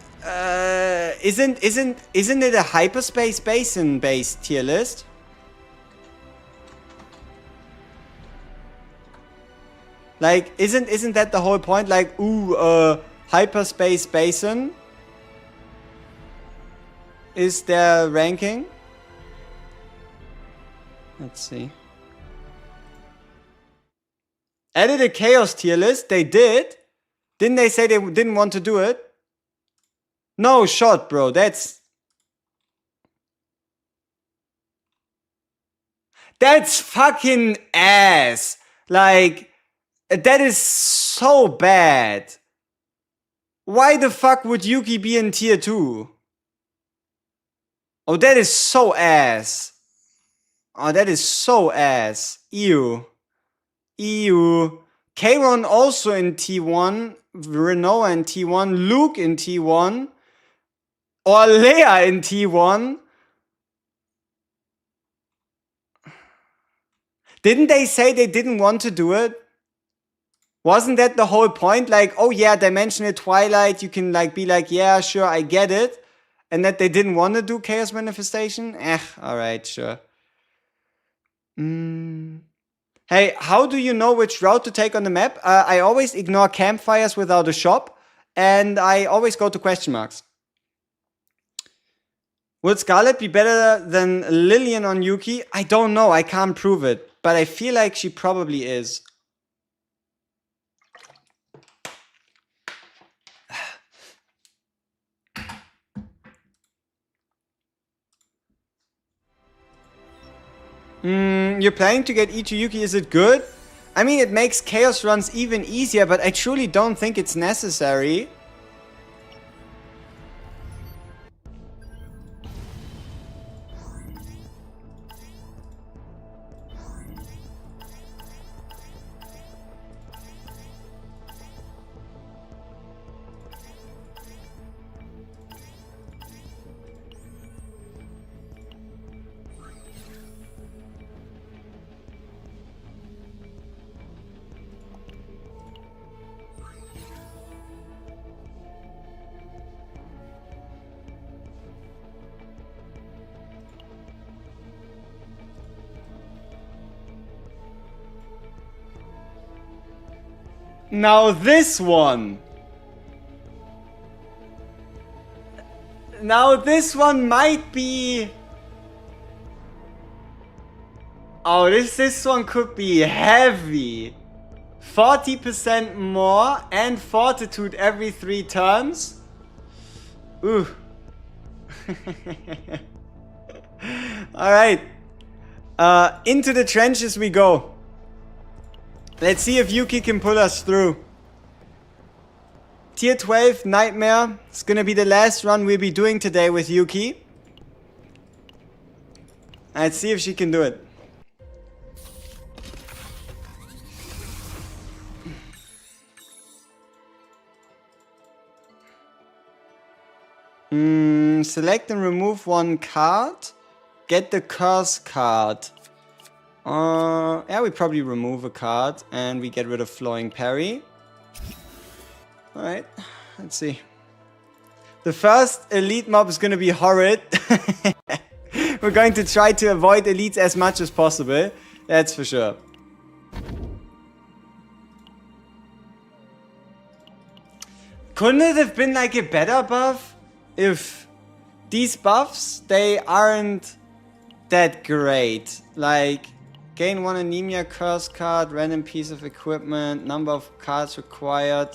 isn't it a hyperspace basin based tier list? Like, isn't that the whole point? Like, ooh, hyperspace basin is their ranking. Let's see. Added a chaos tier list. They did. Didn't they say they didn't want to do it? No shot, bro. That's fucking ass. Like, that is so bad. Why the fuck would Yuki be in tier 2? Oh, that is so ass. Oh, that is so ass. Ew. Ew. Kayron also in T1. Renoa in T1. Luke in T1. Or Leia in T1. Didn't they say they didn't want to do it? Wasn't that the whole point? Like, oh yeah, Dimensional Twilight, you can like be like, yeah, sure, I get it. And that they didn't want to do Chaos Manifestation? Alright, sure. Hey, how do you know which route to take on the map? I always ignore campfires without a shop. And I always go to question marks. Would Scarlet be better than Lillian on Yuki? I don't know, I can't prove it. But I feel like she probably is. You're planning to get E2 Yuki, is it good? I mean, it makes Chaos runs even easier, but I truly don't think it's necessary. Now this one. Now this one might be... Oh, this one could be heavy. 40% more and fortitude every 3 turns. Ooh. Alright. Into the trenches we go. Let's see if Yuki can pull us through. Tier 12 Nightmare. It's gonna be the last run we'll be doing today with Yuki. Let's see if she can do it. Select and remove 1 card. Get the curse card. Yeah, we probably remove a card and we get rid of Flowing Parry. Alright, let's see. The first elite mob is gonna be horrid. We're going to try to avoid elites as much as possible. That's for sure. Couldn't it have been like a better buff? If these buffs, they aren't that great. Like, gain 1 anemia, curse card, random piece of equipment, number of cards required.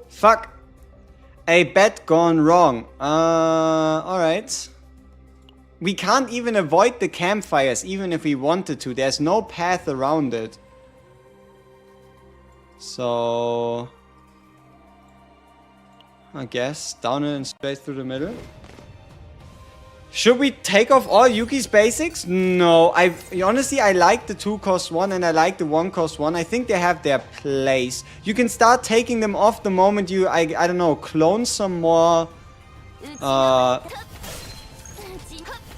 Fuck. A bet gone wrong. Alright. We can't even avoid the campfires, even if we wanted to. There's no path around it. So... I guess down and straight through the middle. Should we take off all Yuki's basics? No. Honestly, I like the 2 cost 1 and I like the 1 cost 1. I think they have their place. You can start taking them off the moment you, I don't know, clone some more...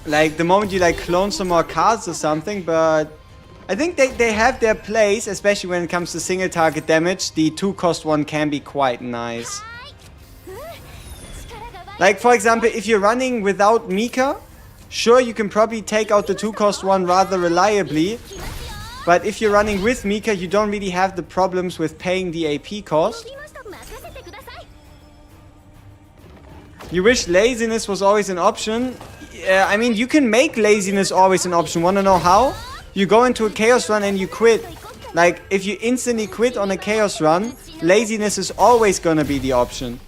like the moment you like clone some more cards or something, but I think they have their place, especially when it comes to single target damage. The 2 cost 1 can be quite nice. Like for example, if you're running without Mika, sure you can probably take out the 2 cost 1 rather reliably, but if you're running with Mika, you don't really have the problems with paying the AP cost. You wish laziness was always an option. I mean, you can make laziness always an option. Wanna know how? You go into a chaos run and you quit. Like, if you instantly quit on a chaos run, laziness is always gonna be the option.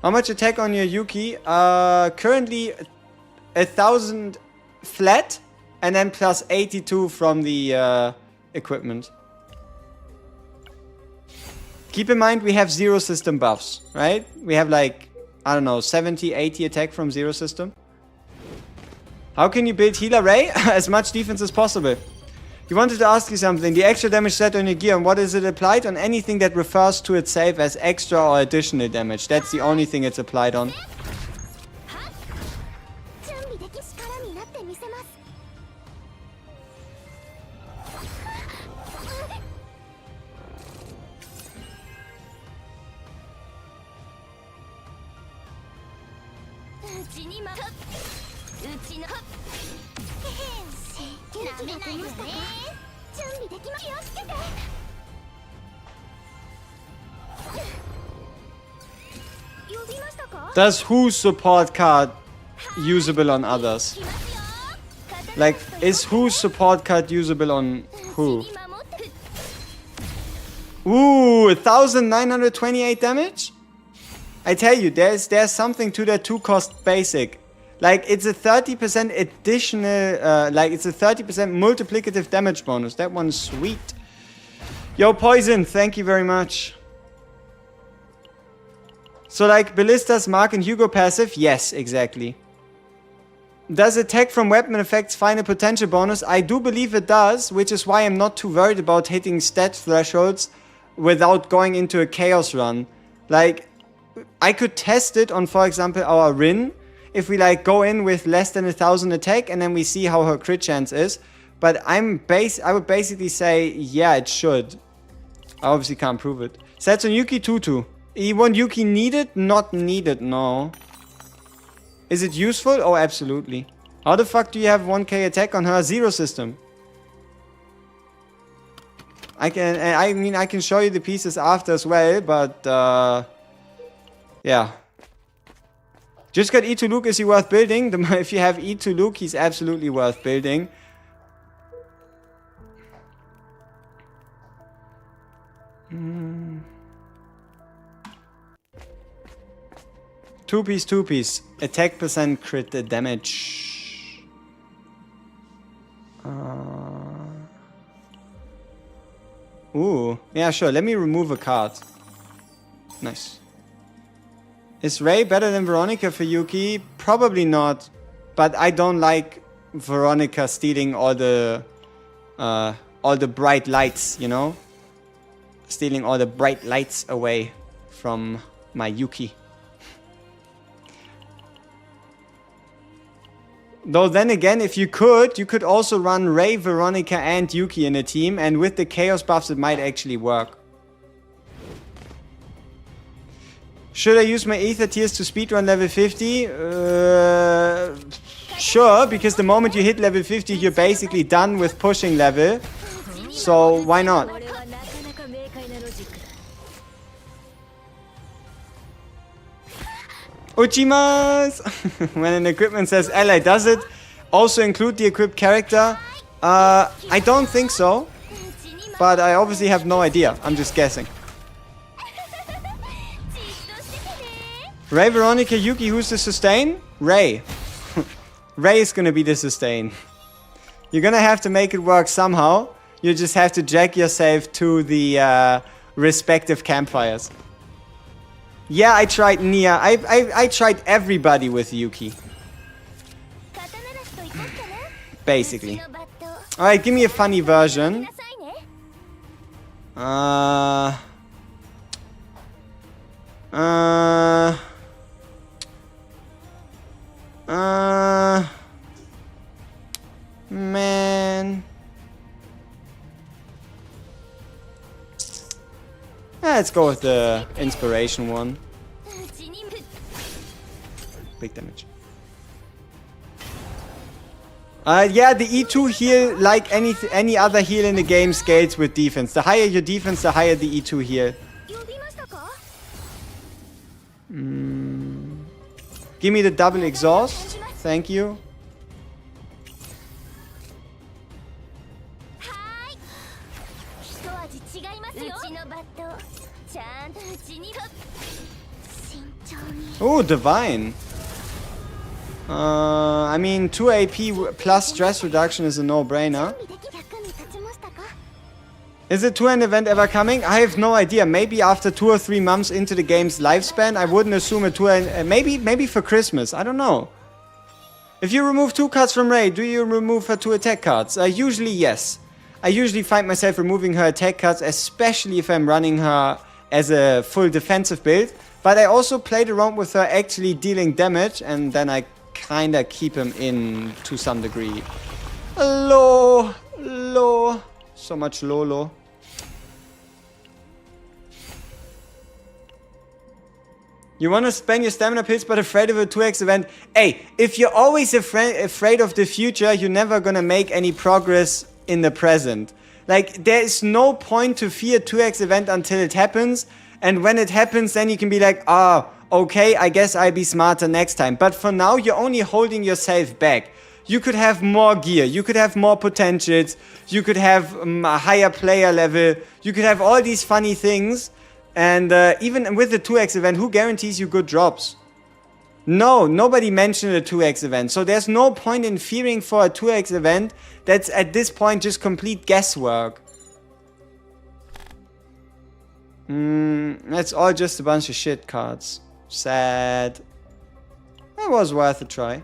How much attack on your Yuki? Currently 1000 flat and then plus 82 from the equipment. Keep in mind we have 0 system buffs, right? We have like, I don't know, 70, 80 attack from 0 system. How can you build healer Ray? As much defense as possible. He wanted to ask you something. The extra damage set on your gear, and what is it applied on? Anything that refers to itself as extra or additional damage. That's the only thing it's applied on. Does whose support card usable on others? Like, is whose support card usable on who? Ooh, 1928 damage? I tell you, there's something to that 2 cost basic. Like, it's a 30% additional, like, it's a 30% multiplicative damage bonus. That one's sweet. Yo, Poison, thank you very much. So, like, Ballista's Mark and Hugo passive? Yes, exactly. Does attack from weapon effects final potential bonus? I do believe it does, which is why I'm not too worried about hitting stat thresholds without going into a chaos run. Like, I could test it on, for example, our Rin. If we like go in with less than 1000 attack and then we see how her crit chance is. But I would basically say, yeah, it should. I obviously can't prove it. Sets on Yuki Tutu. E1 Yuki needed? Not needed, no. Is it useful? Oh, absolutely. How the fuck do you have 1k attack on her 0 system? I can show you the pieces after as well, but yeah. Just got E2 Luke, is he worth building? If you have E2 Luke, he's absolutely worth building. Two piece. Attack percent, crit damage. Ooh, yeah, sure. Let me remove a card. Nice. Is Ray better than Veronica for Yuki? Probably not. But I don't like Veronica stealing all the bright lights, you know? Stealing all the bright lights away from my Yuki. Though then again, if you could also run Ray, Veronica and Yuki in a team, and with the chaos buffs it might actually work. Should I use my Aether Tears to speedrun level 50? Sure, because the moment you hit level 50 you're basically done with pushing level. So why not? Uchimas! When an equipment says ally, does it also include the equipped character? I don't think so. But I obviously have no idea. I'm just guessing. Ray, Veronica, Yuki, who's the sustain? Ray. Ray is gonna be the sustain. You're gonna have to make it work somehow. You just have to jack yourself to the respective campfires. Yeah, I tried Nia. I tried everybody with Yuki. Basically. Alright, give me a funny version. Man. Let's go with the inspiration one. Big damage. Yeah, the E2 heal, like any other heal in the game, scales with defense. The higher your defense, the higher the E2 heal. Give me the double exhaust. Thank you. Oh, divine. I mean, 2 AP plus stress reduction is a no-brainer. Is a 2-end event ever coming? I have no idea. Maybe after 2 or 3 months into the game's lifespan. I wouldn't assume a 2-end... maybe for Christmas. I don't know. If you remove 2 cards from Rei, do you remove her 2 attack cards? Usually, yes. I usually find myself removing her attack cards, especially if I'm running her as a full defensive build. But I also played around with her actually dealing damage, and then I kinda keep him in to some degree. Low. So much low. You wanna spend your stamina pills but afraid of a 2x event? Hey, if you're always afraid of the future, you're never gonna make any progress in the present. Like, there is no point to fear 2x event until it happens. And when it happens, then you can be like, okay, I guess I'll be smarter next time. But for now, you're only holding yourself back. You could have more gear. You could have more potentials. You could have a higher player level. You could have all these funny things. And even with the 2x event, who guarantees you good drops? No, nobody mentioned a 2x event. So there's no point in fearing for a 2x event. That's at this point just complete guesswork. That's all just a bunch of shit cards. Sad. That was worth a try.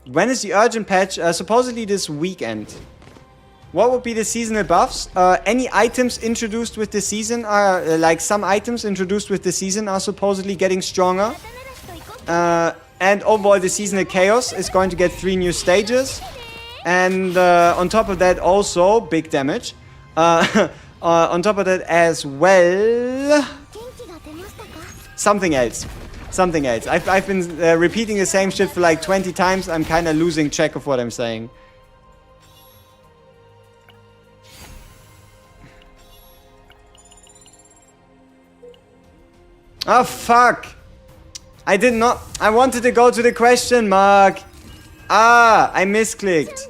When is the urgent patch? Supposedly this weekend. What would be the seasonal buffs? Any items introduced with the season are, like some items introduced with the season are supposedly getting stronger. And overall the seasonal chaos is going to get 3 new stages. And on top of that also, big damage. On top of that as well... Something else. I've been repeating the same shit for like 20 times. I'm kind of losing track of what I'm saying. Oh, fuck. I did not... I wanted to go to the question mark. I misclicked.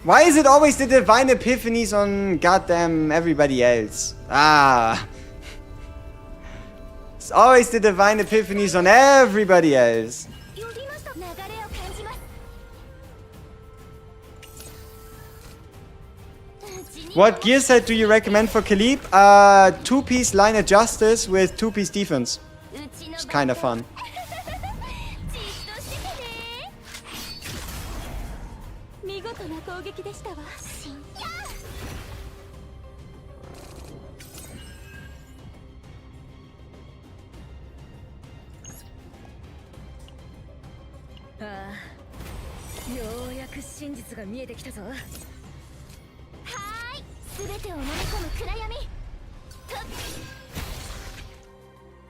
Why is it always the divine epiphanies on goddamn everybody else? It's always the divine epiphanies on everybody else. What gear set do you recommend for Khalib? 2-piece line of justice with 2-piece defense. It's kind of fun.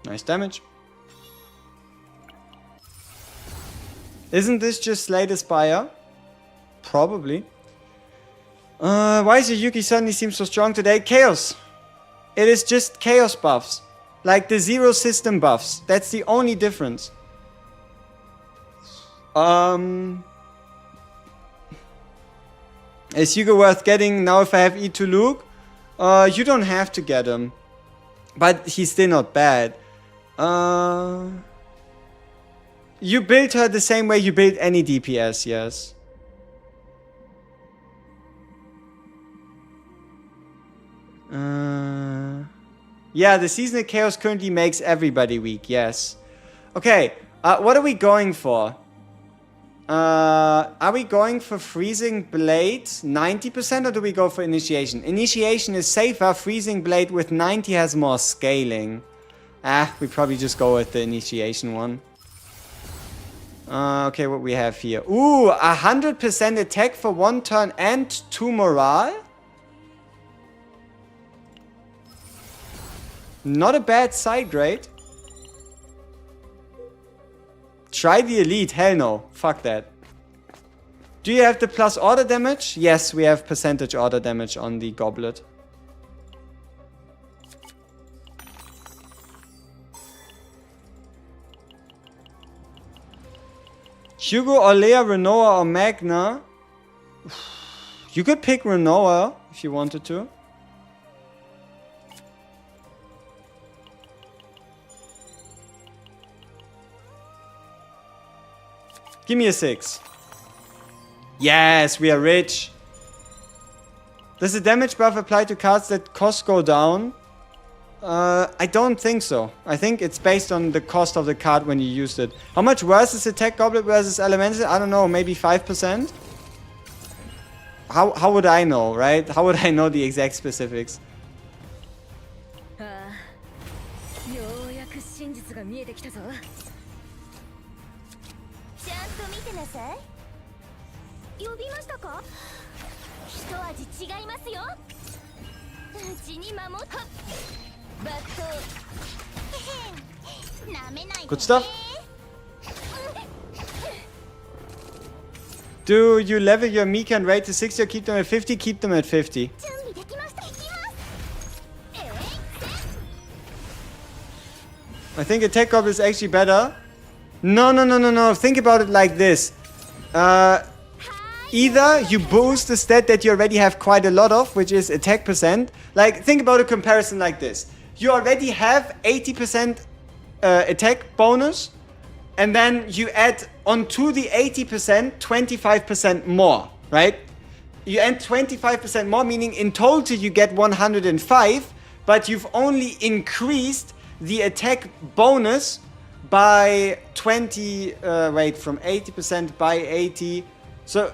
Nice damage. Isn't this just Slay the Spire? Probably. Why is your Yuki suddenly seem so strong today? Chaos. It is just chaos buffs. Like the zero system buffs. That's the only difference. Is Yuki worth getting now if I have E2 Luke? You don't have to get him. But he's still not bad. You build her the same way you build any DPS, yes. Yeah, the Seasonal Chaos currently makes everybody weak, yes. Okay, what are we going for? Are we going for Freezing Blade 90% or do we go for Initiation? Initiation is safer, Freezing Blade with 90 has more scaling. We probably just go with the Initiation one. Okay, what we have here. Ooh, 100% attack for 1 turn and 2 morale? Not a bad side grade. Try the elite. Hell no. Fuck that. Do you have the plus order damage? Yes, we have percentage order damage on the goblet. Hugo or Leia, Renoa or Magna? You could pick Renoa if you wanted to. Give me a 6. Yes, we are rich. Does the damage buff apply to cards that cost go down? I don't think so. I think it's based on the cost of the card when you used it. How much worse is Attack Goblet versus Elemental? I don't know, maybe 5%? How would I know, right? How would I know the exact specifics? Good stuff. Do you level your Mika and rate to 60 or keep them at 50? Keep them at 50. I think Attack Goblet is actually better. No. Think about it like this. Either you boost the stat that you already have quite a lot of, which is attack percent. Like, think about a comparison like this. You already have 80% attack bonus, and then you add onto the 80% 25% more, right? You add 25% more, meaning in total you get 105, but you've only increased the attack bonus by 20, from 80% by 80. So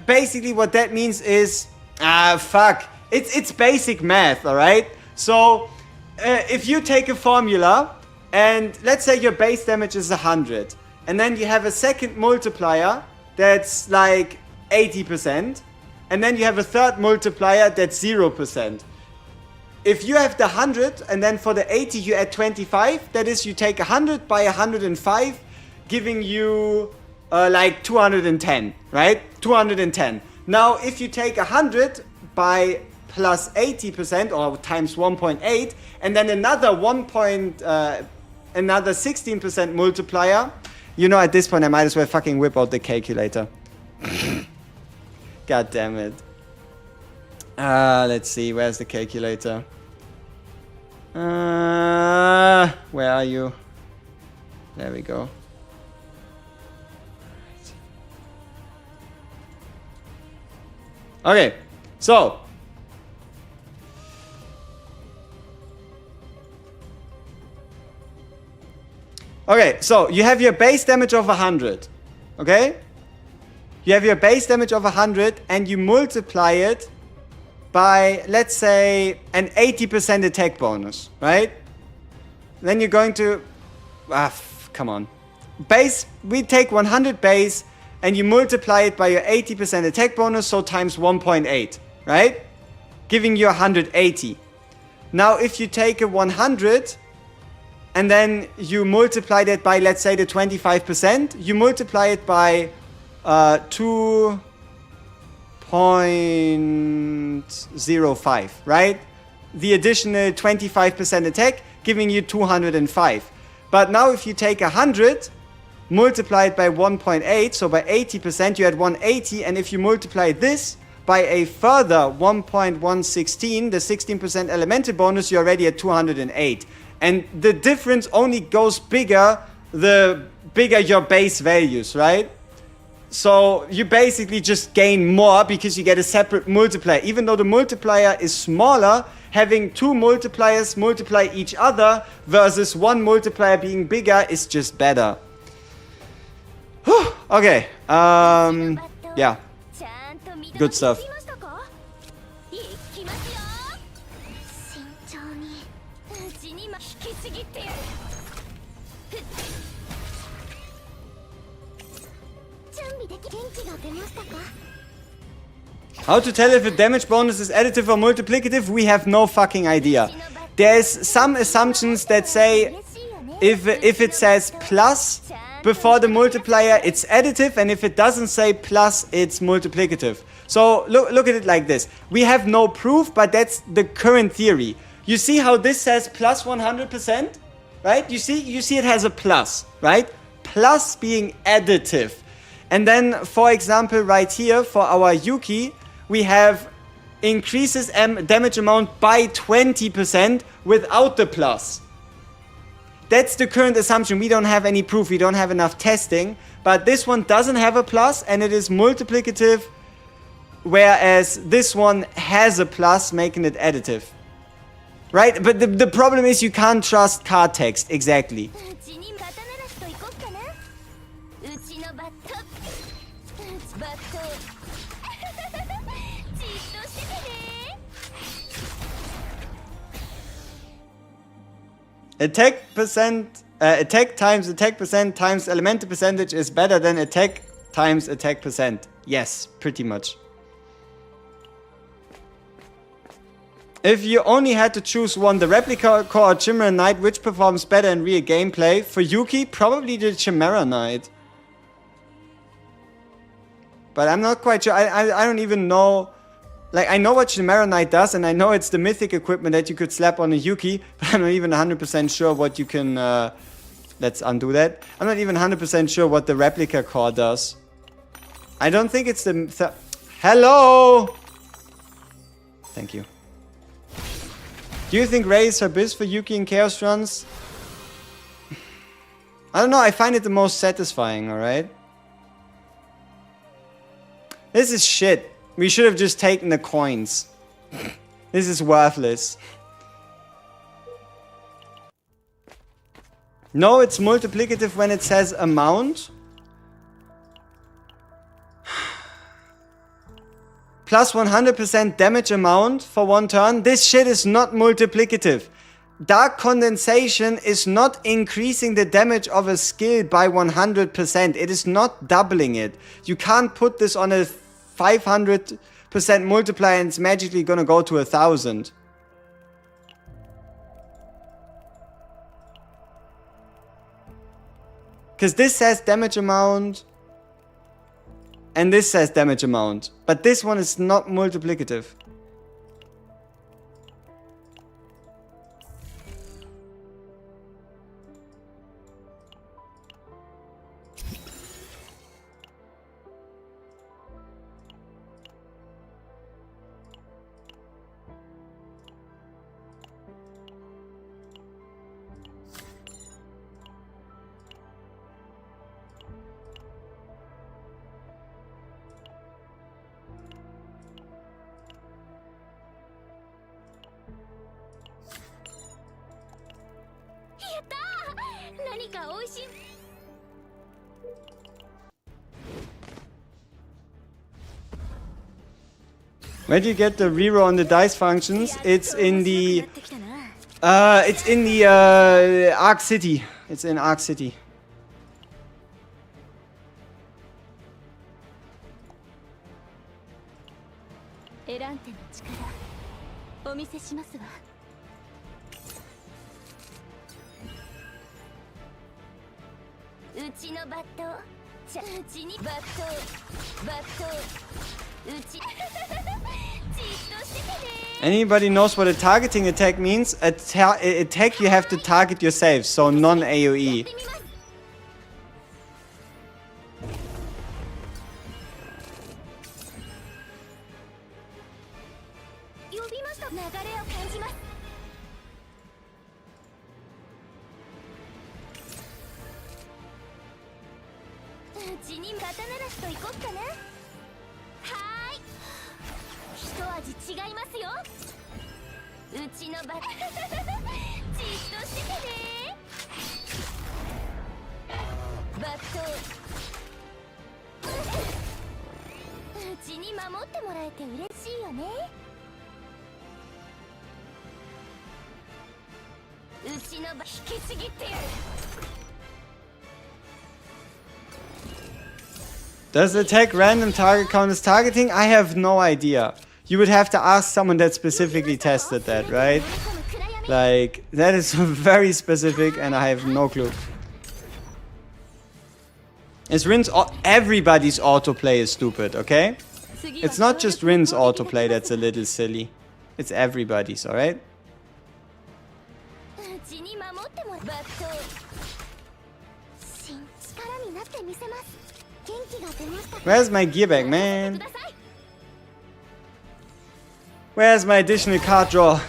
basically what that means is, it's basic math, alright? So if you take a formula and let's say your base damage is 100 and then you have a second multiplier that's like 80% and then you have a third multiplier that's 0%. If you have the 100 and then for the 80 you add 25, that is you take 100 by 105, giving you like 210, right? 210. Now if you take 100 by plus 80% or times 1.8 and then another another 16% multiplier, you know, at this point I might as well fucking whip out the calculator. God damn it. Let's see, where's the calculator? Where are you? There we go. Okay, so you have your base damage of 100. Okay? You have your base damage of 100 and you multiply it by, let's say, an 80% attack bonus, right? Then you're going to... come on. Base, we take 100 base and you multiply it by your 80% attack bonus, so times 1.8, right? Giving you 180. Now, if you take a 100 and then you multiply that by, let's say, the 25%, you multiply it by 2.05, right? The additional 25% attack, giving you 205. But now if you take 100, multiply it by 1.8, so by 80%, you had 180, and if you multiply this by a further 1.116, the 16% elemental bonus, you're already at 208. And the difference only goes bigger the bigger your base values, right? So you basically just gain more because you get a separate multiplier. Even though the multiplier is smaller, having two multipliers multiply each other versus one multiplier being bigger is just better. Okay, yeah, good stuff. How to tell if a damage bonus is additive or multiplicative? We have no fucking idea. There's some assumptions that say if it says plus before the multiplier, it's additive, and if it doesn't say plus, it's multiplicative. So look at it like this. We have no proof, but that's the current theory. You see how this says plus 100%, right? You see it has a plus, right? Plus being additive. And then, for example, right here for our Yuki, we have increases damage amount by 20% without the plus. That's the current assumption. We don't have any proof. We don't have enough testing. But this one doesn't have a plus and it is multiplicative, whereas this one has a plus, making it additive. Right? But the problem is you can't trust card text. Exactly. Attack times attack percent times elemental percentage is better than attack times attack percent. Yes, pretty much. If you only had to choose one, the Replica Core or Chimera Knight, which performs better in real gameplay? For Yuki, probably the Chimera Knight. But I'm not quite sure. I don't even know. Like, I know what Chimera Knight does, and I know it's the mythic equipment that you could slap on a Yuki, but I'm not even 100% sure what you can... let's undo that. I'm not even 100% sure what the Replica Core does. I don't think it's the... Hello! Thank you. Do you think Ray is her biz for Yuki and Chaos runs? I don't know, I find it the most satisfying, alright? This is shit. We should have just taken the coins. This is worthless. No, it's multiplicative when it says amount. Plus 100% damage amount for one turn. This shit is not multiplicative. Dark Condensation is not increasing the damage of a skill by 100%. It is not doubling it. You can't put this on a 500% multiplier and it's magically gonna go to 1,000. Because this says damage amount and this says damage amount, but this one is not multiplicative. Where do you get the reroll on the dice functions? It's in the Arc City. It's in Arc City. Anybody knows what a targeting attack means? Attack you have to target yourself, so non-AoE. Does attack random target count as targeting? I have no idea. You would have to ask someone that specifically tested that, right? Like, that is very specific and I have no clue. Is Rin's everybody's autoplay is stupid, okay? It's not just Rin's autoplay that's a little silly. It's everybody's, alright? Where's my gear bag, man? Where's my additional card draw?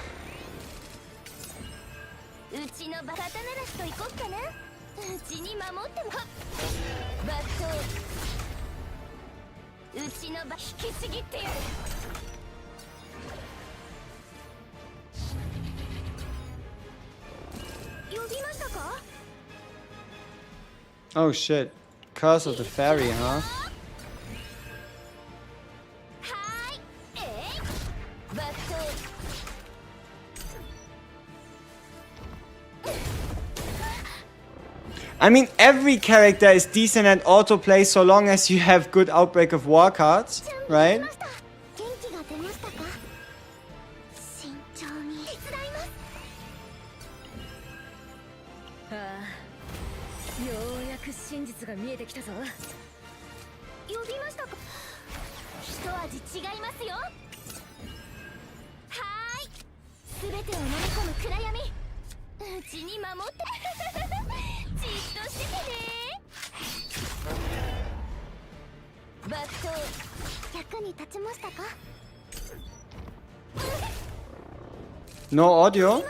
Oh shit. Curse of the Fairy, huh? I mean, every character is decent at autoplay so long as you have good Outbreak of War cards, right? No audio?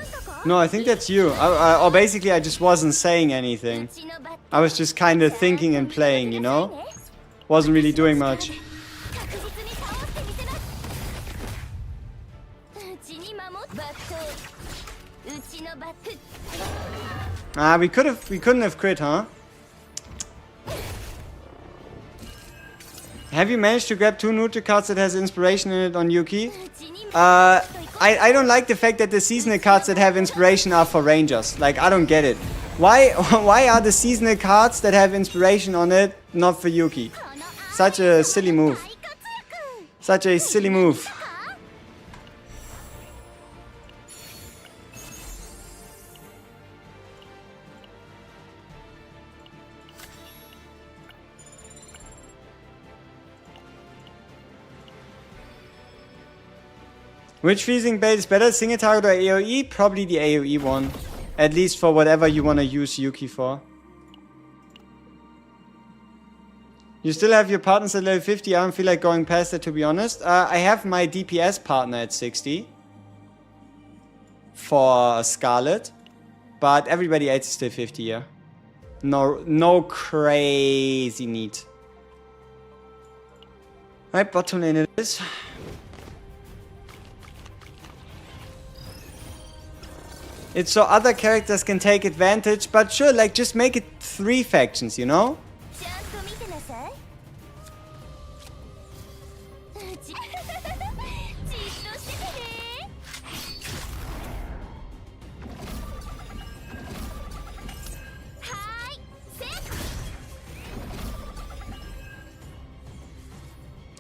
No, I think that's you. Or basically I just wasn't saying anything. I was just kind of thinking and playing, you know? Wasn't really doing much. Ah, we couldn't have crit, huh? Have you managed to grab 2 neutral cards that has inspiration in it on Yuki? I don't like the fact that the seasonal cards that have inspiration are for rangers. Like, I don't get it. Why are the seasonal cards that have inspiration on it not for Yuki? Such a silly move. Such a silly move. Which freezing bait is better, single target or AoE? Probably the AoE one. At least for whatever you want to use Yuki for. You still have your partners at level 50. I don't feel like going past that, to be honest. I have my DPS partner at 60. For Scarlet. But everybody else is still 50, yeah. No crazy need. Right, bottom lane it is. It's so other characters can take advantage, but sure, like, just make it 3 factions, you know?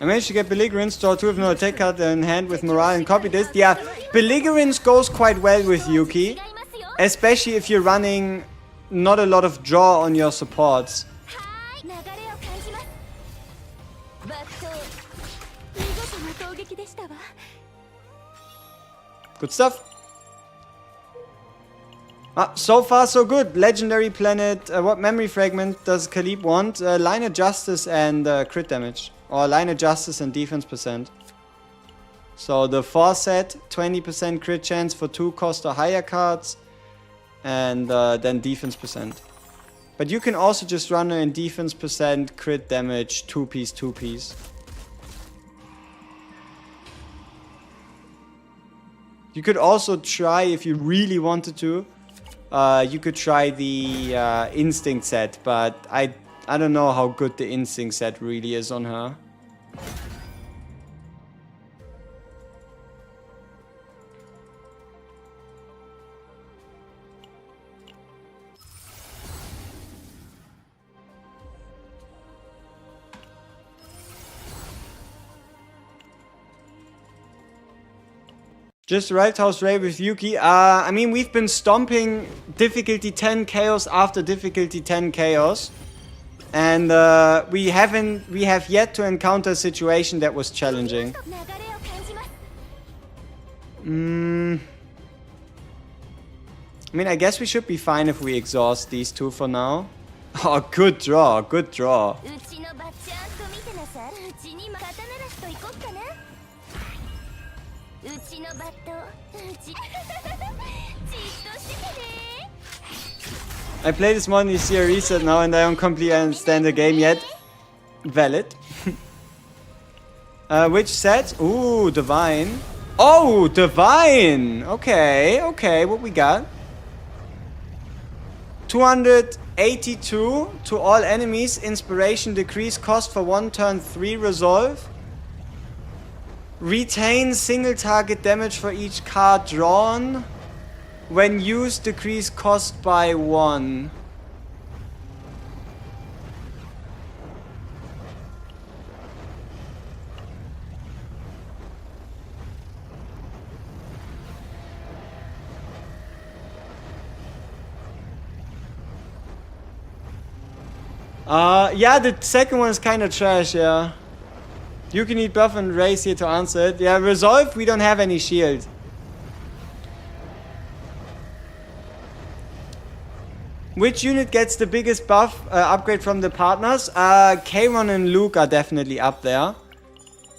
I managed to get Belligerence, draw 2 with no attack card in hand with Morale and copy this. Yeah, Belligerence goes quite well with Yuki. Especially if you're running not a lot of draw on your supports. Good stuff. So far so good. Legendary Planet. What memory fragment does Khalib want? Line of Justice and crit damage. Or Line of Justice and defense percent. So the 4 set, 20% crit chance for 2 cost or higher cards. And then defense percent. But you can also just run her in defense percent, crit damage, 2-piece, 2-piece. You could also try, if you really wanted to, you could try the instinct set, but I don't know how good the instinct set really is on her. Just right house Ray with Yuki. I mean, we've been stomping difficulty 10 chaos after difficulty 10 chaos. And we have yet to encounter a situation that was challenging. I mean, I guess we should be fine if we exhaust these two for now. Oh, good draw, good draw. I play this mod in the CR reset now and I don't completely understand the game yet. Valid. Which set? Ooh, Divine. Oh, Divine! Okay, okay, what we got? 282 to all enemies. Inspiration decrease cost for 1 turn 3 resolve. Retain single target damage for each card drawn. When used, decrease cost by 1. Yeah, the second one is kind of trash, yeah. You can need buff and race here to answer it. Yeah, resolve, we don't have any shield. Which unit gets the biggest buff upgrade from the partners? Kayron and Luke are definitely up there.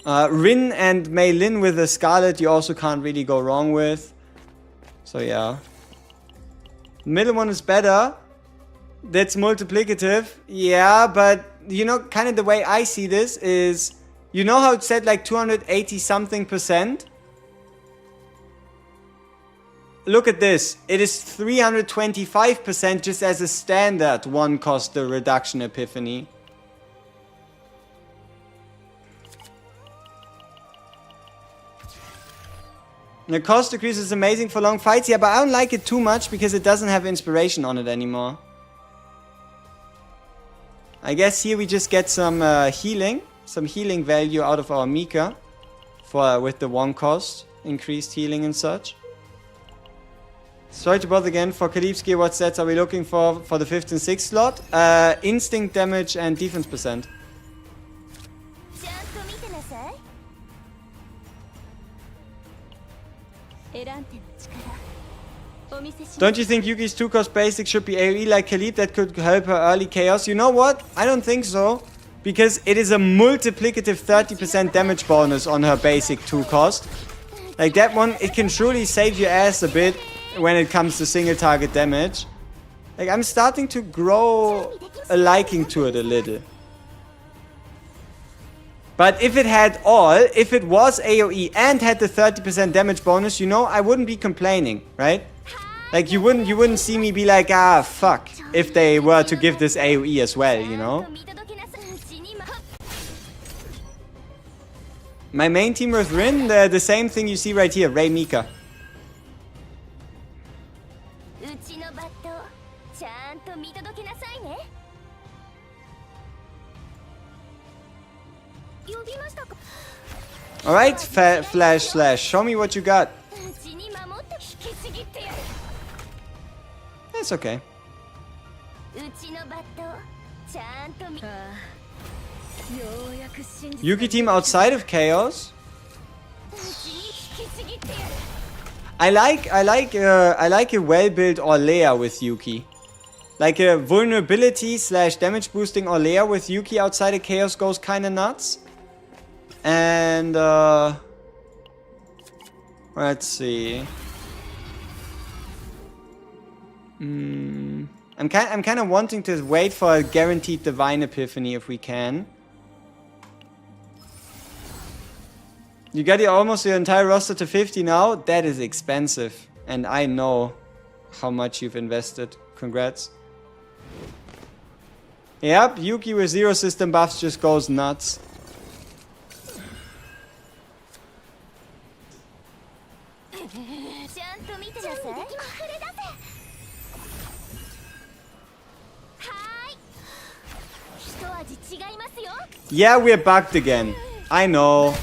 Rin and Mei Lin with the Scarlet you also can't really go wrong with. So yeah. Middle one is better. That's multiplicative. Yeah, but you know, kind of the way I see this is, you know how it said like 280 something %? Look at this. It is 325% just as a standard 1 cost the reduction epiphany. The cost decrease is amazing for long fights. Yeah, but I don't like it too much because it doesn't have inspiration on it anymore. I guess here we just get some healing value out of our Mika with the 1 cost, increased healing and such. Sorry to bother again. For Kalipski, what sets are we looking for the 5th and 6th slot? Instinct damage and defense percent. Don't you think Yuki's 2-cost basic should be AoE like Khalid? That could help her early chaos. You know what? I don't think so. Because it is a multiplicative 30% damage bonus on her basic 2-cost. Like that one, it can truly save your ass a bit when it comes to single target damage. Like I'm starting to grow a liking to it a little. But if it had if it was AoE and had the 30% damage bonus, you know, I wouldn't be complaining, right? Like you wouldn't see me be like, ah, fuck, if they were to give this AoE as well, you know? My main team with Rin, the same thing you see right here, Rei Mika. Alright, Flash Slash, show me what you got. That's okay. Yuki team outside of Chaos. I like a well-built Orlea with Yuki. Like a vulnerability / damage boosting Orlea with Yuki outside of Chaos goes kinda nuts. And Let's see. I'm kind of wanting to wait for a guaranteed divine epiphany if we can. You got almost your entire roster to 50 now? That is expensive. And I know how much you've invested. Congrats. Yep, Yuki with 0 system buffs just goes nuts. Yeah, we're bugged again. I know.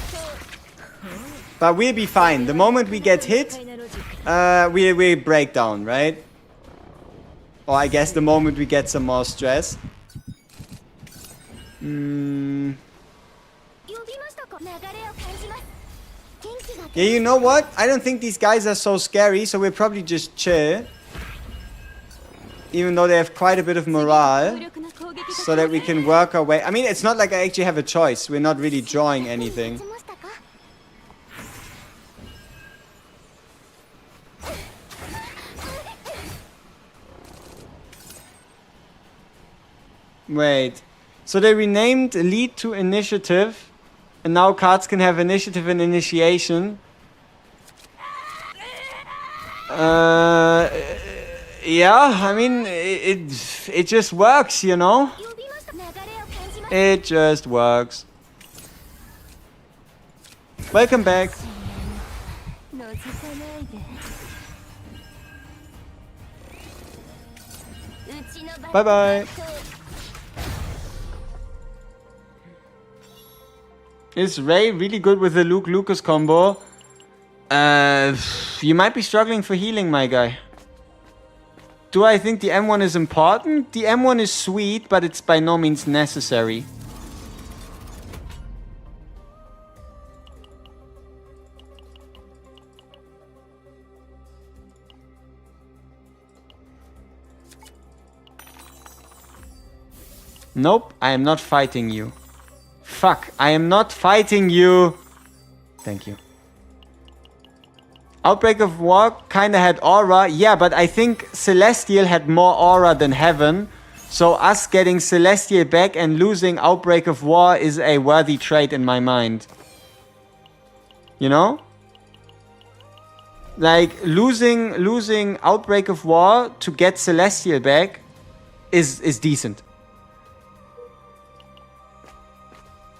But we'll be fine. The moment we get hit, we break down, right? Or I guess the moment we get some more stress. Yeah, you know what? I don't think these guys are so scary, so we'll probably just chill. Even though they have quite a bit of morale. So that we can work our way. I mean, it's not like I actually have a choice. We're not really drawing anything. Wait. So they renamed Lead to Initiative. And now cards can have Initiative and Initiation. Yeah, I mean, it just works, you know? It just works. Welcome back. Bye-bye. Is Ray really good with the Luke-Lucas combo? You might be struggling for healing, my guy. Do I think the M1 is important? The M1 is sweet, but it's by no means necessary. Nope, I am not fighting you. Fuck, I am not fighting you. Thank you. Outbreak of War kinda had aura. Yeah, but I think Celestial had more aura than Heaven. So us getting Celestial back and losing Outbreak of War is a worthy trade in my mind. You know? Like, losing Outbreak of War to get Celestial back is decent.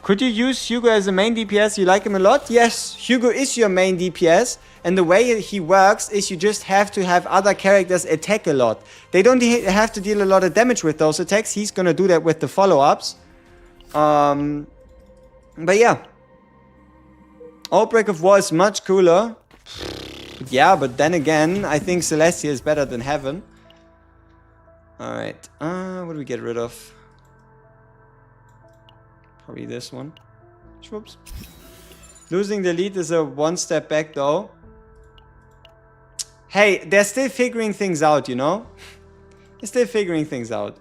Could you use Hugo as a main DPS? You like him a lot? Yes, Hugo is your main DPS. And the way he works is you just have to have other characters attack a lot. They don't have to deal a lot of damage with those attacks. He's gonna do that with the follow-ups. But yeah. Outbreak of War is much cooler. Yeah, but then again, I think Celestia is better than Heaven. Alright. What do we get rid of? Probably this one. Whoops. Losing the lead is a one step back though. Hey, they're still figuring things out, you know? They're still figuring things out.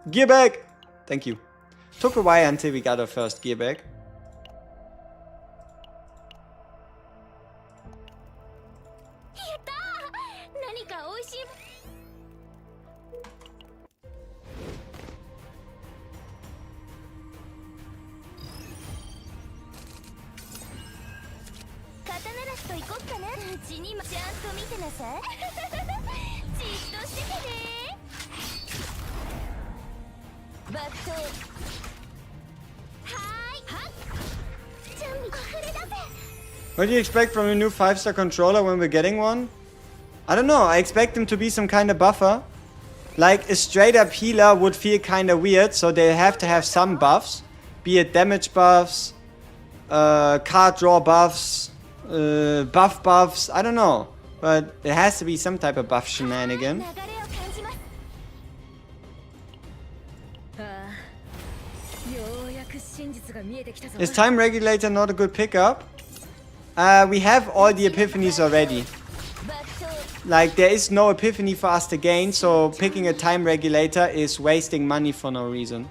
Gear back! Thank you. Took a while until we got our first gear back. What do you expect from a new 5-star controller when we're getting one? I don't know, I expect them to be some kind of buffer. Like a straight up healer would feel kind of weird, so they have to have some buffs. Be it damage buffs, card draw buffs, buffs, I don't know. But there has to be some type of buff shenanigan. Is Time Regulator not a good pickup? We have all the epiphanies already. Like, there is no epiphany for us to gain, so picking a Time Regulator is wasting money for no reason.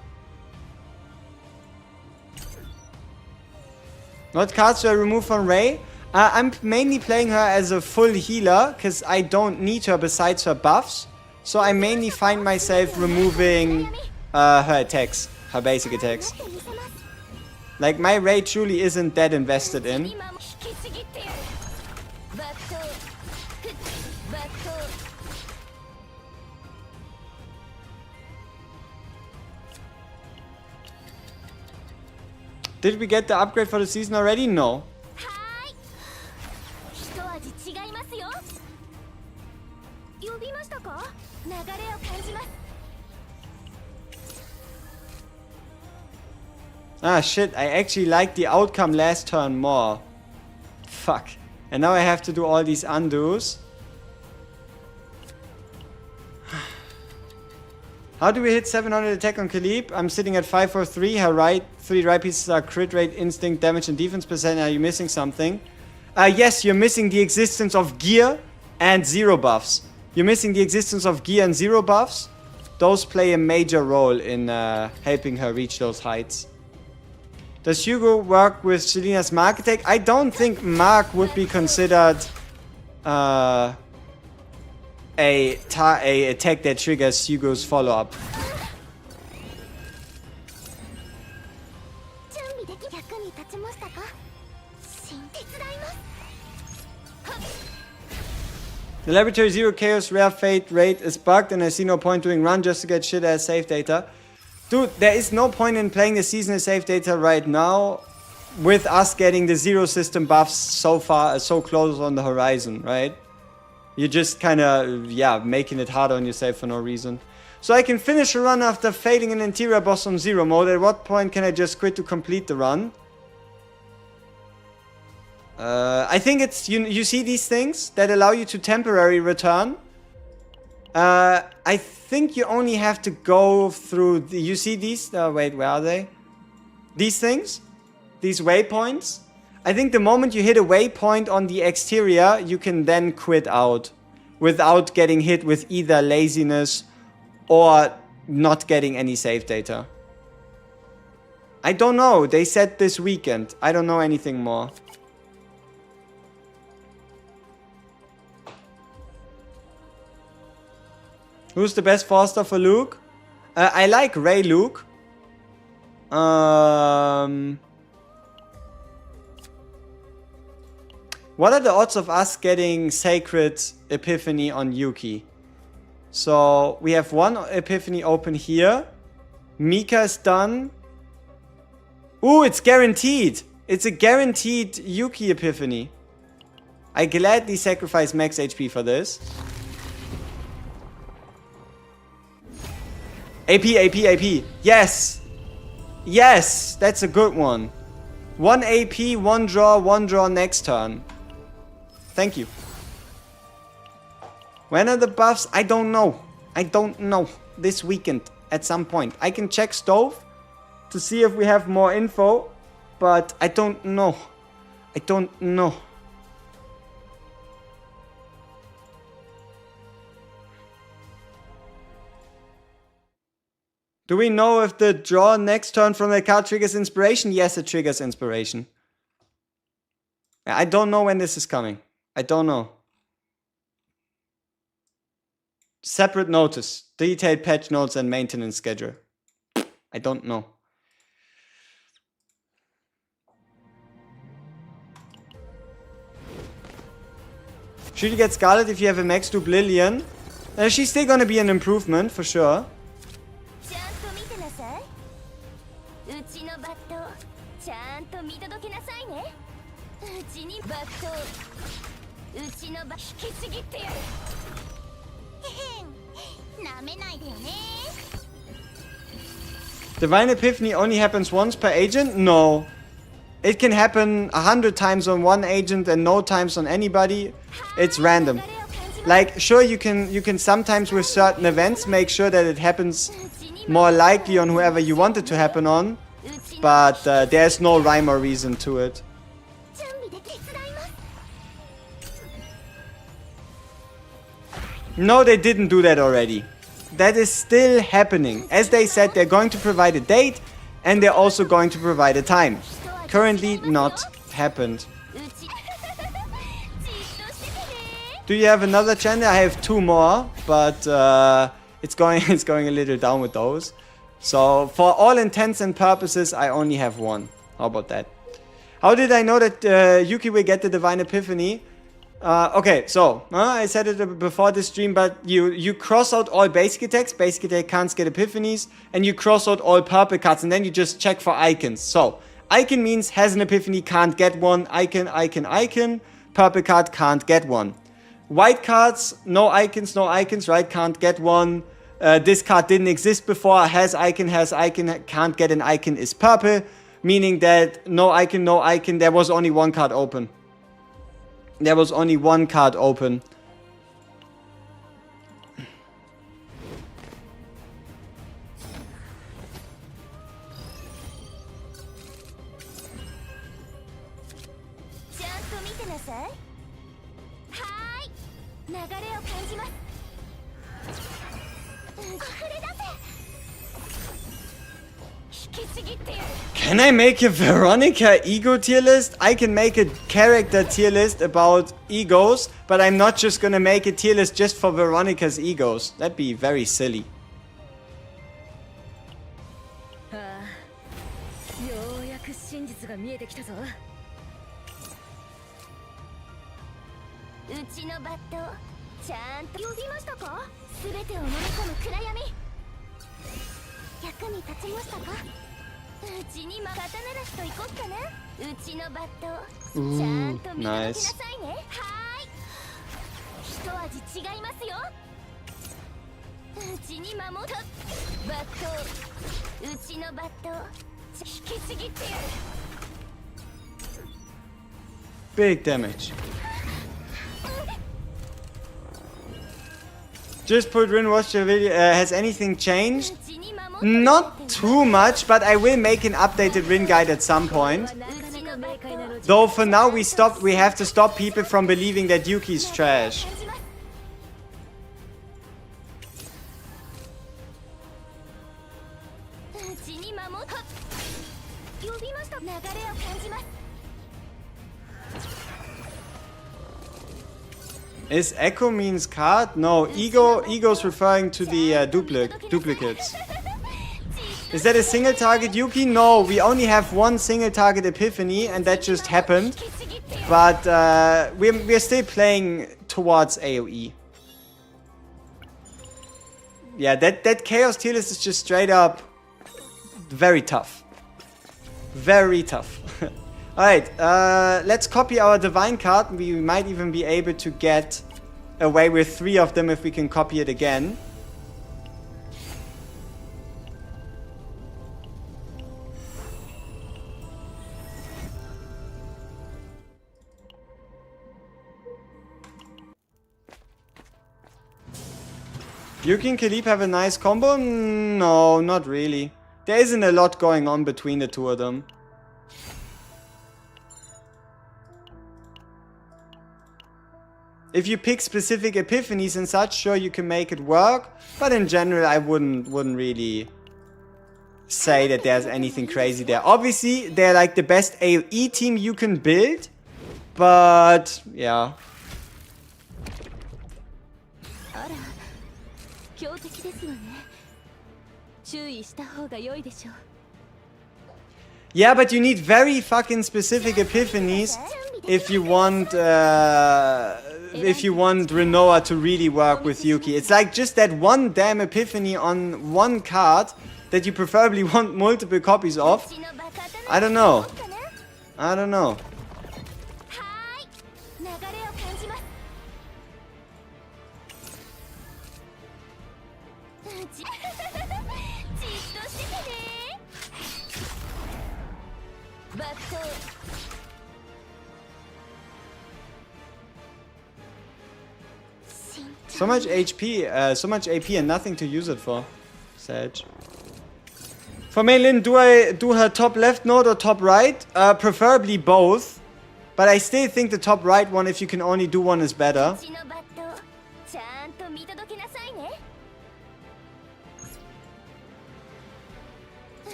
What cards do I remove from Ray? I'm mainly playing her as a full healer, because I don't need her besides her buffs. So I mainly find myself removing her attacks, her basic attacks. Like, my raid truly isn't that invested in. Did we get the upgrade for the season already? No. Ah shit, I actually liked the outcome last turn more. Fuck. And now I have to do all these undos. How do we hit 700 attack on Khalib? I'm sitting at 543. Her three right pieces are crit rate, instinct, damage, and defense percent. Are you missing something? Yes, you're missing the existence of gear and zero buffs. You're missing the existence of gear and zero buffs. Those play a major role in helping her reach those heights. Does Hugo work with Selena's Mark attack? I don't think Mark would be considered a attack that triggers Hugo's follow-up. The Laboratory Zero Chaos Rare Fate raid is bugged and I see no point doing run just to get shit ass save data. Dude, there is no point in playing the seasonal save data right now with us getting the zero system buffs so far, so close on the horizon, right? You're just kind of, yeah, making it harder on yourself for no reason. So I can finish a run after failing an interior boss on zero mode. At what point can I just quit to complete the run? I think it's, you see these things that allow you to temporarily return? I think you only have to go through, you see these, wait, where are they? These things? These waypoints? I think the moment you hit a waypoint on the exterior, you can then quit out without getting hit with either laziness or not getting any save data. I don't know, they said this weekend. I don't know anything more. Who's the best Foster for Luke? I like Ray Luke. What are the odds of us getting Sacred Epiphany on Yuki? So we have one Epiphany open here. Mika is done. Ooh, it's guaranteed. It's a guaranteed Yuki Epiphany. I gladly sacrifice max HP for this. AP, AP, AP. Yes. Yes, that's a good one. 1 AP, 1 draw next turn. Thank you. When are the buffs? I don't know. I don't know. This weekend at some point. I can check Stove to see if we have more info, but I don't know. I don't know. Do we know if the draw next turn from the card triggers inspiration? Yes, it triggers inspiration. I don't know when this is coming. I don't know. Separate notice. Detailed patch notes and maintenance schedule. I don't know. Should you get Scarlet if you have a max dupe Lillian? She's still gonna be an improvement, for sure. Divine Epiphany only happens once per agent? No. It can happen 100 times on one agent and no times on anybody. It's random. Like, sure, you can sometimes with certain events make sure that it happens more likely on whoever you want it to happen on. But there's no rhyme or reason to it. No, they didn't do that already. That is still happening. As they said, they're going to provide a date and they're also going to provide a time. Currently not happened. Do you have another channel? I have 2 more, but it's going a little down with those. So for all intents and purposes, I only have 1. How about that? How did I know that Yuki will get the Divine Epiphany? Okay, so I said it before the stream, but you cross out all basic attacks. Basic attack can't get epiphanies, and you cross out all purple cards, and then you just check for icons. So icon means has an epiphany, can't get one. Icon. Purple card can't get one. White cards, no icons, right? Can't get one. This card didn't exist before. Has icon, can't get an icon is purple, meaning that no icon. There was only 1 card open. There was only 1 card open. Can I make a Veronica ego tier list? I can make a character tier list about egos, but I'm not just gonna make a tier list just for Veronica's egos. That'd be very silly. Ooh, nice. Big damage. Just put Rin watch the video. Has anything changed? Not too much, but I will make an updated Rin guide at some point. Though for now we have to stop people from believing that Yuki's trash. Is Echo means card? No, ego's referring to the duplicates. Is that a single target Yuki? No, we only have 1 single target Epiphany, and that just happened. But we're still playing towards AoE. Yeah, that Chaos tier list is just straight up very tough. Very tough. Alright, let's copy our Divine card. We might even be able to get away with 3 of them if we can copy it again. Yuki and Kalib have a nice combo? No, not really. There isn't a lot going on between the 2 of them. If you pick specific epiphanies and such, sure you can make it work. But in general, I wouldn't really say that there's anything crazy there. Obviously, they're like the best AoE team you can build. But, yeah. Yeah, but you need very fucking specific epiphanies if you want Renoa to really work with Yuki. It's like just that 1 damn epiphany on 1 card that you preferably want multiple copies of. I don't know. So much HP, so much AP and nothing to use it for. Sage. For Maylin, do I do her top left node or top right? Preferably both. But I still think the top right one, if you can only do one, is better.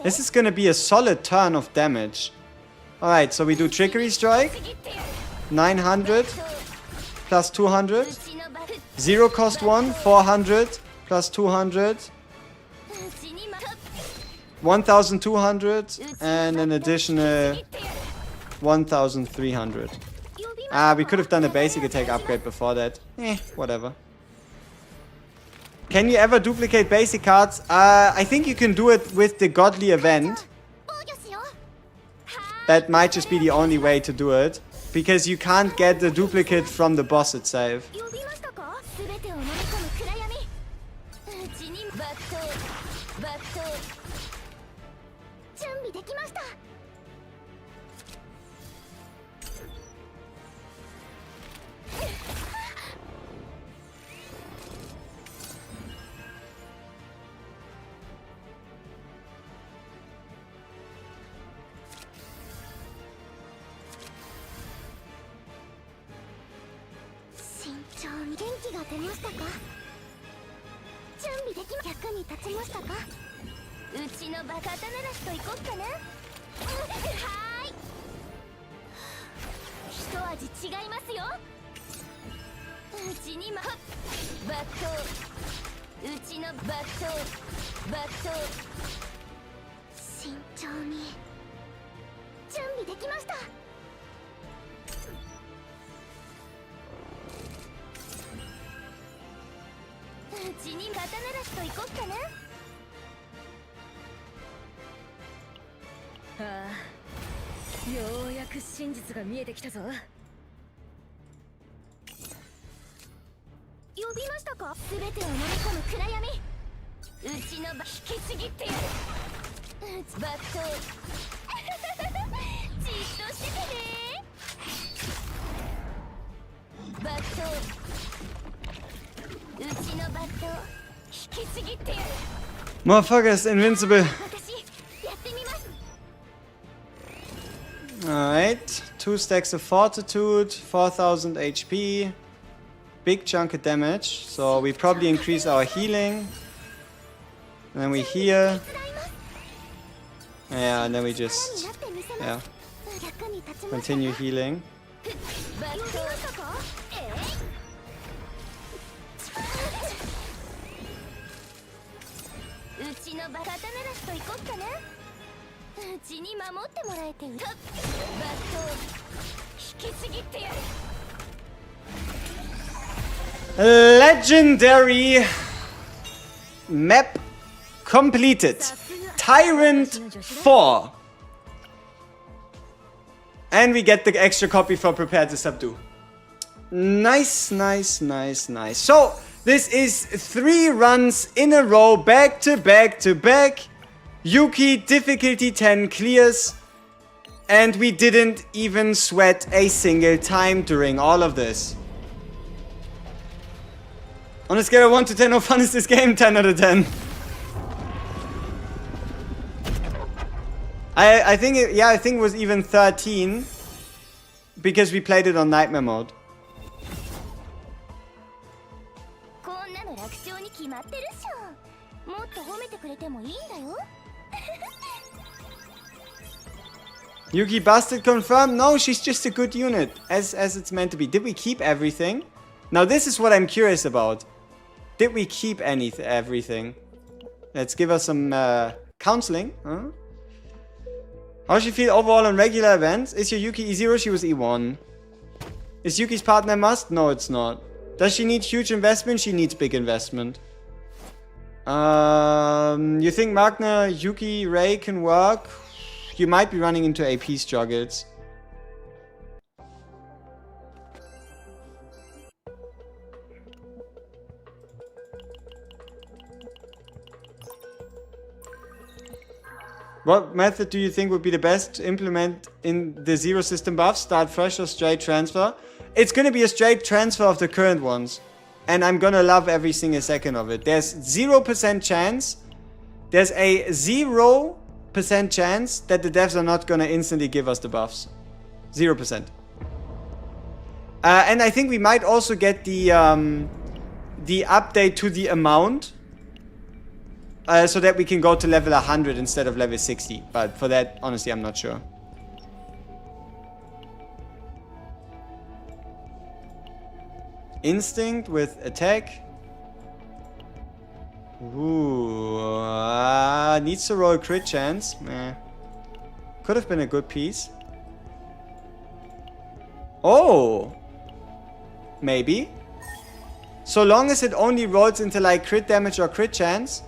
This is gonna be a solid turn of damage. Alright, so we do Trickery Strike. 900 plus 200. Zero cost 1, 400 plus 200. 1200 and an additional 1300. We could have done a basic attack upgrade before that. Whatever. Can you ever duplicate basic cards? I think you can do it with the Godly Event. That might just be the only way to do it. Because you can't get the duplicate from the boss itself. Motherfucker is invincible. Alright. 2 stacks of fortitude, 4000 HP. Big chunk of damage. So we probably increase our healing. And then we heal. Yeah, and then we just continue healing. Legendary map completed. Tyrant 4. And we get the extra copy for Prepare to Subdue. Nice, nice, nice, nice. So, this is 3 runs in a row, back to back to back. Yuki, difficulty 10 clears. And we didn't even sweat a single time during all of this. On a scale of 1 to 10, how fun is this game? 10 out of 10. I think it was even 13. Because we played it on Nightmare mode. Yuki busted confirmed? No, she's just a good unit. As it's meant to be. Did we keep everything? Now this is what I'm curious about. Did we keep everything? Let's give her some counseling. Huh? How does she feel overall on regular events? Is your Yuki E0? She was E1. Is Yuki's partner a must? No, it's not. Does she need huge investment? She needs big investment. You think Magna, Yuki, Ray can work? You might be running into AP struggles. What method do you think would be the best to implement in the zero system buff? Start fresh or straight transfer? It's gonna be a straight transfer of the current ones. And I'm gonna love every single second of it. There's 0% chance. There's a 0% chance that the devs are not gonna instantly give us the buffs. 0%. And I think we might also get the update to the amount. so that we can go to level 100 instead of level 60. But for that, honestly, I'm not sure. Instinct with attack. Ooh, needs to roll crit chance. Meh. Could have been a good piece. Oh, maybe. So long as it only rolls into like crit damage or crit chance.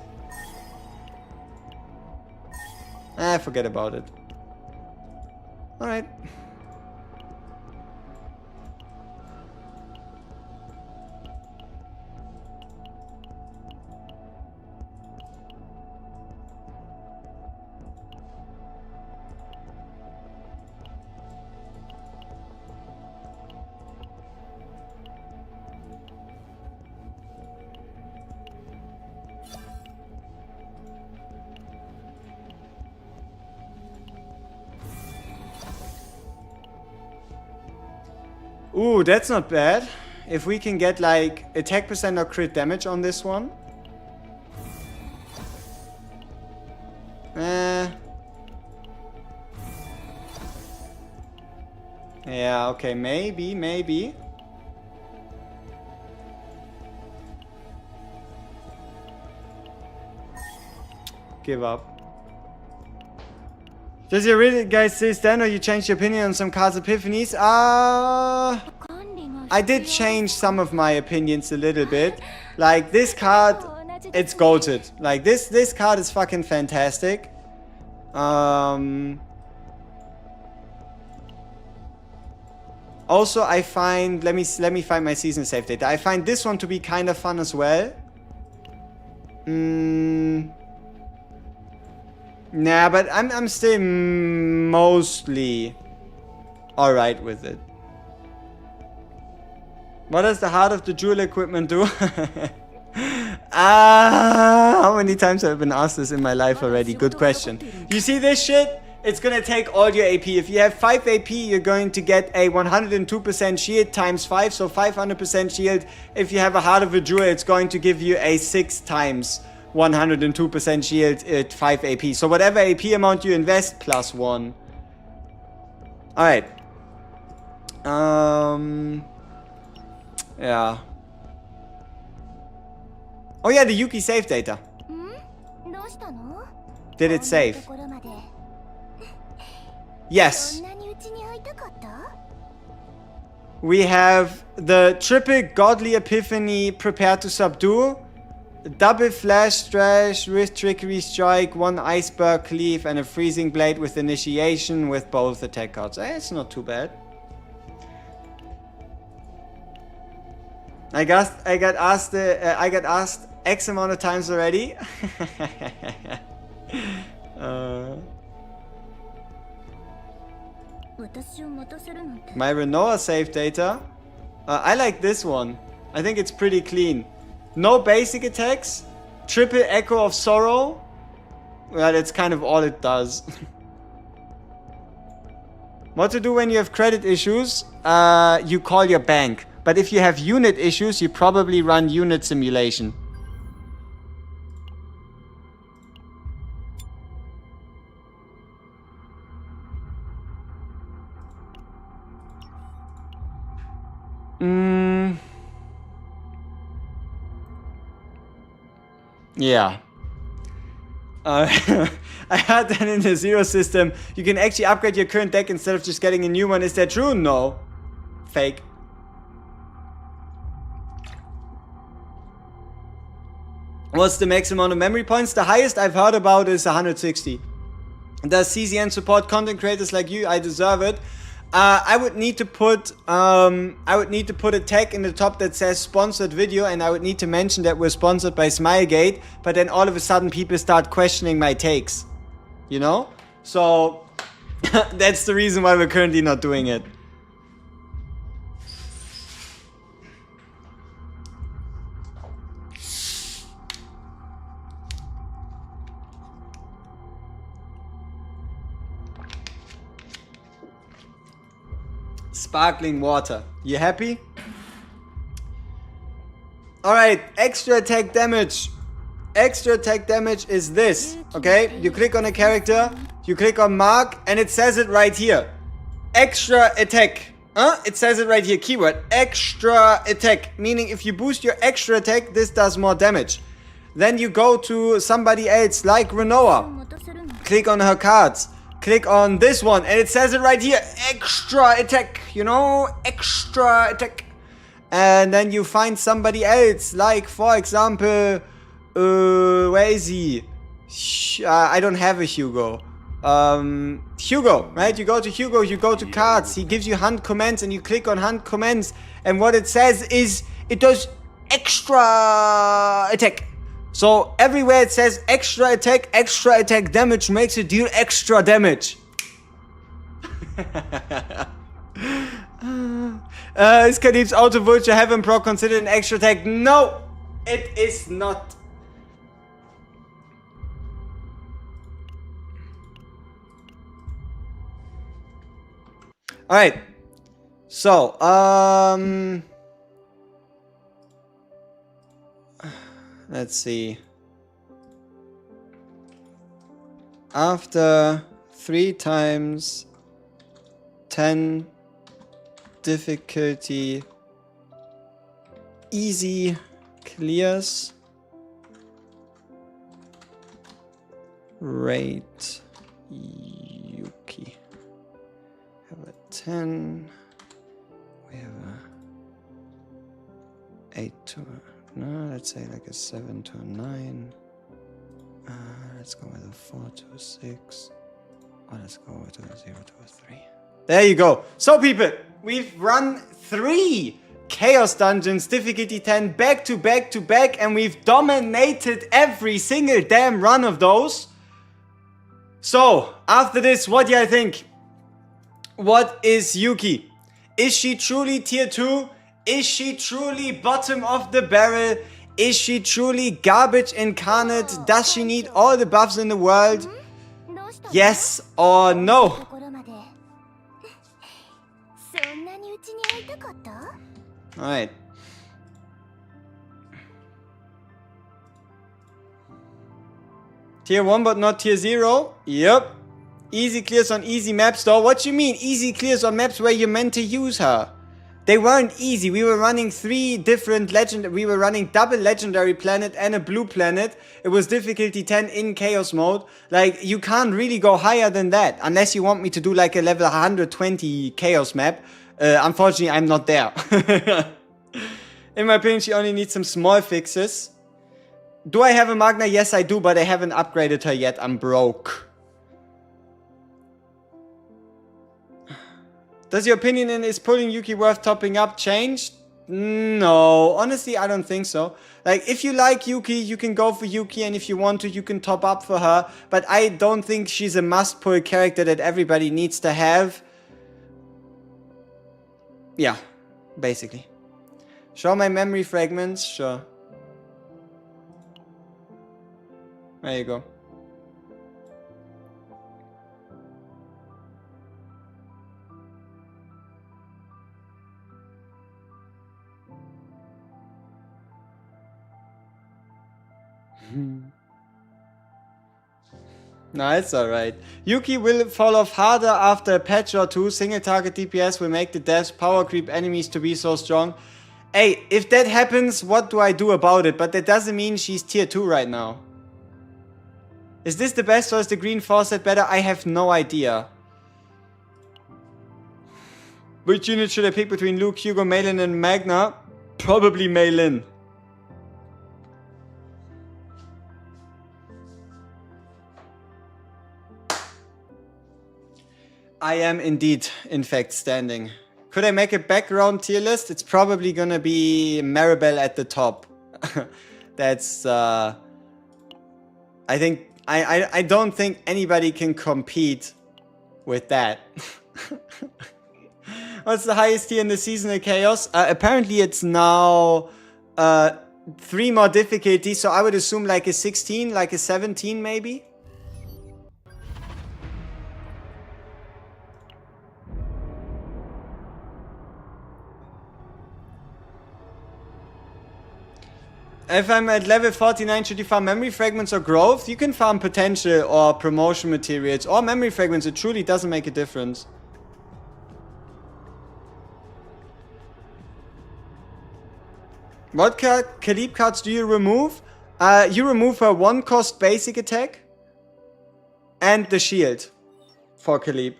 Forget about it. Alright. Ooh, that's not bad. If we can get like attack percent or crit damage on this one. Yeah, okay, maybe. Give up. Does your really guys still stand or you changed your opinion on some cards epiphanies? I did change some of my opinions a little bit. Like this card, it's goated. Like this card is fucking fantastic. Also, I find, let me find my season save data. I find this one to be kind of fun as well. Nah, but I'm still mostly alright with it. What does the heart of the jewel equipment do? How many times have I been asked this in my life already? Good question. You see this shit? It's gonna take all your AP. If you have 5 AP, you're going to get a 102% shield times 5, so 500% shield. If you have a heart of a jewel, it's going to give you a 6 times 102% shield at 5 AP. So whatever AP amount you invest, plus 1. Alright. Yeah. Oh yeah, the Yuki save data. Did it save? Yes. We have the triple godly epiphany prepared to subdue, double flash trash with trickery strike, 1 iceberg cleave, and a freezing blade with initiation with both attack cards. It's not too bad. I got asked X amount of times already. My Renoa save data. I like this one. I think it's pretty clean. No basic attacks. Triple Echo of Sorrow. Well, that's kind of all it does. What to do when you have credit issues? You call your bank. But if you have unit issues, you probably run unit simulation. Yeah. I heard that in the Zero system, you can actually upgrade your current deck instead of just getting a new one. Is that true? No. Fake. What's the max amount of memory points? The highest I've heard about is 160. Does CZN support content creators like you? I deserve it. I would need to put a tag in the top that says sponsored video, and I would need to mention that we're sponsored by Smilegate, but then all of a sudden people start questioning my takes. You know? So that's the reason why we're currently not doing it. Sparkling water. You happy? Alright, extra attack damage. extra attack damage is this. Okay, you click on a character, you click on mark, and it says it right here. Extra attack. It says it right here, keyword, extra attack. Meaning if you boost your extra attack, this does more damage. Then you go to somebody else, like Renoa. Click on her cards. Click on this one, and it says it right here, extra attack. You know, extra attack. And then you find somebody else, like, for example, where is he? I don't have a Hugo. Hugo, right? You go to Hugo, you go to cards, he gives you hunt commands, and you click on hunt commands, and what it says is it does extra attack. So everywhere it says extra attack damage makes it deal extra damage. Is Khalif's auto vulture heaven pro considered an extra attack? No, it is not. Alright, so, let's see. After 3 times 10 difficulty, easy clears, rate Yuki. Have a 10, we have a 8 to, no, let's say like a 7 to a 9. Let's go with a 4 to a 6. Or let's go with a 0 to a 3. There you go. So people, we've run 3 Chaos Dungeons, difficulty 10, back to back to back, and we've dominated every single damn run of those. So, after this, what do you think? What is Yuki? Is she truly tier 2? Is she truly bottom of the barrel? Is she truly garbage incarnate? Does she need all the buffs in the world? Yes or no? Alright. Tier 1 but not tier 0? Yep. Easy clears on easy maps though. What you mean? Easy clears on maps where you're meant to use her. They weren't easy. We were running 3 different we were running double legendary planet and a blue planet. It was difficulty 10 in chaos mode. Like, you can't really go higher than that. Unless you want me to do like a level 120 chaos map. Unfortunately, I'm not there. In my opinion, she only needs some small fixes. Do I have a Magna? Yes, I do, but I haven't upgraded her yet. I'm broke. Does your opinion in is pulling Yuki worth topping up changed? No, honestly, I don't think so. Like, if you like Yuki, you can go for Yuki, and if you want to, you can top up for her. But I don't think she's a must-pull character that everybody needs to have. Yeah, basically. Show my memory fragments? Sure. There you go. No, it's alright. Yuki will fall off harder after a patch or 2. Single target DPS will make the devs power creep enemies to be so strong. Hey, if that happens, what do I do about it? But that doesn't mean she's tier 2 right now. Is this the best or is the green faucet better? I have no idea. Which unit should I pick between Luke, Hugo, Malin, and Magna? Probably Malin. I am indeed, in fact, standing. Could I make a background tier list? It's probably gonna be Maribel at the top. That's, I think, I don't think anybody can compete with that. What's the highest tier in the seasonal chaos? Apparently it's now 3 more difficulties, so I would assume like a 16, like a 17 maybe? If I'm at level 49, should you farm memory fragments or growth? You can farm potential or promotion materials or memory fragments. It truly doesn't make a difference. What Khalib cards do you remove? You remove her 1-cost basic attack and the shield for Khalib.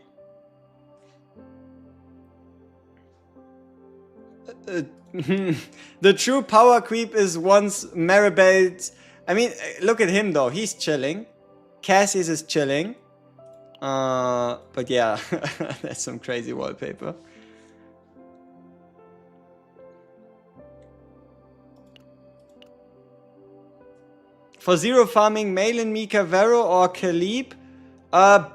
The true power creep is once Maribel's... I mean, look at him though. He's chilling. Cassius is chilling. But yeah, that's some crazy wallpaper. For zero farming, Malin, Mika, Vero or Khalib,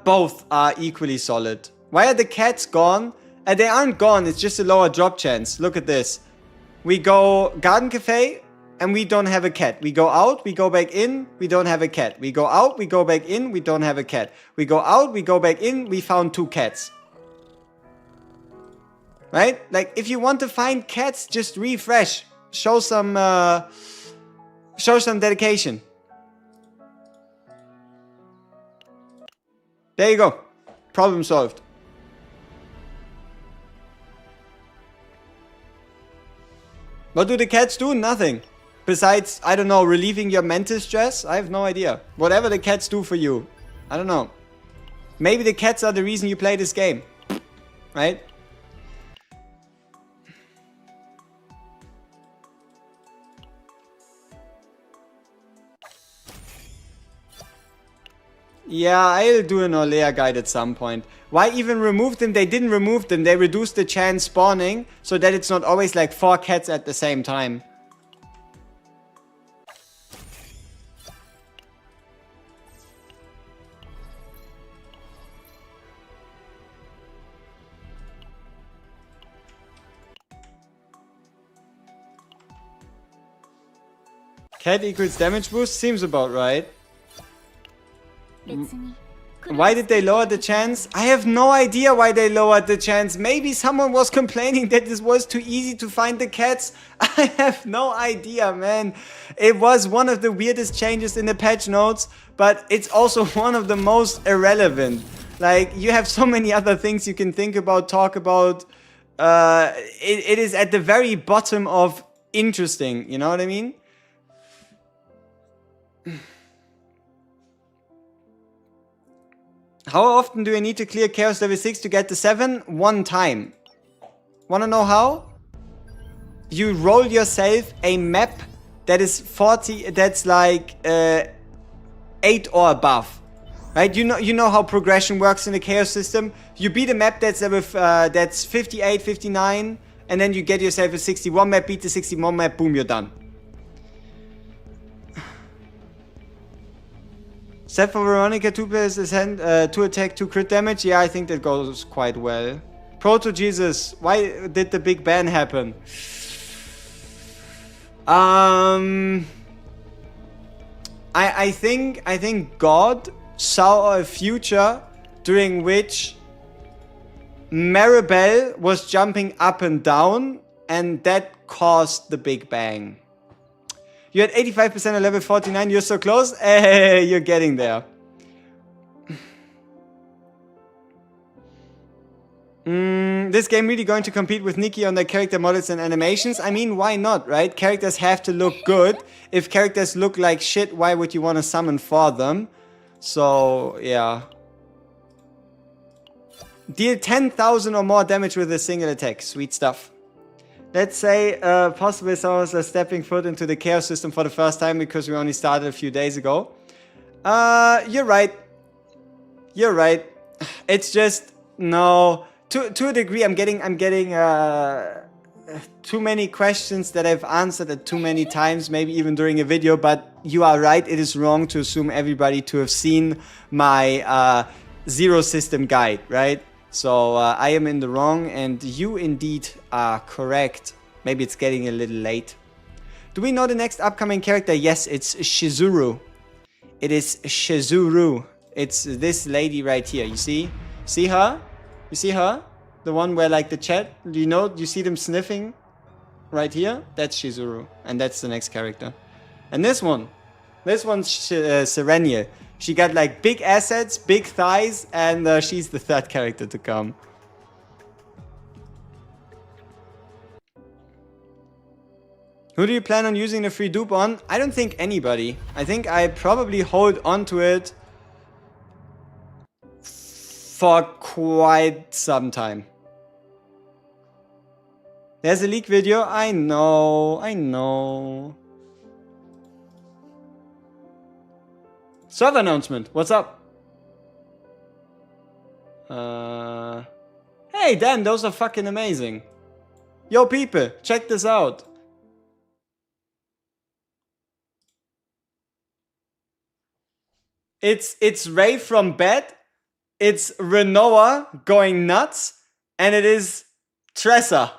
both are equally solid. Why are the cats gone? They aren't gone, it's just a lower drop chance. Look at this. We go Garden Cafe and we don't have a cat. We go out, we go back in, we don't have a cat. We go out, we go back in, we don't have a cat. We go out, we go back in, we found 2 cats. Right? Like, if you want to find cats, just refresh. Show some dedication. There you go. Problem solved. What do the cats do? Nothing. Besides, I don't know, relieving your mental stress? I have no idea. Whatever the cats do for you. I don't know. Maybe the cats are the reason you play this game. Right? Yeah, I'll do an Olea guide at some point. Why even remove them? They didn't remove them. They reduced the chance spawning so that it's not always like 4 cats at the same time. Cat equals damage boost? Seems about right. Why did they lower the chance? I have no idea why they lowered the chance. Maybe someone was complaining that this was too easy to find the cats. I have no idea, man. It was one of the weirdest changes in the patch notes, but it's also one of the most irrelevant. Like, you have so many other things you can think about, talk about. It is at the very bottom of interesting, you know what I mean? How often do I need to clear Chaos level 6 to get the 7? One time. Wanna know how? You roll yourself a map that is 40, that's like 8 or above. Right? You know how progression works in the Chaos system. You beat a map that's 58, 59, and then you get yourself a 61 map, beat the 61 map, boom, you're done. Set for Veronica, 2 players ascend, 2 attack, 2 crit damage. Yeah, I think that goes quite well. Proto Jesus, why did the big ban happen? I think God saw a future during which Maribel was jumping up and down, and that caused the big bang. You're at 85% at level 49. You're so close. Hey, you're getting there. This game really going to compete with Nikki on their character models and animations? I mean, why not, right? Characters have to look good. If characters look like shit, why would you want to summon for them? So, yeah. Deal 10,000 or more damage with a single attack. Sweet stuff. Let's say possibly some of us are stepping foot into the Chaos system for the first time because we only started a few days ago. You're right. You're right. It's just, no. To a degree, I'm getting too many questions that I've answered at too many times, maybe even during a video, but you are right. It is wrong to assume everybody to have seen my Zero System guide, right? So I am in the wrong and you indeed are correct. Maybe it's getting a little late. Do we know the next upcoming character? Yes, it's Shizuru. It is Shizuru. It's this lady right here. You see? See her? You see her? The one where like the chat, do you see them sniffing? Right here? That's Shizuru. And that's the next character. And this one's Serenia. She got like big assets, big thighs, and she's the third character to come. Who do you plan on using the free dupe on? I don't think anybody. I think I probably hold on to it for quite some time. There's a leak video. I know. Server announcement. What's up? Hey, damn, those are fucking amazing. Yo, people, check this out. It's Ray from bed. It's Renoa going nuts. And it is Tressa.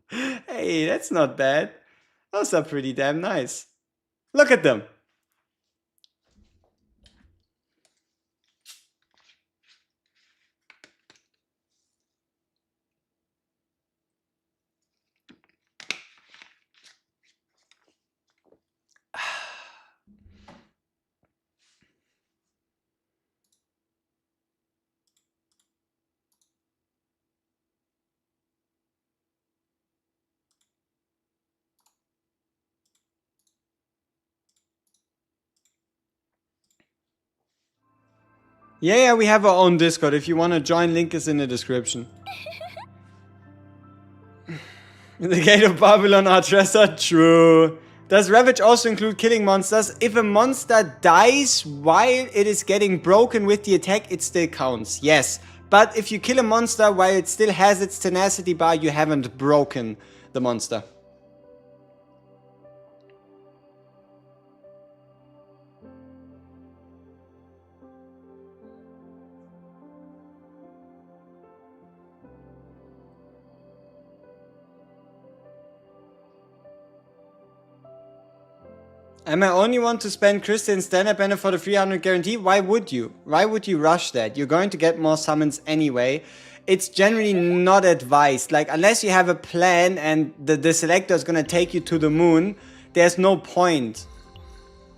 Hey, that's not bad. Those are pretty damn nice. Look at them. Yeah, we have our own Discord. If you want to join, link is in the description. The Gate of Babylon are Tressa? True. Does Ravage also include killing monsters? If a monster dies while it is getting broken with the attack, it still counts. Yes. But if you kill a monster while it still has its tenacity bar, you haven't broken the monster. Am I only want to spend Krista in standard banner for the 300 guarantee? Why would you? Why would you rush that? You're going to get more summons anyway. It's generally not advised. Like, unless you have a plan and the selector is going to take you to the moon, there's no point.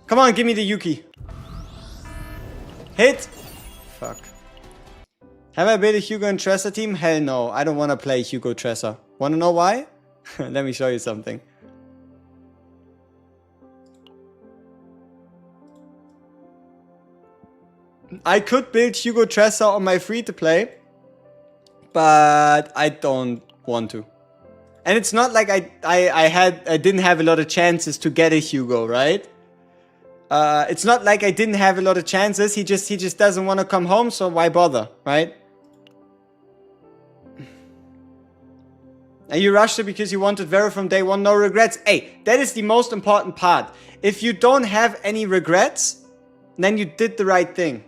Come on, give me the Yuki. Hit! Fuck. Have I built a Hugo and Tressa team? Hell no. I don't want to play Hugo Tressa. Want to know why? Let me show you something. I could build Hugo Tressa on my free-to-play, but I don't want to. And it's not like I didn't have a lot of chances to get a Hugo, right? It's not like I didn't have a lot of chances. He just doesn't want to come home, so why bother, right? And you rushed it because you wanted Vera from day one, no regrets. Hey, that is the most important part. If you don't have any regrets, then you did the right thing.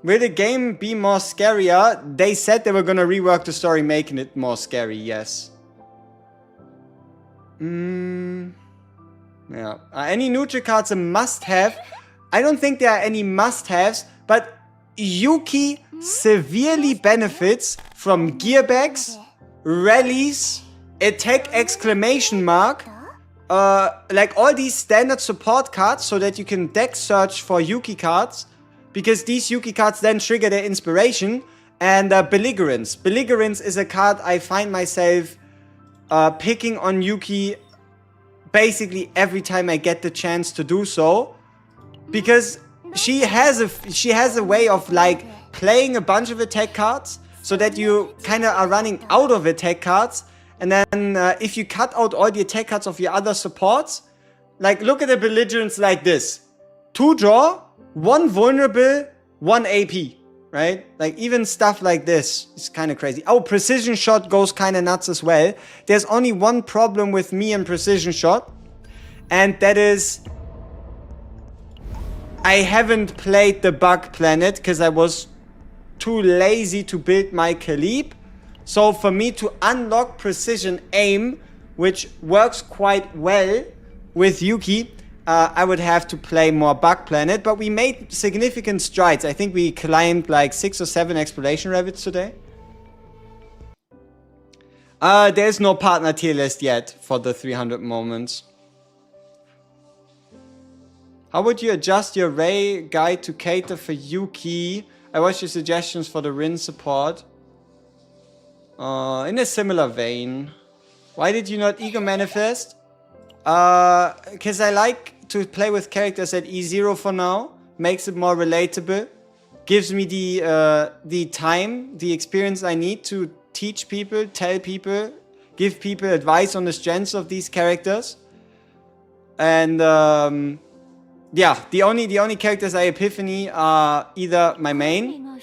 Will the game be more scarier? They said they were gonna rework the story, making it more scary, yes. Yeah. Are any neutral cards a must-have? I don't think there are any must-haves, but Yuki severely benefits from gearbacks, rallies, attack exclamation mark, like all these standard support cards so that you can deck search for Yuki cards. Because these Yuki cards then trigger their inspiration. And Belligerence. Belligerence is a card I find myself picking on Yuki basically every time I get the chance to do so. Because she has a way of like playing a bunch of attack cards so that you kind of are running out of attack cards. And then if you cut out all the attack cards of your other supports, like look at the Belligerence like this. 2 draw. 1 vulnerable, 1 AP, right? Like even stuff like this is kind of crazy. Oh, Precision Shot goes kind of nuts as well. There's only one problem with me and Precision Shot, and that is I haven't played the Bug Planet because I was too lazy to build my Khalib. So for me to unlock Precision Aim, which works quite well with Yuki, I would have to play more Bug Planet, but we made significant strides. I think we climbed like 6 or 7 exploration rabbits today. There's no partner tier list yet for the 300 moments. How would you adjust your Ray guide to cater for Yuki? I watched your suggestions for the Rin support. In a similar vein. Why did you not ego manifest? Because I like to play with characters at E0 for now. Makes it more relatable. Gives me the time, the experience I need to teach people, tell people, give people advice on the strengths of these characters. And yeah, the only characters I epiphany are either my main,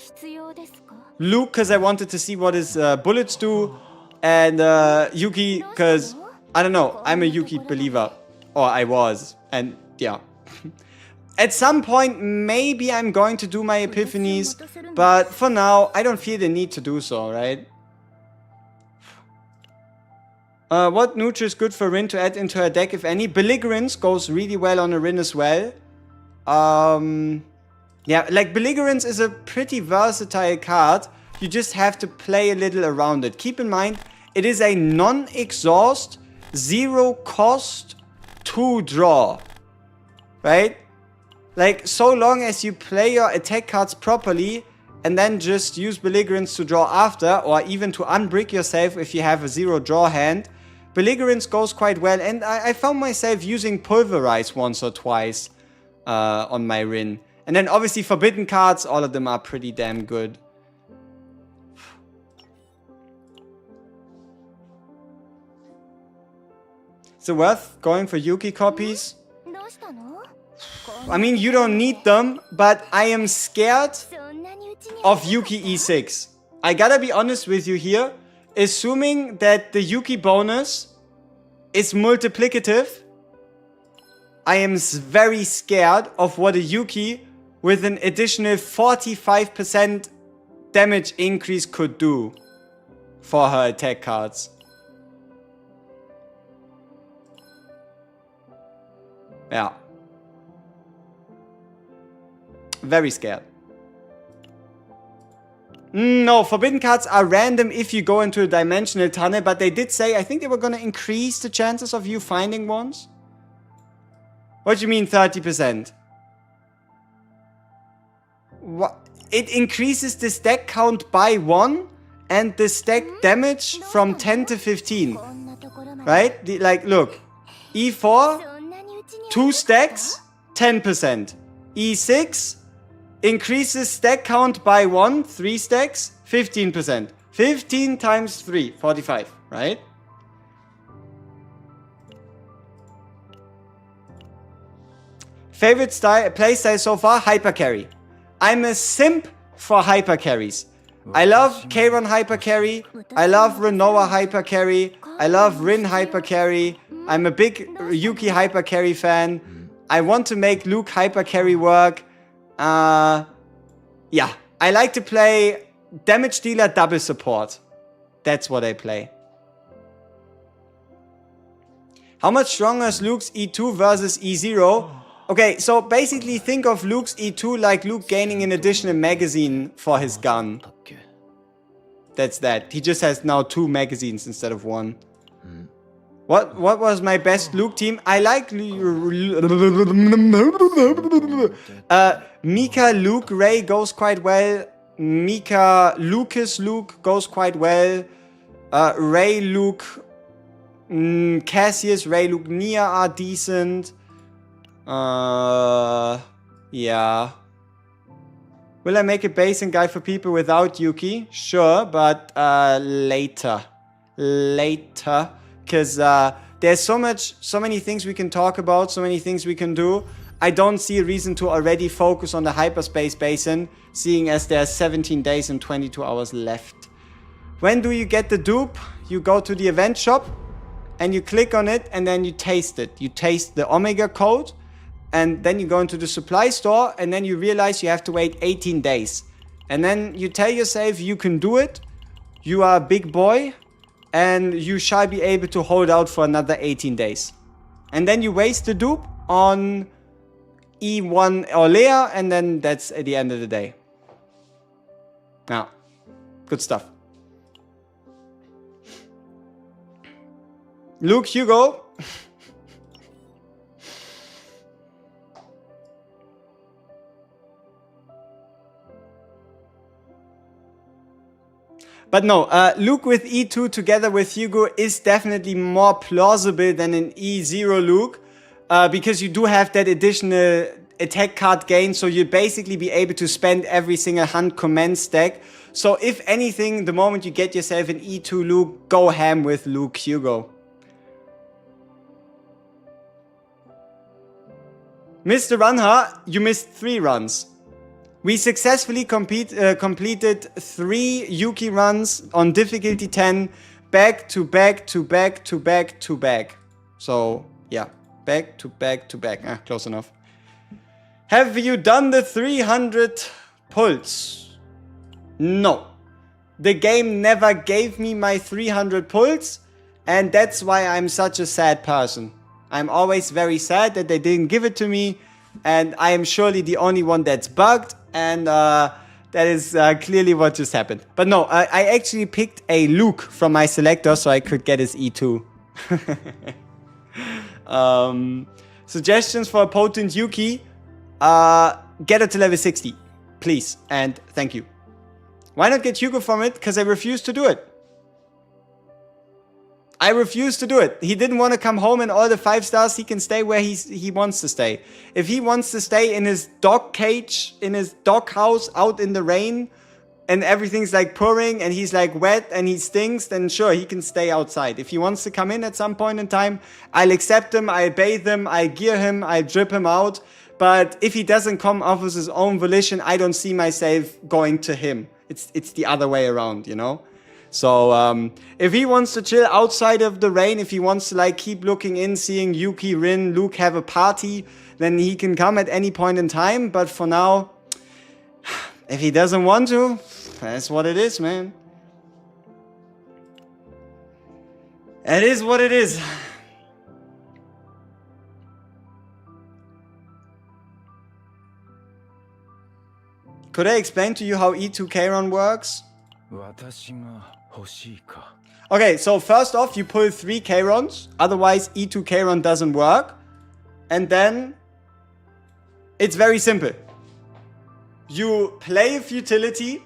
Luke, because I wanted to see what his bullets do, and Yuki, because, I don't know, I'm a Yuki believer. Or I was, and yeah. At some point, maybe I'm going to do my epiphanies, but for now, I don't feel the need to do so, right? What neutral is good for Rin to add into her deck, if any? Belligerence goes really well on a Rin as well. Yeah, like Belligerence is a pretty versatile card. You just have to play a little around it. Keep in mind, it is a non-exhaust, 0 cost, 2 draw. Right? Like, so long as you play your attack cards properly and then just use Belligerence to draw after, or even to unbrick yourself if you have a 0 draw hand, Belligerence goes quite well. And I found myself using Pulverize once or twice on my Rin. And then obviously Forbidden cards, all of them are pretty damn good. Is it worth going for Yuki copies? I mean, you don't need them, but I am scared of Yuki E6. I gotta be honest with you here. Assuming that the Yuki bonus is multiplicative, I am very scared of what a Yuki with an additional 45% damage increase could do for her attack cards. Yeah. Very scared. No, forbidden cards are random if you go into a dimensional tunnel, but they did say, I think they were going to increase the chances of you finding ones. What do you mean 30%? What? It increases the stack count by 1 and the stack damage from 10 to 15. Right? Like, look. E4, 2 stacks, 10%. E6, increases stack count by 1, 3 stacks, 15%. 15 times 3, 45, right? Favorite style, playstyle so far? Hyper carry. I'm a simp for hyper carries. I love Kayron hyper carry. I love Renoa hyper carry. I love Rin hyper carry. I'm a big Yuki hyper carry fan. I want to make Luke hyper carry work. Yeah, I like to play damage dealer double support. That's what I play. How much stronger is Luke's E2 versus E0? Okay, so basically think of Luke's E2 like Luke gaining an additional magazine for his gun. That's that. He just has now 2 magazines instead of 1. What was my best Luke team? I like Mika Luke Ray goes quite well. Mika Lucas Luke goes quite well. Ray Luke Cassius, Ray Luke Nia are decent. Yeah. Will I make a basing guide for people without Yuki? Sure, but later. Later. Because there's so many things we can talk about, so many things we can do. I don't see a reason to already focus on the hyperspace basin, seeing as there's 17 days and 22 hours left. When do you get the dupe? You go to the event shop and you click on it and then you taste it. You taste the Omega code and then you go into the supply store and then you realize you have to wait 18 days. And then you tell yourself you can do it. You are a big boy. And you shall be able to hold out for another 18 days. And then you waste the dupe on E1 or Leia, and then that's at the end of the day. Yeah, good stuff. Luke, Hugo. But no, Luke with E2 together with Hugo is definitely more plausible than an E0 Luke, because you do have that additional attack card gain, so you'll basically be able to spend every single hunt command stack. So if anything, the moment you get yourself an E2 Luke, go ham with Luke Hugo. Mr. Runha, you missed 3 runs. We successfully completed 3 Yuki runs on difficulty 10, back to back to back to back to back. So, yeah, back to back to back. Close enough. Have you done the 300 pulls? No. The game never gave me my 300 pulls, and that's why I'm such a sad person. I'm always very sad that they didn't give it to me, and I am surely the only one that's bugged, and that is clearly what just happened. But no, I actually picked a Luke from my selector so I could get his E2. Suggestions for a potent Yuki? Get it to level 60, please, and thank you. Why not get Hugo from it? Because I refuse to do it. I refuse to do it. He didn't want to come home and all the 5 stars. He can stay where he wants to stay. If he wants to stay in his dog cage, in his dog house, out in the rain, and everything's like pouring, and he's like wet, and he stinks, then sure, he can stay outside. If he wants to come in at some point in time, I'll accept him, I'll bathe him, I'll gear him, I'll drip him out. But if he doesn't come off of his own volition, I don't see myself going to him. It's the other way around, you know? So, if he wants to chill outside of the rain, if he wants to like keep looking in, seeing Yuki, Rin, Luke have a party, then he can come at any point in time. But for now, if he doesn't want to, that's what it is, man. It is what it is. Could I explain to you how E2 Kairon works? Okay, so first off, you pull 3 Kairons, otherwise E2 Kairon doesn't work. And then, it's very simple. You play a futility,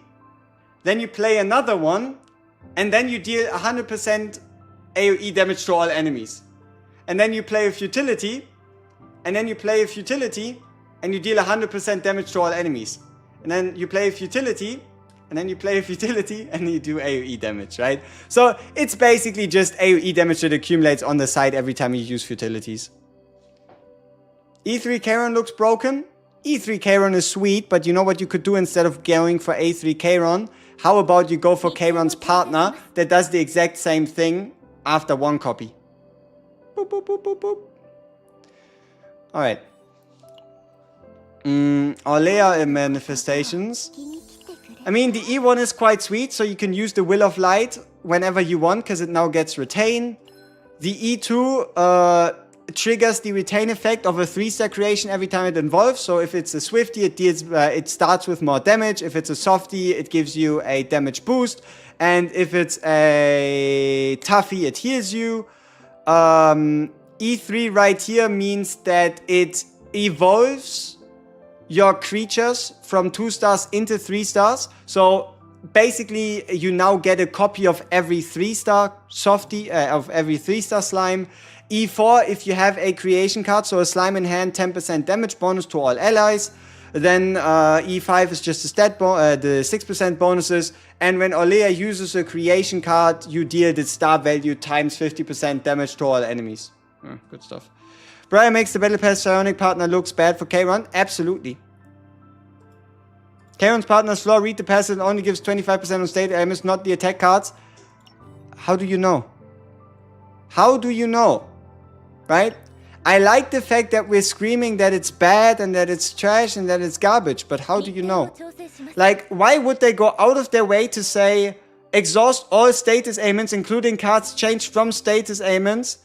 then you play another one, and then you deal 100% AoE damage to all enemies. And then you play a futility, and then you play a futility, and you deal 100% damage to all enemies. And then you play a futility, and then you play a futility, and you do AoE damage, right? So it's basically just AoE damage that accumulates on the side every time you use futilities. E3 Kairon looks broken. E3 Kairon is sweet, but you know what you could do instead of going for A3 Kairon? How about you go for Kairon's partner that does the exact same thing after 1 copy? Boop, boop, boop, boop, boop. Alright. Orlea manifestations. I mean, the E1 is quite sweet, so you can use the Will of Light whenever you want, because it now gets retain. The E2 triggers the retain effect of a 3-star creation every time it evolves. So if it's a Swifty, it starts with more damage. If it's a Softy, it gives you a damage boost. And if it's a Toughie, it heals you. E3 right here means that it evolves your creatures from 2 stars into 3 stars. So basically, you now get a copy of every 3-star Softy, of every 3-star slime. E4, if you have a creation card, so a slime in hand, 10% damage bonus to all allies. Then E5 is just the 6% bonuses. And when Orlea uses a creation card, you deal the star value times 50% damage to all enemies. Good stuff. Brian makes the Battle Pass Psionic partner looks bad for Kairon. Absolutely. Kairon's partner's flaw, read the passive, and only gives 25% on state elements, not the attack cards. How do you know? How do you know? Right? I like the fact that we're screaming that it's bad and that it's trash and that it's garbage, but how do you know? Like, why would they go out of their way to say, exhaust all status ailments, including cards changed from status ailments,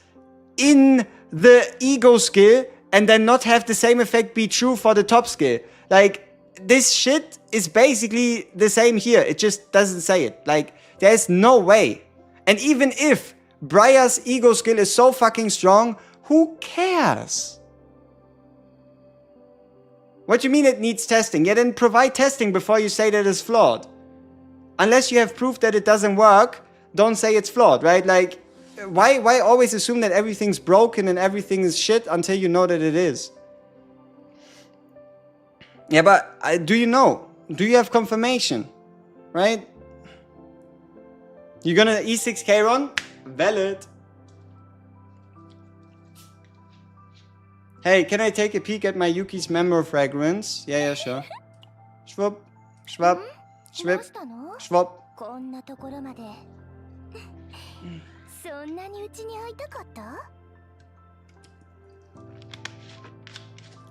in the ego skill, and then not have the same effect be true for the top skill? Like, this shit is basically the same here. It just doesn't say it. Like, there's no way. And even if Briar's ego skill is so fucking strong. Who cares? What do you mean it needs testing? Yeah, then provide testing before you say that it's flawed. Unless you have proof that it doesn't work, don't say it's flawed, right? Like, why always assume that everything's broken and everything is shit until you know that it is? Yeah, but do you know? Do you have confirmation? Right? You're gonna E6 Kron? Valid. Hey, can I take a peek at my Yuki's Memo fragrance? Yeah, sure. Schwupp, schwapp, schwipp, schwupp.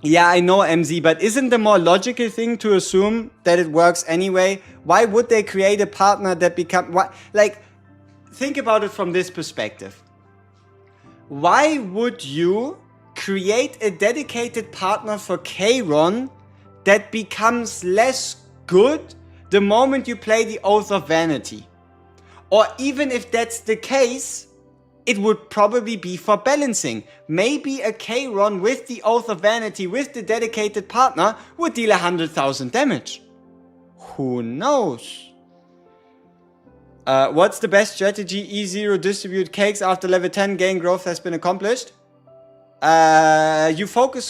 Yeah, I know, MZ, but isn't the more logical thing to assume that it works anyway? Why would they create a partner that like, think about it from this perspective. Why would you create a dedicated partner for Kron that becomes less good the moment you play the Oath of Vanity? Or even if that's the case, it would probably be for balancing. Maybe a Kron with the Oath of Vanity, with the dedicated partner, would deal 100,000 damage. Who knows? What's the best strategy? E0 distribute cakes after level 10 gain growth has been accomplished. You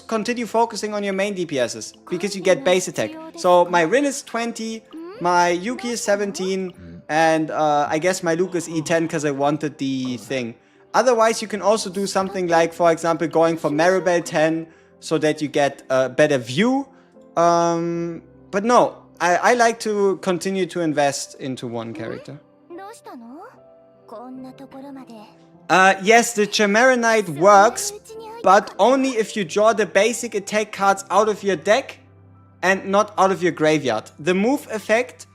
continue focusing on your main DPSs because you get base attack. So my Rin is 20, my Yuki is 17, and I guess my Luke is E10 because I wanted the thing. Otherwise, you can also do something like, for example, going for Maribel 10 so that you get a better view. But no, I like to continue to invest into one character. Yes, the Chimeranite works, but only if you draw the basic attack cards out of your deck and not out of your graveyard. The move effect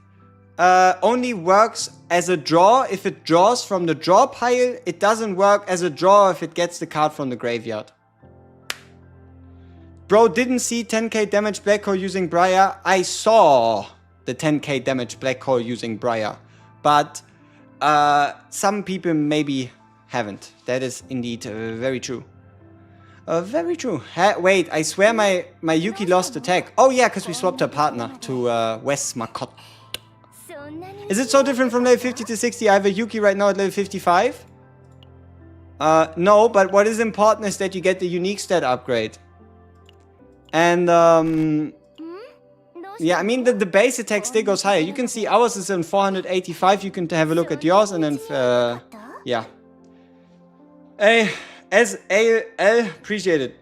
only works as a draw if it draws from the draw pile. It doesn't work as a draw if it gets the card from the graveyard. Bro, didn't see 10k damage Black Hole using Briar. I saw the 10k damage Black Hole using Briar. But some people maybe haven't. That is indeed very true. Very true. Wait, I swear my Yuki lost attack. Oh yeah, because we swapped her partner to Wes Makot. Is it so different from level 50 to 60? I have a Yuki right now at level 55. No, but what is important is that you get the unique stat upgrade. And, yeah, I mean, the base attack still goes higher. You can see ours is in 485. You can have a look at yours and then, yeah. L, appreciate it.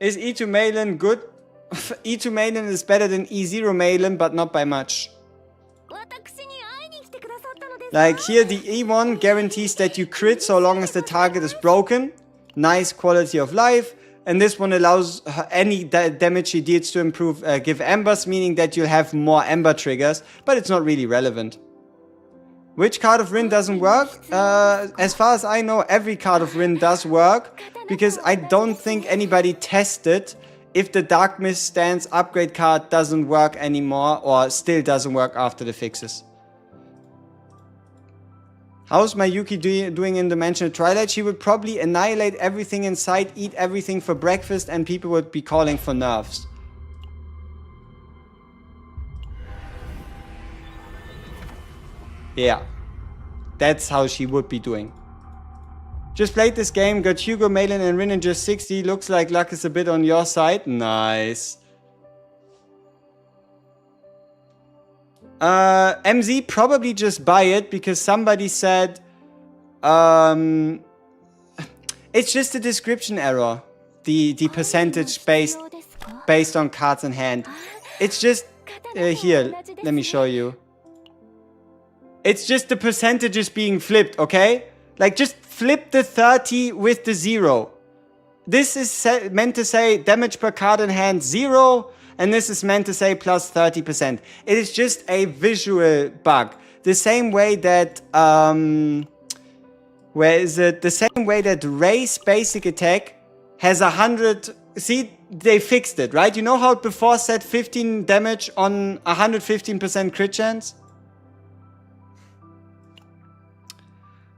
Is E2 Malin good? E2 Malin is better than E0 Malin, but not by much. Like here, the E1 guarantees that you crit so long as the target is broken. Nice quality of life. And this one allows any damage he deals to improve, give embers, meaning that you'll have more ember triggers, but it's not really relevant. Which card of Rin doesn't work? As far as I know, every card of Rin does work, because I don't think anybody tested if the Dark Mist Stance upgrade card doesn't work anymore, or still doesn't work after the fixes. How's my Yuki doing in Dimensional Twilight? She would probably annihilate everything in sight, eat everything for breakfast, and people would be calling for nerfs. Yeah. That's how she would be doing. Just played this game, got Hugo, Malin, and Rin in just 60. Looks like luck is a bit on your side. Nice. MZ, probably just buy it because somebody said it's just a description error. The percentage based on cards in hand. It's just here, let me show you. It's just the percentages being flipped, okay? Like just flip the 30 with the 0. This is meant to say damage per card in hand 0. And this is meant to say plus 30%. It is just a visual bug. The same way that, where is it? The same way that Ray's basic attack has 100... See, they fixed it, right? You know how it before said 15 damage on 115% crit chance?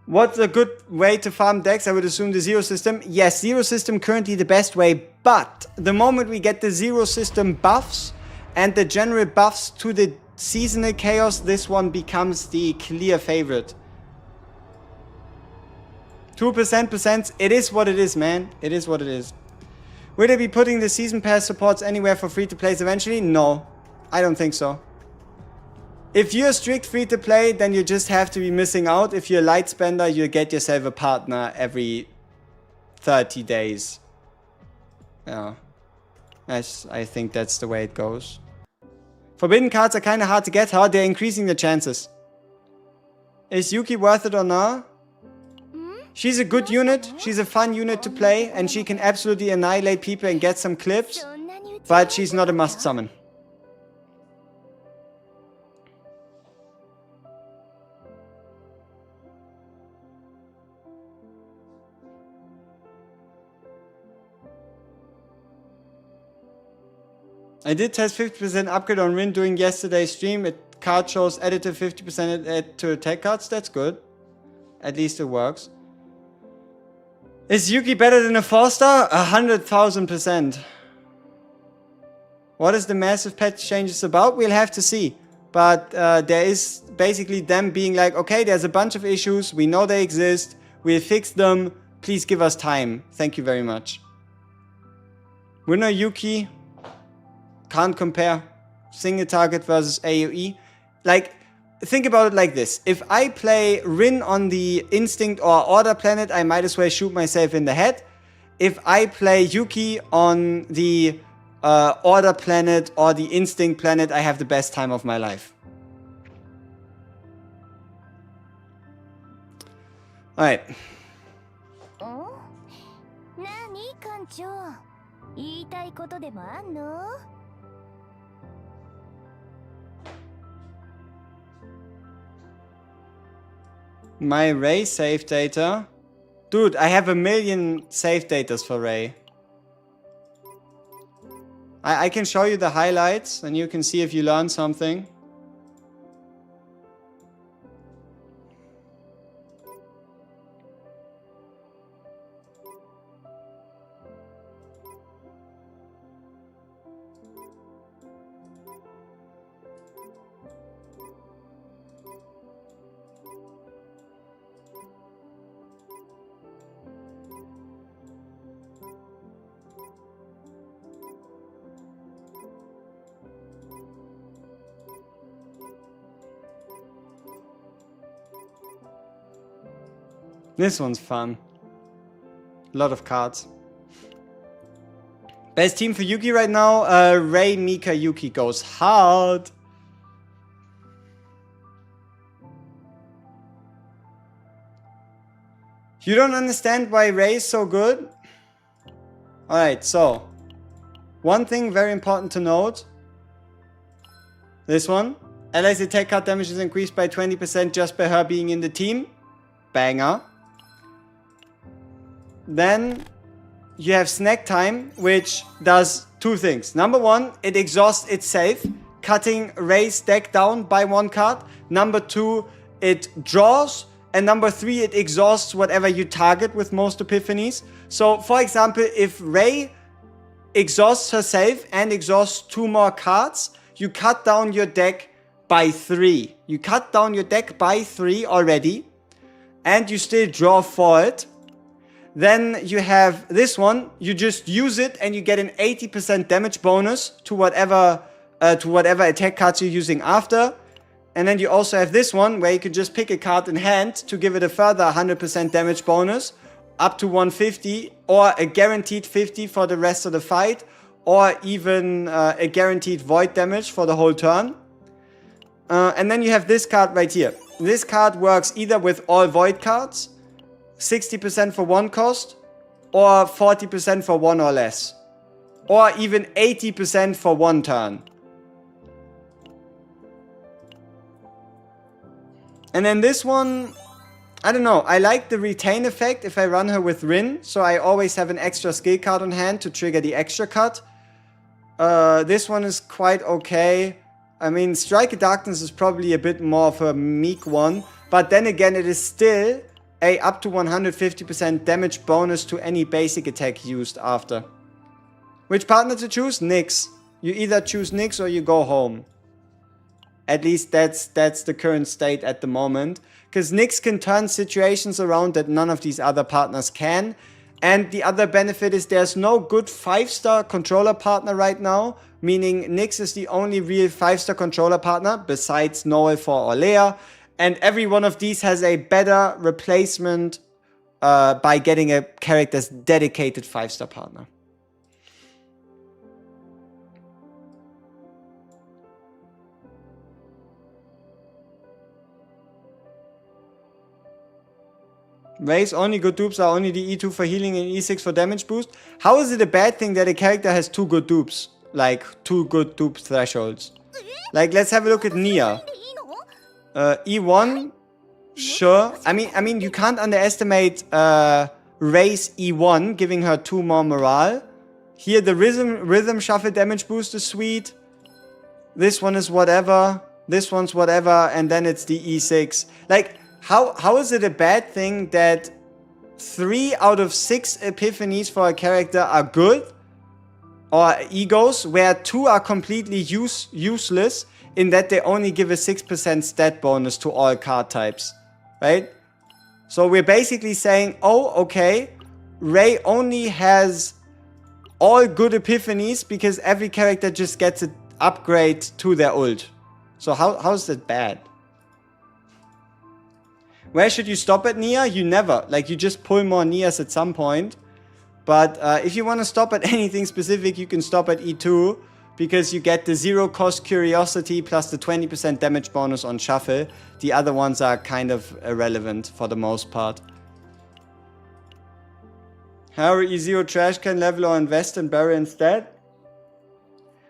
What's a good way to farm decks? I would assume the zero system. Yes, zero system currently the best way, but the moment we get the zero system buffs and the general buffs to the seasonal chaos, this one becomes the clear favorite. 2%, it is what it is, man. It is what it is. Will they be putting the season pass supports anywhere for free-to-plays eventually? No, I don't think so. If you're strict free-to-play, then you just have to be missing out. If you're a light spender, you get yourself a partner every 30 days. Yeah, I think that's the way it goes. Forbidden cards are kind of hard to get. How? They're increasing the chances. Is Yuki worth it or not? She's a good unit. She's a fun unit to play. And she can absolutely annihilate people and get some clips. But she's not a must summon. I did test 50% upgrade on Rin during yesterday's stream. Card shows additive 50% add to attack cards. That's good. At least it works. Is Yuki better than a 4-star? 100,000%. What is the massive patch changes about? We'll have to see. But there is basically them being like, okay, there's a bunch of issues. We know they exist. We'll fix them. Please give us time. Thank you very much. Winner Yuki. Can't compare. Single target versus AoE. Like, think about it like this. If I play Rin on the Instinct or Order planet, I might as well shoot myself in the head. If I play Yuki on the Order planet or the Instinct planet, I have the best time of my life. Alright. My Ray save data. Dude, I have 1 million save datas for Ray. I can show you the highlights and you can see if you learn something. This one's fun. A lot of cards. Best team for Yuki right now? Ray, Mika, Yuki goes hard. You don't understand why Ray is so good? Alright, so. One thing very important to note. This one. Allies attack card damage is increased by 20% just by her being in the team. Banger. Then you have Snack Time, which does two things. Number one, it exhausts itself, cutting Ray's deck down by 1 card. Number two, it draws. And number three, it exhausts whatever you target with most epiphanies. So, for example, if Ray exhausts herself and exhausts 2 more cards, you cut down your deck by 3. You cut down your deck by 3 already. And you still draw for it. Then you have this one, you just use it and you get an 80% damage bonus to whatever attack cards you're using after. And then you also have this one where you could just pick a card in hand to give it a further 100% damage bonus up to 150 or a guaranteed 50 for the rest of the fight or even a guaranteed void damage for the whole turn. And then you have this card right here. This card works either with all void cards, 60% for 1 cost, or 40% for 1 or less. Or even 80% for 1 turn. And then this one, I don't know, I like the retain effect if I run her with Rin, so I always have an extra skill card on hand to trigger the extra cut. This one is quite okay. I mean, Strike of Darkness is probably a bit more of a meek one, but then again, it is still a up to 150% damage bonus to any basic attack used after. Which partner to choose? Nyx. You either choose Nyx or you go home. At least that's the current state at the moment. Because Nyx can turn situations around that none of these other partners can. And the other benefit is there's no good 5-star controller partner right now. Meaning Nyx is the only real 5-star controller partner besides Noel for Orlea. And every one of these has a better replacement by getting a character's dedicated 5-star partner. Ray's only good dupes are only the E2 for healing and E6 for damage boost. How is it a bad thing that a character has 2 good dupes? Like, 2 good dupe thresholds. Like, let's have a look at Nia. E1? Sure. I mean, you can't underestimate Ray's E1, giving her 2 more morale. Here, the rhythm shuffle damage boost is sweet. This one is whatever. This one's whatever. And then it's the E6. Like, how is it a bad thing that 3 out of 6 epiphanies for a character are good? Or egos, where 2 are completely useless in that they only give a 6% stat bonus to all card types. Right? So we're basically saying, oh, okay, Ray only has all good epiphanies because every character just gets an upgrade to their ult. So how's that bad? Where should you stop at Nia? You never. Like, you just pull more Nias at some point. But if you want to stop at anything specific, you can stop at E2. Because you get the 0 cost curiosity plus the 20% damage bonus on shuffle. The other ones are kind of irrelevant for the most part. Haru E0 trash can level or invest in Barry instead?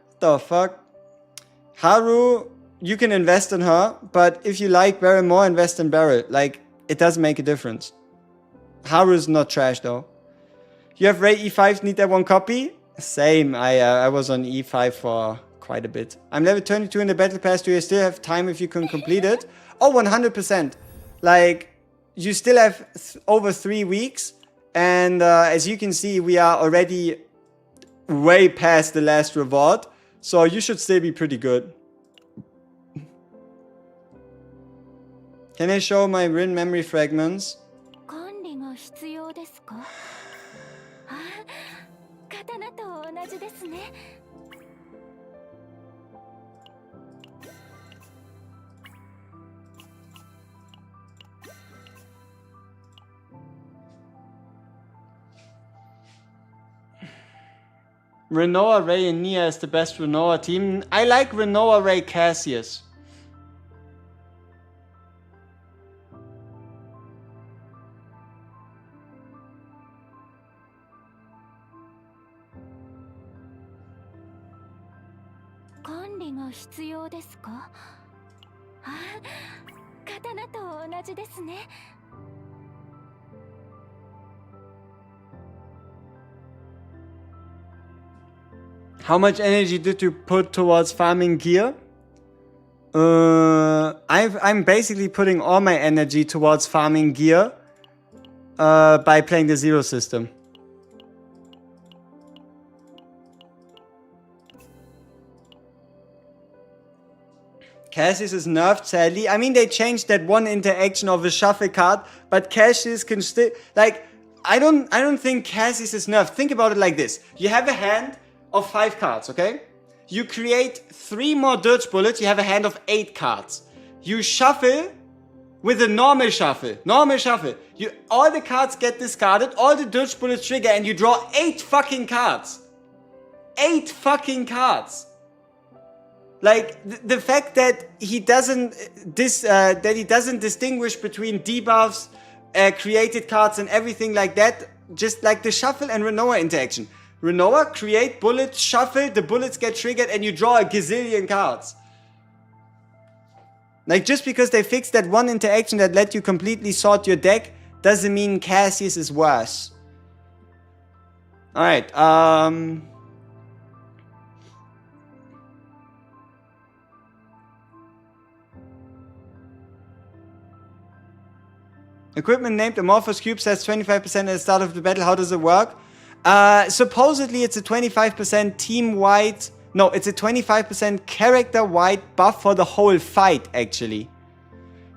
What the fuck? Haru, you can invest in her, but if you like Barry more, invest in Barry. Like, it doesn't make a difference. Haru is not trash though. You have Ray E5, need that 1 copy? Same, I was on E5 for quite a bit. I'm level 22 in the battle pass. Do you still have time if you can complete it? Oh, 100%. Like, you still have over 3 weeks. And as you can see, we are already way past the last reward. So you should still be pretty good. Can I show my Rin memory fragments? Renoa, Ray, and Nia is the best Renoa team. I like Renoa, Ray, Cassius. How much energy did you put towards farming gear? I'm basically putting all my energy towards farming gear by playing the zero system. Cassius is nerfed, sadly. I mean, they changed that one interaction of a shuffle card, but Cassius can still... Like, I don't think Cassius is nerfed. Think about it like this. You have a hand of 5 cards, okay? You create 3 more dirge bullets, you have a hand of 8 cards. You shuffle with a normal shuffle. All the cards get discarded, all the dirge bullets trigger, and you draw 8 fucking cards. 8 fucking cards. Like, the fact that he doesn't distinguish between debuffs, created cards and everything like that, just like the shuffle and Renoa interaction. Renoa, create bullets, shuffle, the bullets get triggered and you draw a gazillion cards. Like, just because they fixed that one interaction that let you completely sort your deck, doesn't mean Cassius is worse. Alright, Equipment named Amorphous Cube says 25% at the start of the battle. How does it work? Supposedly it's a 25% team-wide... No, it's a 25% character-wide buff for the whole fight, actually.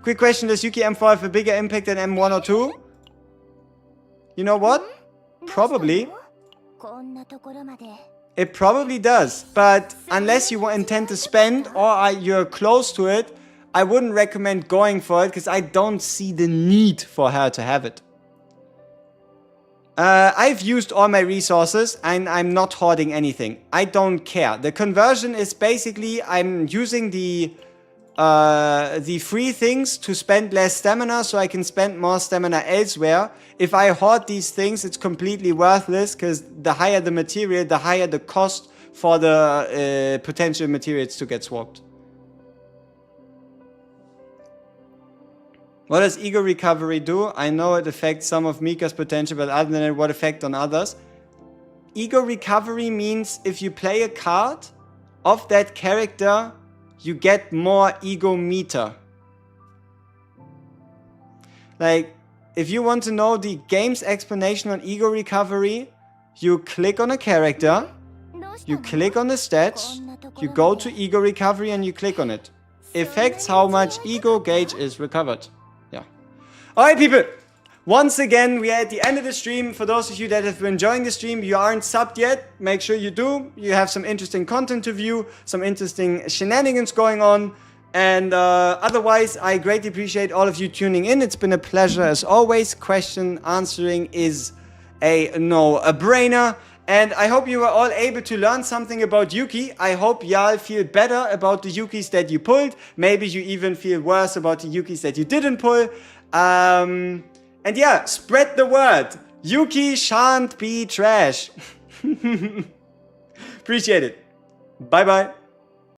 Quick question, does Yuki M4 have a bigger impact than M1 or 2? You know what? Probably. It probably does, but unless you intend to spend or you're close to it, I wouldn't recommend going for it because I don't see the need for her to have it. I've used all my resources and I'm not hoarding anything. I don't care. The conversion is basically I'm using the free things to spend less stamina so I can spend more stamina elsewhere. If I hoard these things, it's completely worthless because the higher the material, the higher the cost for the potential materials to get swapped. What does ego recovery do? I know it affects some of Mika's potential, but other than that, what effect on others? Ego recovery means if you play a card of that character, you get more ego meter. Like, if you want to know the game's explanation on ego recovery, you click on a character, you click on the stats, you go to ego recovery and you click on it. Affects how much ego gauge is recovered. Yeah. Alright people, once again we are at the end of the stream. For those of you that have been enjoying the stream, you aren't subbed yet, make sure you do. You have some interesting content to view, some interesting shenanigans going on. And otherwise, I greatly appreciate all of you tuning in. It's been a pleasure as always. Question answering is a brainer. And I hope you were all able to learn something about Yuki. I hope y'all feel better about the Yukis that you pulled. Maybe you even feel worse about the Yukis that you didn't pull. And yeah, spread the word. Yuki shan't be trash. Appreciate it. Bye bye.